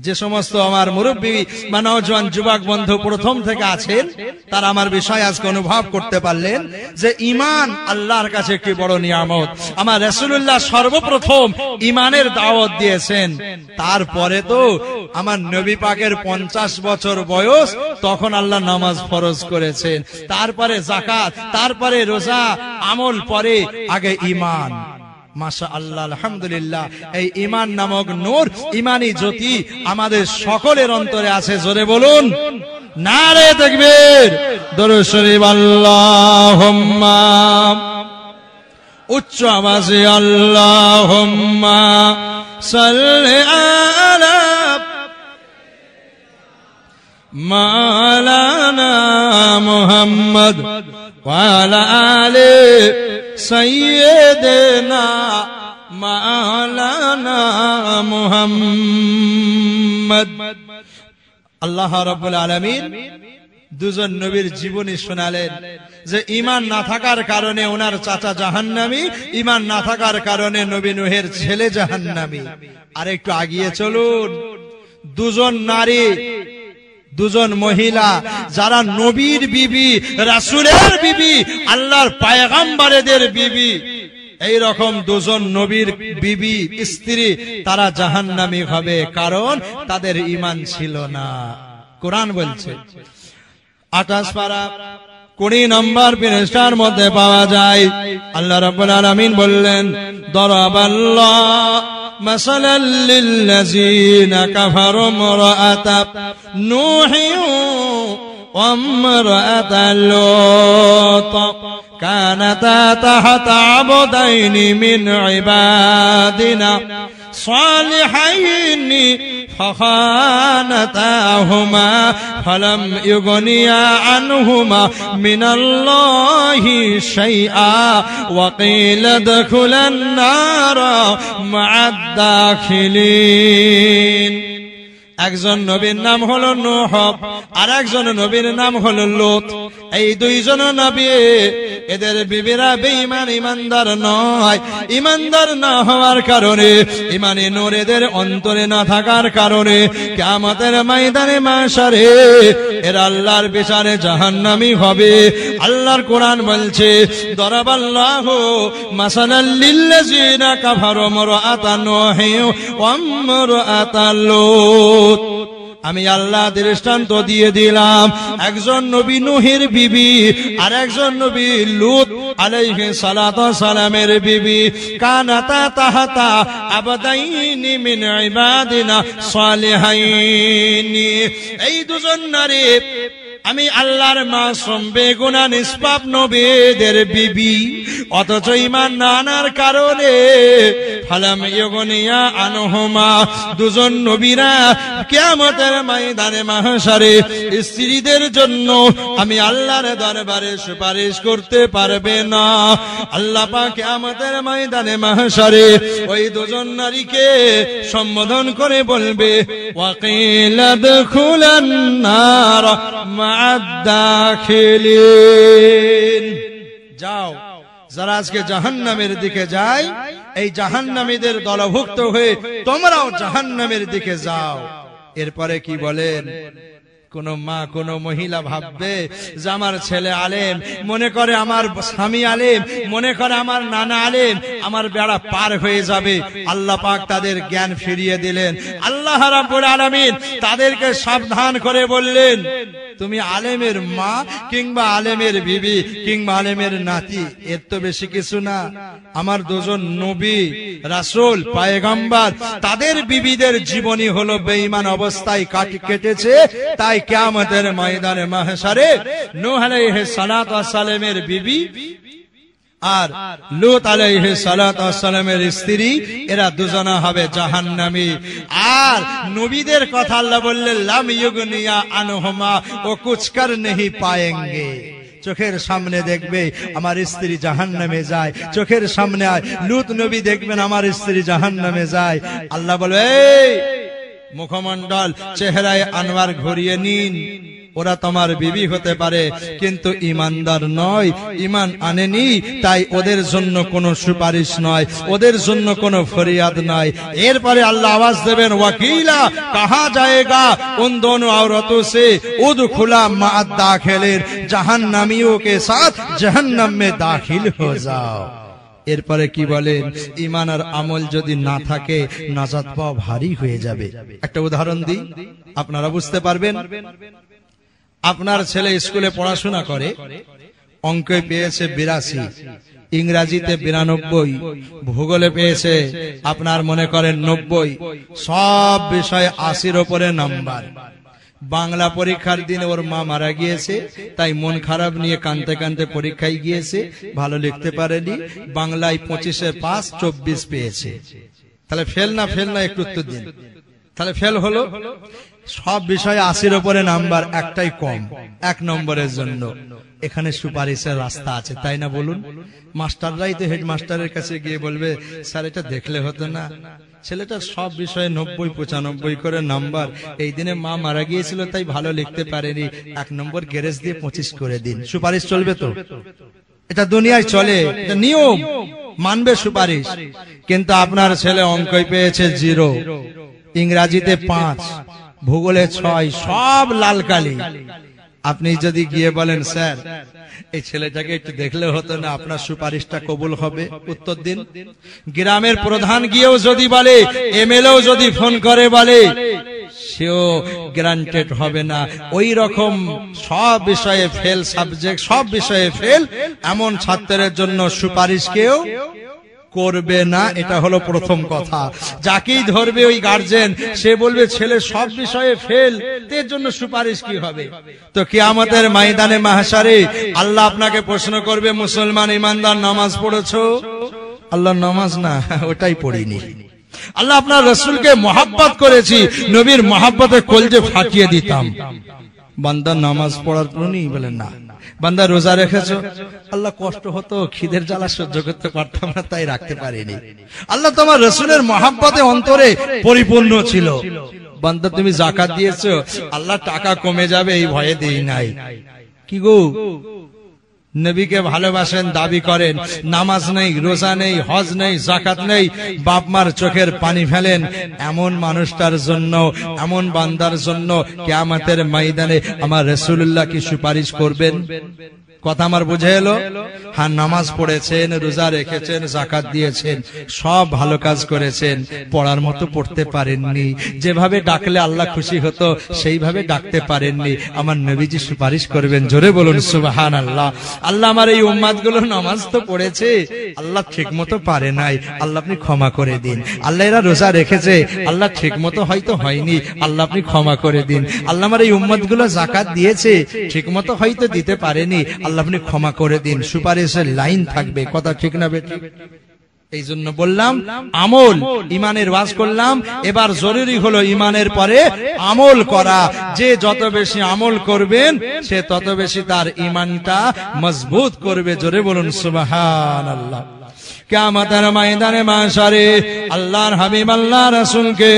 যে সমস্ত আমার মুরব্বী বা নওজোয়ান যুবক বন্ধু প্রথম থেকে আছেন, তারা আমার বিষয় আজকে অনুভব করতে পারলেন যে ঈমান আল্লাহর কাছে কি বড় নিয়ামত। আমার রাসূলুল্লাহ সর্বপ্রথম ঈমানের দাওয়াত দিয়েছেন, তারপরে তো আমার নবী পাকের 50 বছর বয়স, তখন আল্লাহ নামাজ ফরজ করেছেন, তারপরে যাকাত, তারপরে রোজা, আমল পরে, আগে ঈমান। মাশাআল্লাহ, আলহামদুলিল্লাহ। এই ঈমান নামক নূর, ঈমানী জ্যোতি আমাদের সকলের অন্তরে আছে। জোরে বলুন নারে তাকবীর, দরুদ শরীফ আল্লাহুম্মা, উচ্চ আওয়াজে আল্লাহুম্মা সাল্লি আলা মাওলানা মুহাম্মদ ওয়া আলা আলি সাইয়্যিদিনা মাওলানা মুহাম্মদ। আল্লাহ রাব্বুল আলামিন দুজন নবীর জীবনী শোনালেন যে ঈমান না থাকার কারণে ওনার চাচা জাহান্নামী, ঈমান না থাকার কারণে নবী নূহের ছেলে জাহান্নামী। আর একটু আগিয়ে চলুন, দুজন নারী, দুজন মহিলা যারা নবীর বিবি, রাসূলের বিবি, আল্লাহর পয়গম্বরদের বিবি, এই রকম দুজন নবীর বিবি স্ত্রী, তারা জাহান্নামী হবে, কারণ তাদের ঈমান ছিল না। কোরআন বলছে 28 পারা 20 নম্বর পৃষ্ঠার মধ্যে পাওয়া যায়, আল্লাহ রাব্বুল আলামিন বললেন, দরাবাল্লাহু مثلا للذين كفروا امرأة نوح وامرأة لوط كانتا تحت عبدين من عبادنا صالحين فخانتاهما فلم يغنيا عنهما من الله شيئا وقيل ادخلا النار مع الداخلين। একজন নবীর নাম হলো নূহ, আর একজন নবীর নাম হলো লূত। এই দুইজন নবী এদের বিবিরা বেঈমান ইমানদার নয়। ইমানদার না হওয়ার কারণে, ইমানে নূর এদের অন্তরে না থাকার কারণে কিয়ামতের ময়দানে মাশারে এরা আল্লাহর বিচারে জাহান্নামী হবে। আল্লাহর কোরআন বলছে, দরাবাল্লাহু মাসালাল লিল্লাযিনা কাফারু ইমরাআতান নূহি ওয়া ইমরাআতাল লূত। আমি আল্লাহ দৃষ্টান্ত দিয়ে দিলাম, একজন নবী নূহের বিবি আর একজন নবী লূত আলাইহিস সালাতু ওয়াস সালামের বিবি। কানাতা তাহাতা আবদাইনি মিন ইবাদিনা সালিহাইনি। এই দুজন নারী আমি আল্লাহর মাসুম বেগুনা নিষ্পাপ নবীদের বিবি, অথচ ঈমান না আনার কারণে ফালাম ইউগনিয়া আনহুমা, দুজন নবীরা কিয়ামতের ময়দানে মাহশারে স্ত্রীদের জন্য আমি আল্লাহর দরবারে সুপারিশ করতে পারবে না। আল্লাহ পাক কিয়ামতের ময়দানে মাহশারে ওই দুজন নারীকে সম্বোধন করে বলবে, ওয়াকিলা দুখুলান নার মা'আদ-দাখিলিন। যাও, যারা আজকে জাহান্নামের দিকে যায়, এই জাহান্নামীদের দলভুক্ত হয়ে তোমরাও জাহান্নামের দিকে যাও। এরপরে কি বলেন? কোন মা কোন মহিলা ভাববে যে আমার ছেলে আলেম, মনে করে আমার স্বামী আলেম, মনে করে আমার নানা আলেম, আমার বেড়া পার হয়ে যাবে। আল্লাহ পাক তাদের জ্ঞান ফিরিয়ে দিলেন। আল্লাহ রাব্বুল আলামিন তাদেরকে সাবধান করে বললেন, তুমি আলেমের মা কিংবা আলেমের বিবি কিংবা আলেমের নাতি, এর তো বেশি কিছু না। আমার দুজন নবী রাসূল পয়গম্বর, তাদের বিবিদের জীবনী হলো বেঈমান অবস্থায় কেটেছে। তাই কিয়ামতের ময়দানে মাহশারে নূহ আলাইহিস সালাতু ওয়াস সালামের বিবি আর লূত আলাইহিস সালাতু ওয়াস সালামের স্ত্রী, এরা দুজনা হবে জাহান্নামী। আর নবীদের কথা আল্লাহ বললেন, লাম ইউগনিয়া আনহুমা ও কুছ কর নেহি পায়েঙ্গে। চোখের সামনে দেখবে আমার স্ত্রী জাহান্নামে যায়, চোখের সামনে লূত নবী দেখবেন আমার স্ত্রী জাহান্নামে যায়। আল্লাহ বলে, এই মুখমণ্ডল চেহারায় আনোয়ার ঘুরিয়ে নিন, ওরা তোমার বিবি হতে পারে কিন্তু ইমানদার নয়, ইমান আনেনি, তাই ওদের জন্য কোনো সুপারিশ নয়, ওদের জন্য কোনো ফরিয়াদ নয়। এরপরে আল্লাহ আওয়াজ দেবেন, ওয়াকিলা কাহা জায়েগা উন দোনো औरतों से उदखुला मा'द दाखिलिन, জাহান্নামিयों के साथ जहन्नम में दाखिल हो जाओ। এরপরে কি বলেন? ঈমান আর আমল যদি না থাকে নাজাত পাওয়া ভারী হয়ে যাবে। একটা উদাহরণ দিই, আপনারা বুঝতে পারবেন। আপনার ছেলে স্কুলে পড়াশোনা করে, অঙ্কে পেয়েছে 82, ইংরেজিতে 92, ভূগোলে পেয়েছে আপনার মনে করেন 90, সব বিষয়ে 80-র উপরে নাম্বার। বাংলা পরীক্ষার দিন ওর মা মারা গিয়েছে, তাই মন খারাপ নিয়ে কাঁদতে কাঁদতে পরীক্ষায় গিয়েছে, ভালো লিখতে পারেনি, বাংলায় 25-এ পাস, 24 পেয়েছে। তাহলে ফেল না একটু উত্তর দিন। তাহলে ফেল হলো। সব বিষয়ে 80-র উপরে নাম্বার, একটাই কম, 1 নম্বরের জন্য। এখানে সুপারিশের রাস্তা আছে, তাই না বলুন? মাস্টাররাই তো হেডমাস্টারের কাছে গিয়ে বলবে, স্যার এটা দেখলে হতো না, ছেলেটা সব বিষয়ে 90-95 করে নাম্বার, এই দিনে মা মারা গিয়েছিল তাই ভালো লিখতে পারেনি, 1 নম্বর গ্যারেজ দিয়ে 25 করে দিন। সুপারিশ চলবে তো? এটা দুনিয়ায় চলে, এটা নিয়ম, মানবে সুপারিশ। কিন্তু আপনার ছেলে অঙ্কে পেয়েছে 0, ইংরেজিতে 5, ভূগোলে 6, সব লাল কালি। আপনি যদি গিয়ে বলেন, স্যার এই ছেলেটাকে একটু দেখলে হতো না, আপনার সুপারিশটা কবুল হবে? উত্তর দিন। গ্রামের প্রধান গিয়েও যদি বলে, এমএলএও যদি ফোন করে বলে, সেও গ্রান্টেড হবে না। ওই রকম সব বিষয়ে ফেল সাবজেক্ট, সব বিষয়ে ফেল, এমন ছাত্রের জন্য সুপারিশ কেউ করবে না। এটা হলো প্রথম কথা। যাকেই ধরবে ওই গার্জেন, সে বলবে ছেলে সব বিষয়ে ফেল, এর জন্য সুপারিশ কি হবে? তো কিয়ামতের ময়দানে মাহশারে আল্লাহ আপনাকে প্রশ্ন করবে, মুসলমান ইমানদার নামাজ পড়েছো? আল্লাহ নামাজ না, ওটাই পড়িনি। আল্লাহ আপনার রাসূলকে মহব্বত করেছি, নবীর মহব্বতে কলজে ফাটিয়ে দিতাম। বান্দা নামাজ পড়ার পরনি বলেন না। বান্দা রোজা রেখেছো? আল্লাহ কষ্ট হতো, খিদের জ্বালা সহ্য করতে পারতাম না, তাই রাখতে পারিনি। আল্লাহ তোমার রাসূলের মহব্বতে অন্তরে পরিপূর্ণ ছিল। বান্দা তুমি যাকাত দিয়েছো? আল্লাহ টাকা কমে যাবে এই ভয়ে দেই নাই। কি গো, নবীকে ভালোবাসেন, দাবি করেন, নামাজ নেই, রোজা নেই, হজ নেই, যাকাত নেই, বাপ মার চোখের পানি ফেলেন, এমন মানুষটার জন্য, এমন বান্দার জন্য কিয়ামতের ময়দানে আমার রাসূলুল্লাহ কি সুপারিশ করবেন? কথা আমার বুঝে এলো? হ্যাঁ, নামাজ পড়েছেন, রোজা রেখেছেন, যাকাত দিয়েছেন, সব ভালো কাজ করেছেন, পড়ার মতো পড়তে পারেননি, যেভাবে ডাকলে আল্লাহ খুশি হতো সেইভাবে ডাকতে পারেননি, আমার নবীজি সুপারিশ করবেন। জোরে বলুন সুবহানাল্লাহ। আল্লাহ আমার এই উম্মাতগুলো নামাজ তো পড়েছে, আল্লাহ ঠিক মতো পারে নাই, আল্লাহ আপনি ক্ষমা করে দিন। আল্লাহ এরা রোজা রেখেছে, আল্লাহ ঠিক মতো হয়তো হয়নি, আল্লাহ আপনি ক্ষমা করে দিন। আল্লাহ আমার এই উম্মাতগুলো যাকাত দিয়েছে, ঠিক মতো হয়তো দিতে পারেনি, আল্লাহ আপনি ক্ষমা করে দিন। সুপারিশের লাইন থাকবে। কথা ঠিক না বেঠিক? এই জন্য বললাম আমল, ইমানের ওয়াজ করলাম, এবার জরুরি হলো ইমানের পরে আমল করা। যে যত বেশি আমল করবেন সে তত বেশি তার ইমানটা মজবুত করবে। জোরে বলুন সুবহানাল্লাহ। কিয়ামতের ময়দানে মাশারে আল্লাহর হাবিব আল্লাহ রাসূলকে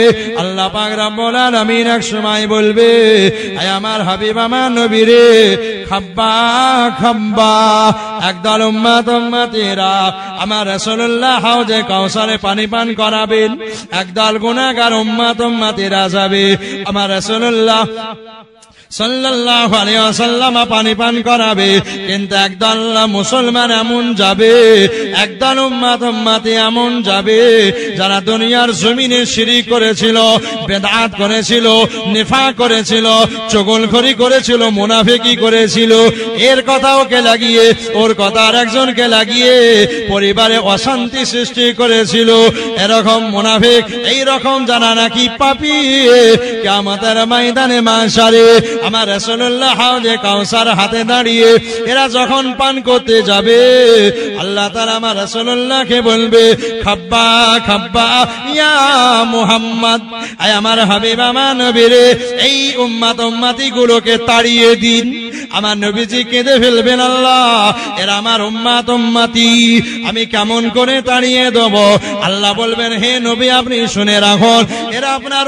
আল্লাহ পাক রব্বুল আলামিন এক সময় বলবে, আয় আমার হাবিব আমার নবী রে, খাব্বা খাব্বা, একদল উম্মতেরা আমার রাসূলুল্লাহ হাউজে কাউসারে পানি পান করাবেন, একদল গুনাহগার উম্মতেরা যাবে আমার রাসূলুল্লাহ সাল্লাল্লাহু আলাইহি ওয়াসাল্লাম পানি পান করাবে, কিন্তু একদল মুসলমান এমন যাবে, একদল উম্মতি এমন যাবে যারা দুনিয়ার জমিনে শিরক করেছিল, বেদাত করেছিল, নিফাক করেছিল, চগলখড়ি করেছিল, মুনাফিকি করেছিল, এর কথা ওকে লাগিয়ে ওর কথা আরেকজনকে লাগিয়ে পরিবারে অশান্তি সৃষ্টি করেছিল। এরকম মুনাফিক, এই রকম যারা নাকি পাপী, কিয়ামতের ময়দানে মাশারে আমার রাসূলুল্লাহ হাউজে কাউসার হাতে দাঁড়িয়ে এরা যখন পান করতে যাবে, আল্লাহ তাআলা আমার রাসূলুল্লাহকে বলবে, খাব্বা খাব্বা ইয়া মুহাম্মদ, আয় আমার হাবিব আমার নবী রে, এই উম্মতি গুলোকে তাড়িয়ে দিন। আমার নবীজি কেঁদে ফেলবেন, আল্লাহ এরা আমার উম্মতি, আমি কেমন করে তাড়িয়ে দেব? আল্লাহ বলবেন, হে নবী আপনি শুনে রাখুন, এরা আপনার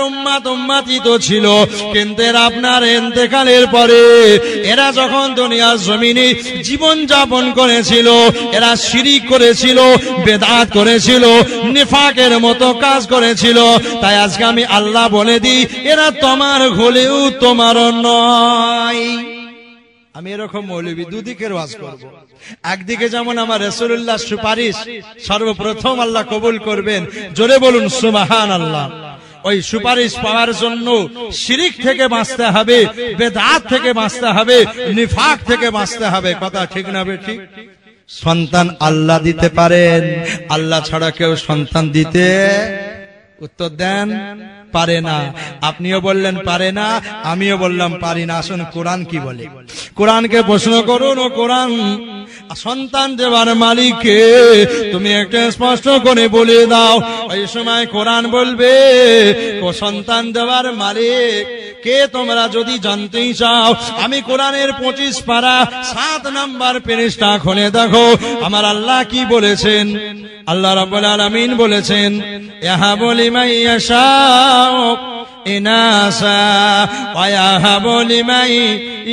উম্মতি তো ছিল, কিন্তু এরা আপনার ইন্তেকালের পরে এরা যখন দুনিয়ার জমিনে জীবন যাপন করেছিল, এরা শিরক করেছিল, বেদাত করেছিল, নিফাকের মতো কাজ করেছিল। তাই আজকে আমি আল্লাহ বলে দিই, এরা তোমার হলেও তোমার নয়। আমি এরকম মৌলবী দুদিকের ওয়াজ করব। একদিকে যেমন আমার রাসূলুল্লাহ সুপারিশ সর্বপ্রথম আল্লাহ কবুল করবেন, জোরে বলুন সুবহানাল্লাহ। ওই সুপারিশ পাওয়ার জন্য শিরক থেকে বাঁচতে হবে, বেদাত থেকে বাঁচতে হবে, নিফাক থেকে বাঁচতে হবে। কথা ঠিক না বেঠিক? সন্তান আল্লাহ দিতে পারেন, আল্লাহ ছাড়া কেউ সন্তান দিতে উত্তর দেন পারে না। আপনিও বললেন পারে না, আমিও বললাম পারি না। আসুন কোরআন কি বলে, কোরআনকে প্রশ্ন করুন। ও কোরআন, সন্তান দেওয়ার মালিককে তুমি একটা স্পষ্ট করে বলে দাও। ওই সময় কোরআন বলবে, ও সন্তান দেওয়ার মালিক কে তোমরা যদি জানতেই চাও, আমি কোরআনের 25 পারা 7 নম্বর পৃষ্ঠা খুলে দেখো আমার আল্লাহ কি বলেছেন। আল্লাহ রাব্বুল আলামিন বলেছেন, ইয়াহাবু লিমান ইয়াশাউ ইনাসা ওয়া ইয়াহাবু লিমান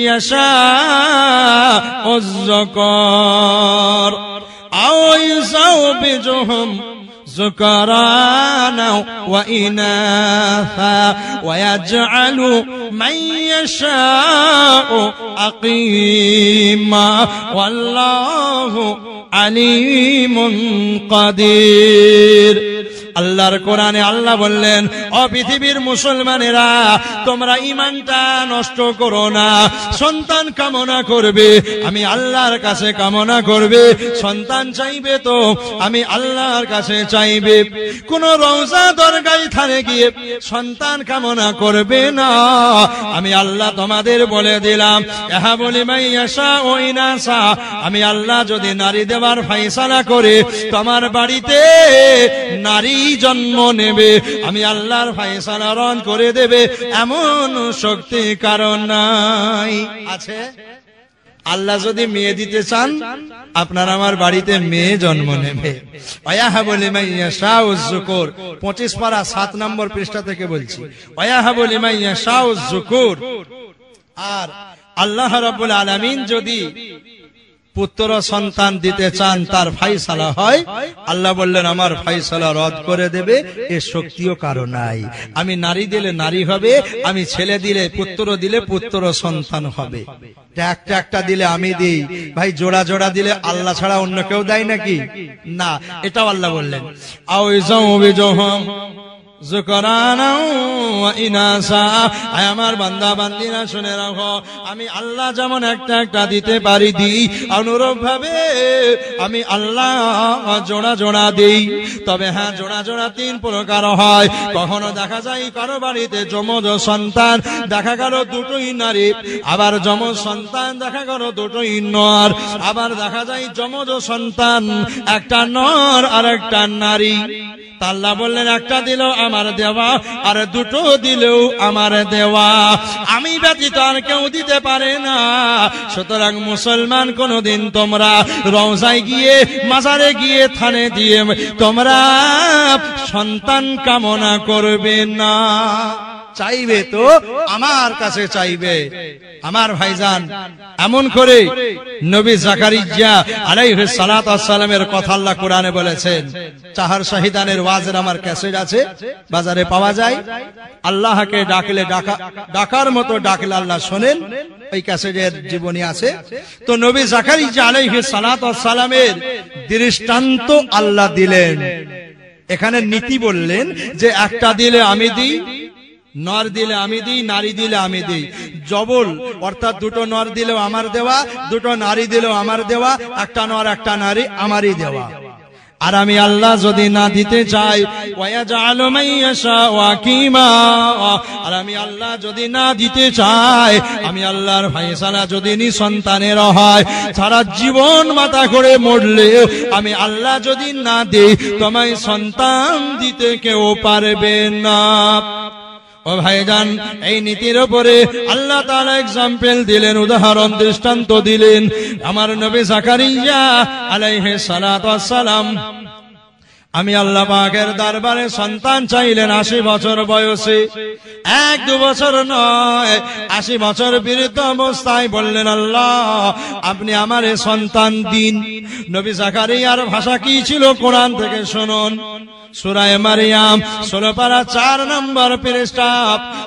ইয়াশাউ আয-যাকার আও ইউযাওবিজুহুম ذكرانا وإناثا ويجعل من يشاء عقيما والله عليم قدير। আল্লাহর কোরআনে আল্লাহ বললেন, ও পৃথিবীর মুসলমানেরা, তোমরা ঈমানটা নষ্ট করো না। সন্তান কামনা করবে, আমি আল্লাহর কাছে কামনা করবে। সন্তান চাইবে তো আমি আল্লাহর কাছে চাইবে। কোন রওজা দরগায় থানে গিয়ে সন্তান কামনা করবে না। আমি আল্লাহ তোমাদের বলে দিলাম, ইয়াহাবু লিমান ইয়াশাউ ইনাসা, আমি আল্লাহ যদি নারী দেওয়ার ফয়সালা করে তোমার বাড়িতে নারী জন্ম নেবে, আমি আল্লাহর ফয়সালা রদ করে দেবে, এমন শক্তি কারণ নাই। আছে? আল্লাহ যদি মেয়ে দিতে চান, আপনার আমার বাড়িতে মেয়ে জন্ম নেবে। ওয়ায়াহাবু লিমান ইয়াশাউ আয-যুকুর 25 পারা 7 নম্বর পৃষ্ঠা থেকে বলছি। ওয়ায়াহাবু লিমান ইয়াশাউ আয-যুকুর। আর আল্লাহ রাব্বুল আলামিন যদি পুত্র সন্তান দিতে চান, তার ফাইসালা হয়, আল্লাহ বললেন আমার ফাইসালা রদ করে দেবে, এর শক্তিও কারো নাই। আমি নারী দিলে নারী হবে, আমি ছেলে দিলে পুত্র দিলে পুত্র সন্তান হবে। একটা একটা দিলে আমি দিই ভাই, জোড়া জোড়া দিলে আল্লাহ ছাড়া অন্য কেউ দেয় নাকি? না, এটাও আল্লাহ বললেন আমার বান্দা বান্দিরা শুনে রাখো, আমি আল্লাহ যেমন একটা একটা দিতে পারি দিই, অনুরূপ ভাবে আমি আল্লাহ জোড়া জোড়া দিই। তবে হ্যাঁ, জোড়া জোড়া তিন প্রকার হয়। কখনো দেখা যায় কারো বাড়িতে যমজ সন্তান দেখা গেল দুটোই নারী, আবার যমজ সন্তান দেখা গেল দুটোই নর, আবার দেখা যায় যমজ সন্তান একটা নর আর একটা নারী। আল্লাহ বললেন একটা দিলেও আমার দেওয়া, আর দুটো দিলেও আমার দেওয়া, আমি ব্যতীত আর কেউ দিতে পারে না। সুতরাং মুসলমান, কোনদিন তোমরা রওজায় গিয়ে, মাজারে গিয়ে, থানে দিয়ে তোমরা সন্তান কামনা করবে না। চাইবে তো আমার কাছে চাইবে। আমার ভাইজান, এমন করে নবী জাকারিয়া আলাইহিস সালাতু ওয়াস সালামের কথা আল্লাহ কোরআনে বলেছেন। চাহার শাহিদানের ওয়াজের আমার ক্যাসেট আছে, বাজারে পাওয়া যায়। আল্লাহকে ডাকলে ডাকার মতো ডাকলে আল্লাহ শোনেন, ওই ক্যাসেটের জীবনী আছে। তো নবী জাকারিয়া আলাইহিস সালাতু ওয়াস সালামের দৃষ্টান্ত আল্লাহ দিলেন। এখানে নীতি বললেন যে একটা দিলে আমি দিই, নর দিলে আমি দিই, নারী দিলে আমি দিই। জবল অর্থাৎ দুটো নর দিলেও আমার দেওয়া, দুটো নারী দিলেও আমার দেওয়া, একটা নর একটা নারী আমারই দেওয়া। আর আমি আল্লাহ যদি না দিতে চাই, আর আমি আল্লাহ যদি না দিতে চাই, আমি আল্লাহর ফায়সালা যদি নিঃসন্তানের হয়, সারা জীবন মাথা করে মরলেও আমি আল্লাহ যদি না দিই, তোমায় সন্তান দিতে কেউ পারবে না। ও ভাইজান, এই নীতির উপরে আল্লাহ তাআলা এক্সাম্পল দিলেন, উদাহরণ দৃষ্টান্ত দিলেন। আমার নবী জাকারিয়া আলাইহিস সালাতু ওয়াস সালাম আমি আল্লাহ পাকের দরবারে সন্তান চাইলেন 80 বছর বয়সে। 1-2 বছর নয়, 80 বছর বৃদ্ধ অবস্থায় বললেন আল্লাহ আপনি আমারে সন্তান দিন। নবী জাকারিয়ার ভাষা কি ছিল কোরআন থেকে শুনুন। সূরা মারিয়াম 16 পারা 4 নম্বর পৃষ্ঠা,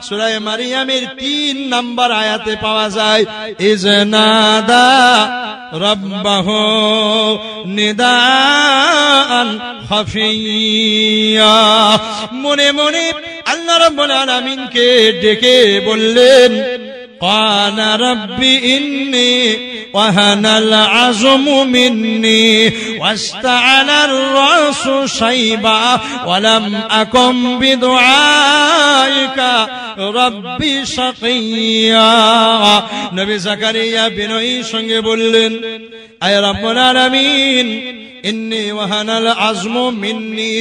সূরা মারিয়ামের 3 নম্বর আয়াতে পাওয়া যায়, ইজনাদা রাব্বাহু নিদাআন খাফিয়া। মনে মনে আল্লাহ রাব্বুল আলামিনকে ডেকে বললেন, ক্বালা রাব্বি ইন্নী ওয়াহানাল আযমু মিন্নি ওয়াসতা'আলার রাসু শাইবা ওয়া লাম আকুম বিদুআইকা রাব্বি শাকিয়া। নবী জাকারিয়া বিনয়ীর সঙ্গে বললেন, আয় রাব্বুল আলামিন, ইন্নী ওয়াহানাল আযমু মিন্নি,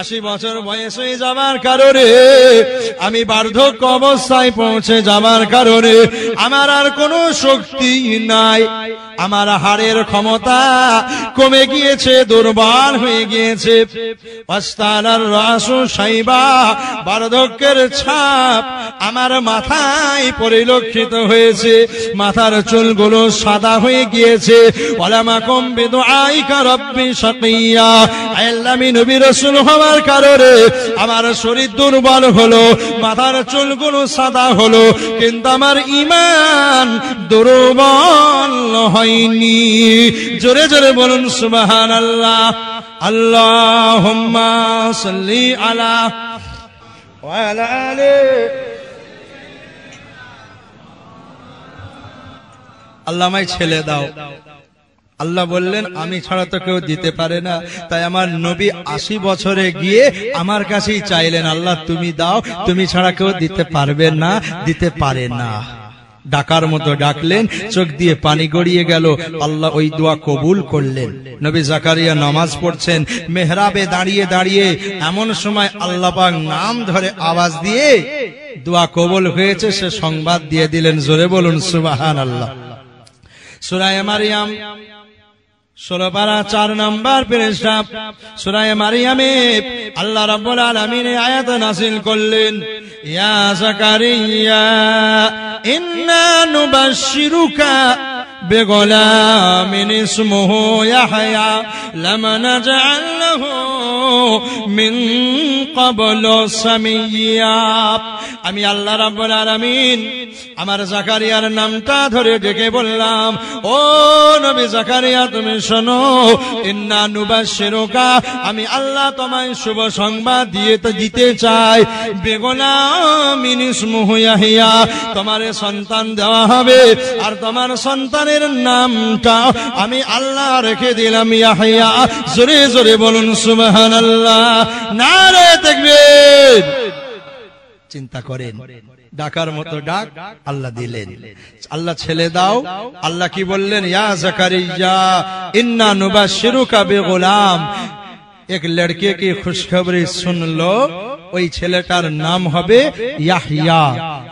80 বছর বয়স হয়ে যাবার কারণে, আমি বার্ধক্য অবস্থায় পৌঁছে যাবার কারণে আমার আর কোনো শক্তি নাই, আমার হাড়ের ক্ষমতা কমে গিয়েছে, দুর্বল হয়ে গিয়েছে। ওয়াসতালার রাসু শাইবা, বার্ধক্যের ছাপ আমার মাথায় পরিলক্ষিত হয়েছে, মাথার চুলগুলো সাদা হয়ে গিয়েছে। ওয়ালামাকুম বিদুআইকা রাব্বি শাকিয়া, আল্লাহ আমি নবী রাসূল হওয়ার কারণে আমার শরীর দুর্বল হলো, মাথার চুলগুলো সাদা হলো, কিন্তু আমার ঈমান দুর্বল হয়নি। জোরে জোরে বলুন সুবহানাল্লাহ। আল্লাহুম্মা সাল্লি আলা ওয়া আলা আলি। আল্লাহ আমায় ছেলে দাও। আল্লাহ বললেন আমি ছাড়া তো কেউ দিতে পারে না। তাই আমার নবী 80 বছরে গিয়ে আমার কাছেই চাইলেন, আল্লাহ তুমি দাও, তুমি ছাড়া কেউ দিতে পারবে না, দিতে পারে না। ডাকার মতো ডাকলেন, চোখ দিয়ে পানি গড়িয়ে গেল। আল্লাহ ওই দোয়া কবুল করলেন। নবী জাকারিয়া নামাজ পড়ছেন, মেহরাবে দাঁড়িয়ে দাঁড়িয়ে এমন সময় আল্লাহ পাক নাম ধরে আওয়াজ দিয়ে দোয়া কবুল হয়েছে সে সংবাদ দিয়ে দিলেন। জোরে বলুন সুবহানাল্লাহ। সূরা মারিয়াম 16 পারা 4 নম্বর পৃষ্ঠা, সূরা মারিয়ামে আল্লাহ রাব্বুল আলামিন আয়াত নাযিল করলেন, ইয়া জাকারিয়া ইন্না নুবাশশিরুকা বিগুলামিন ইসমুহু ইয়াহইয়া লাম নাজআল লাহু মিন ক্বাবলু সামিয়্যা। আমি আল্লাহ রাব্বুল আলামিন আমার জাকারিয়ার নামটা ধরে ডেকে বললাম, ও নবী জাকারিয়া তুমি শোনো, ইন্না নুবাশশিরুকা, আমি আল্লাহ তোমায় শুভ সংবাদ দিতে চাই, বিগুলামিন ইসমুহু ইয়াহইয়া, তোমার সন্তান দেওয়া হবে আর তোমার সন্তানের নামটা আমি আল্লাহ রেখে দিলাম ইয়াহইয়া। জোরে জোরে বলুন সুবহানাল্লাহ, নারে তাকবীর। চিন্তা করেন, ডাকার মতো ডাক আল্লাহ দিলেন। আল্লাহ ছেলে দাও, আল্লাহ কি বললেন, ইয়া জাকারিয়া ইন্না নুবাশশিরুকা বিগুলাম। এক লড়কে কি খুশখবরি শুনলো, ওই ছেলেটার নাম হবে ইয়াহইয়া।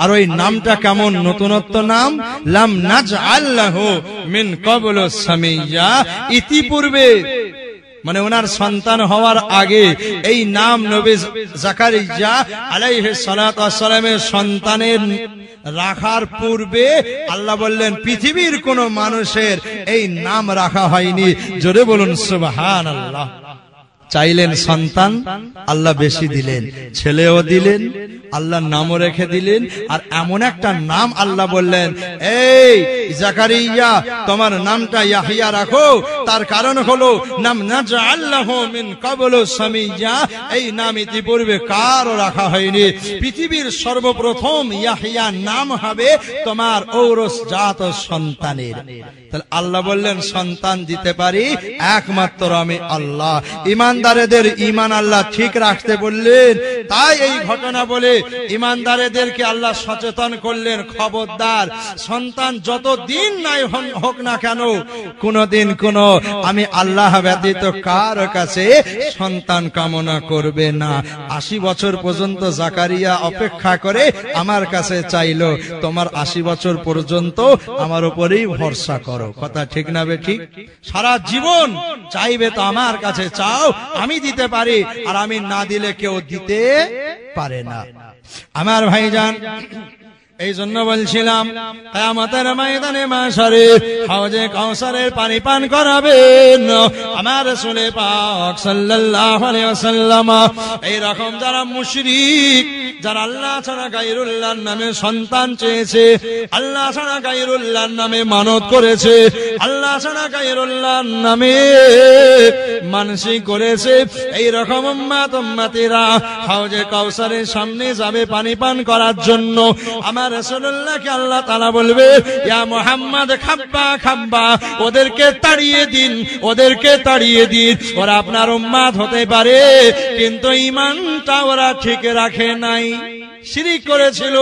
আর ওই নামটা কেমন নতুনত্ব নাম, লাম নাজআল লাহু মিন ক্বাবলু সামিয়্যা। ইতিপূর্বে মানে ওনার সন্তান হওয়ার আগে এই নাম নবী জাকারিয়া আলাইহিস সালাতু ওয়াস সালামের সন্তানের রাখার পূর্বে আল্লাহ বললেন পৃথিবীর কোন মানুষের এই নাম রাখা হয়নি। জোরে বলুন সুবহানাল্লাহ। চাইলেন সন্তান, আল্লাহ বেশি দিলেন, ছেলেও দিলেন, আল্লাহর নামও রেখে দিলেন। আর এমন একটা নাম আল্লাহ বললেন, এই জাকারিয়া তোমার নামটা ইয়াহইয়া রাখো। তার কারণ হলো নাম নাজআল লাহু মিন ক্বাবলু সামিয়্যা, এই নাম ইতিপূর্বে কারও রাখা হয়নি। পৃথিবীর সর্বপ্রথম ইয়াহইয়া নাম হবে তোমার ঔরসজাত সন্তানের। তাহলে আল্লাহ বললেন সন্তান দিতে পারি একমাত্র আমি আল্লাহ। ইমানদারদের ইমান আল্লাহ ঠিক রাখতে বললেন, তাই এই ঘটনা বলে ইমানদারদেরকে আল্লাহ সচেতন করলেন, খবরদার সন্তান যত দিন নাই হোক না কেন, কোনদিন কোন আমি আল্লাহ ব্যতীত কার কাছে সন্তান কামনা করবে না। 80 বছর পর্যন্ত জাকারিয়া অপেক্ষা করে আমার কাছে চাইলো, তোমার 80 বছর পর্যন্ত আমার উপরেই ভরসা করো। কথা ঠিক না বে ঠিক? সারা জীবন চাইবে তো আমার কাছে চাও, আমি দিতে পারি, আর আমি না দিলে কেউ দিতে পারে না। আমার ভাইজান, এই জন্য বলছিলাম কিয়ামতের ময়দানে মাশারে হাউজে কাউসারের পানি পান করাবেন আমার রাসূল পাক সাল্লাল্লাহু আলাইহি ওয়াসাল্লাম। এই রকম যারা মুশরিক, যারা আল্লাহ ছাড়া গায়রুল্লাহর নামে সন্তান চেয়েছে, আল্লাহ ছাড়া গায়রুল্লাহর নামে মানত করেছে, আল্লাহ ছাড়া গায়রুল্লাহর নামে মানসিক করেছে, এই রকম উম্মতেরা হাউজে কাউসারের সামনে যাবে পানি পান করার জন্য। আমার রাসূলুল্লাহকে আল্লাহ তাআলা বলবে, ইয়া মুহাম্মদ খাব্বা খাব্বা, ওদেরকে তাড়িয়ে দিন, ওদেরকে তাড়িয়ে দিন। ওরা আপনার উম্মত হতে পারে, কিন্তু ঈমানটা ওরা ঠিক রাখে নাই। শিরিক করেছিল,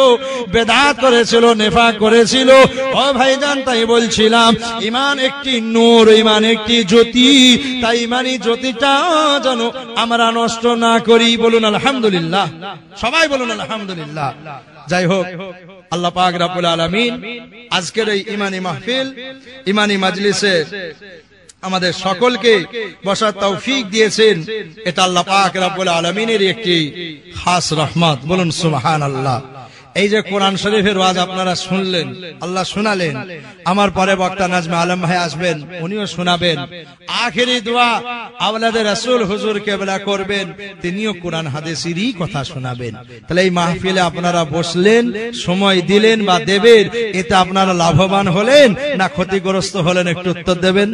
বেদাত করেছিল, নেফাক করেছিল। ও ভাইজান, তাই বলছিলাম ঈমান একটি নূর, ঈমান একটি জ্যোতি। তাই ঈমানি জ্যোতিটা যেন আমরা নষ্ট না করি। বলুন আলহামদুলিল্লাহ, সবাই বলুন আলহামদুলিল্লাহ। যাই হোক, আল্লাহ পাক রব্বুল আলামিন আজকের এই ঈমানি মাহফিল, ঈমানি মাজলিসে আমাদের সকলকে বসার তৌফিক দিয়েছেন। এটা আল্লাহ পাক রব্বুল আলামিনের একটি খাস রহমত। বলুন সুবহানাল্লাহ। এই যে কোরআন শরীফের ওয়াজ আপনারা শুনলেন, আল্লাহ শোনালেন, আমার পরে বক্তা নাজমে আলম ভাই আসবেন, উনিও শোনাবেন। আখেরি দোয়া আওলাদে রাসূল হুজুর কেবলা করবেন, তিনিও কোরআন হাদিসেরই কথা শোনাবেন। তাহলে এই মাহফিলে আপনারা বসলেন, সময় দিলেন বা দেবেন, এতে আপনারা লাভবান হলেন না ক্ষতিগ্রস্ত হলেন? একটু উত্তর দেবেন।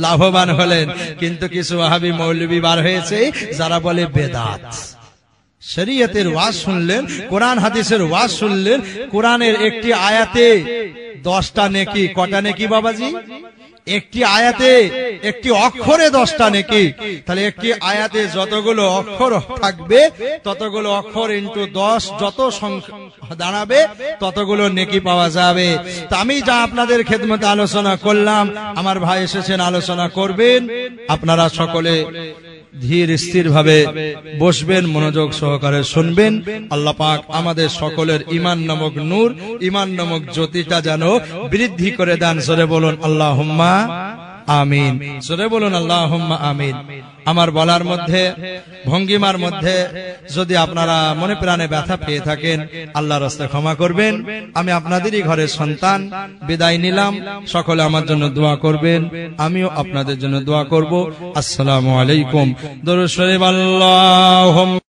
লাভবান হলেন। কিন্তু কিছু ওয়াহাবি মৌলবী বার হয়েছে যারা বলে বেদাত। শরীয়তের ওয়াজ শুনলেন, কোরআন হাদিসের ওয়াজ শুনলেন, কোরআনের একটি আয়াতে 10টা নেকি। কটা নেকি বাবাজি? একটি আয়াতে, একটি অক্ষরে 10টা নেকি। তাহলে একটি আয়াতে যতগুলো অক্ষর থাকবে, ততগুলো অক্ষর ইনটু 10, যত সংখ্যা দাঁড়াবে ততগুলো নেকি পাওয়া যাবে। তা আমি যা আপনাদের খেদমতে আলোচনা করলাম, আমার ভাই এসেছেন আলোচনা করবেন, আপনারা সকলে ধীর স্থির ভাবে বসবেন, মনোযোগ সহকারে শুনবেন। আল্লাহ পাক আমাদের সকলের ঈমান নামক নূর, ঈমান নামক জ্যোতিটা যেন বৃদ্ধি করে দেন। জোরে বলুন আল্লাহুম্মা আমিন। জোরে বলুন আল্লাহুম্মা আমিন। আমার বলার মধ্যে, ভঙ্গিমার মধ্যে যদি আপনারা মনে প্রাণে ব্যথা পেয়ে থাকেন, আল্লাহর রাস্তায় ক্ষমা করবেন। আমি আপনাদেরই ঘরের সন্তান, বিদায় নিলাম। সকলে আমার জন্য দোয়া করবেন, আমিও আপনাদের জন্য দোয়া করব। আসসালামু আলাইকুম। দরুদ শরীফ। আল্লাহুম্মা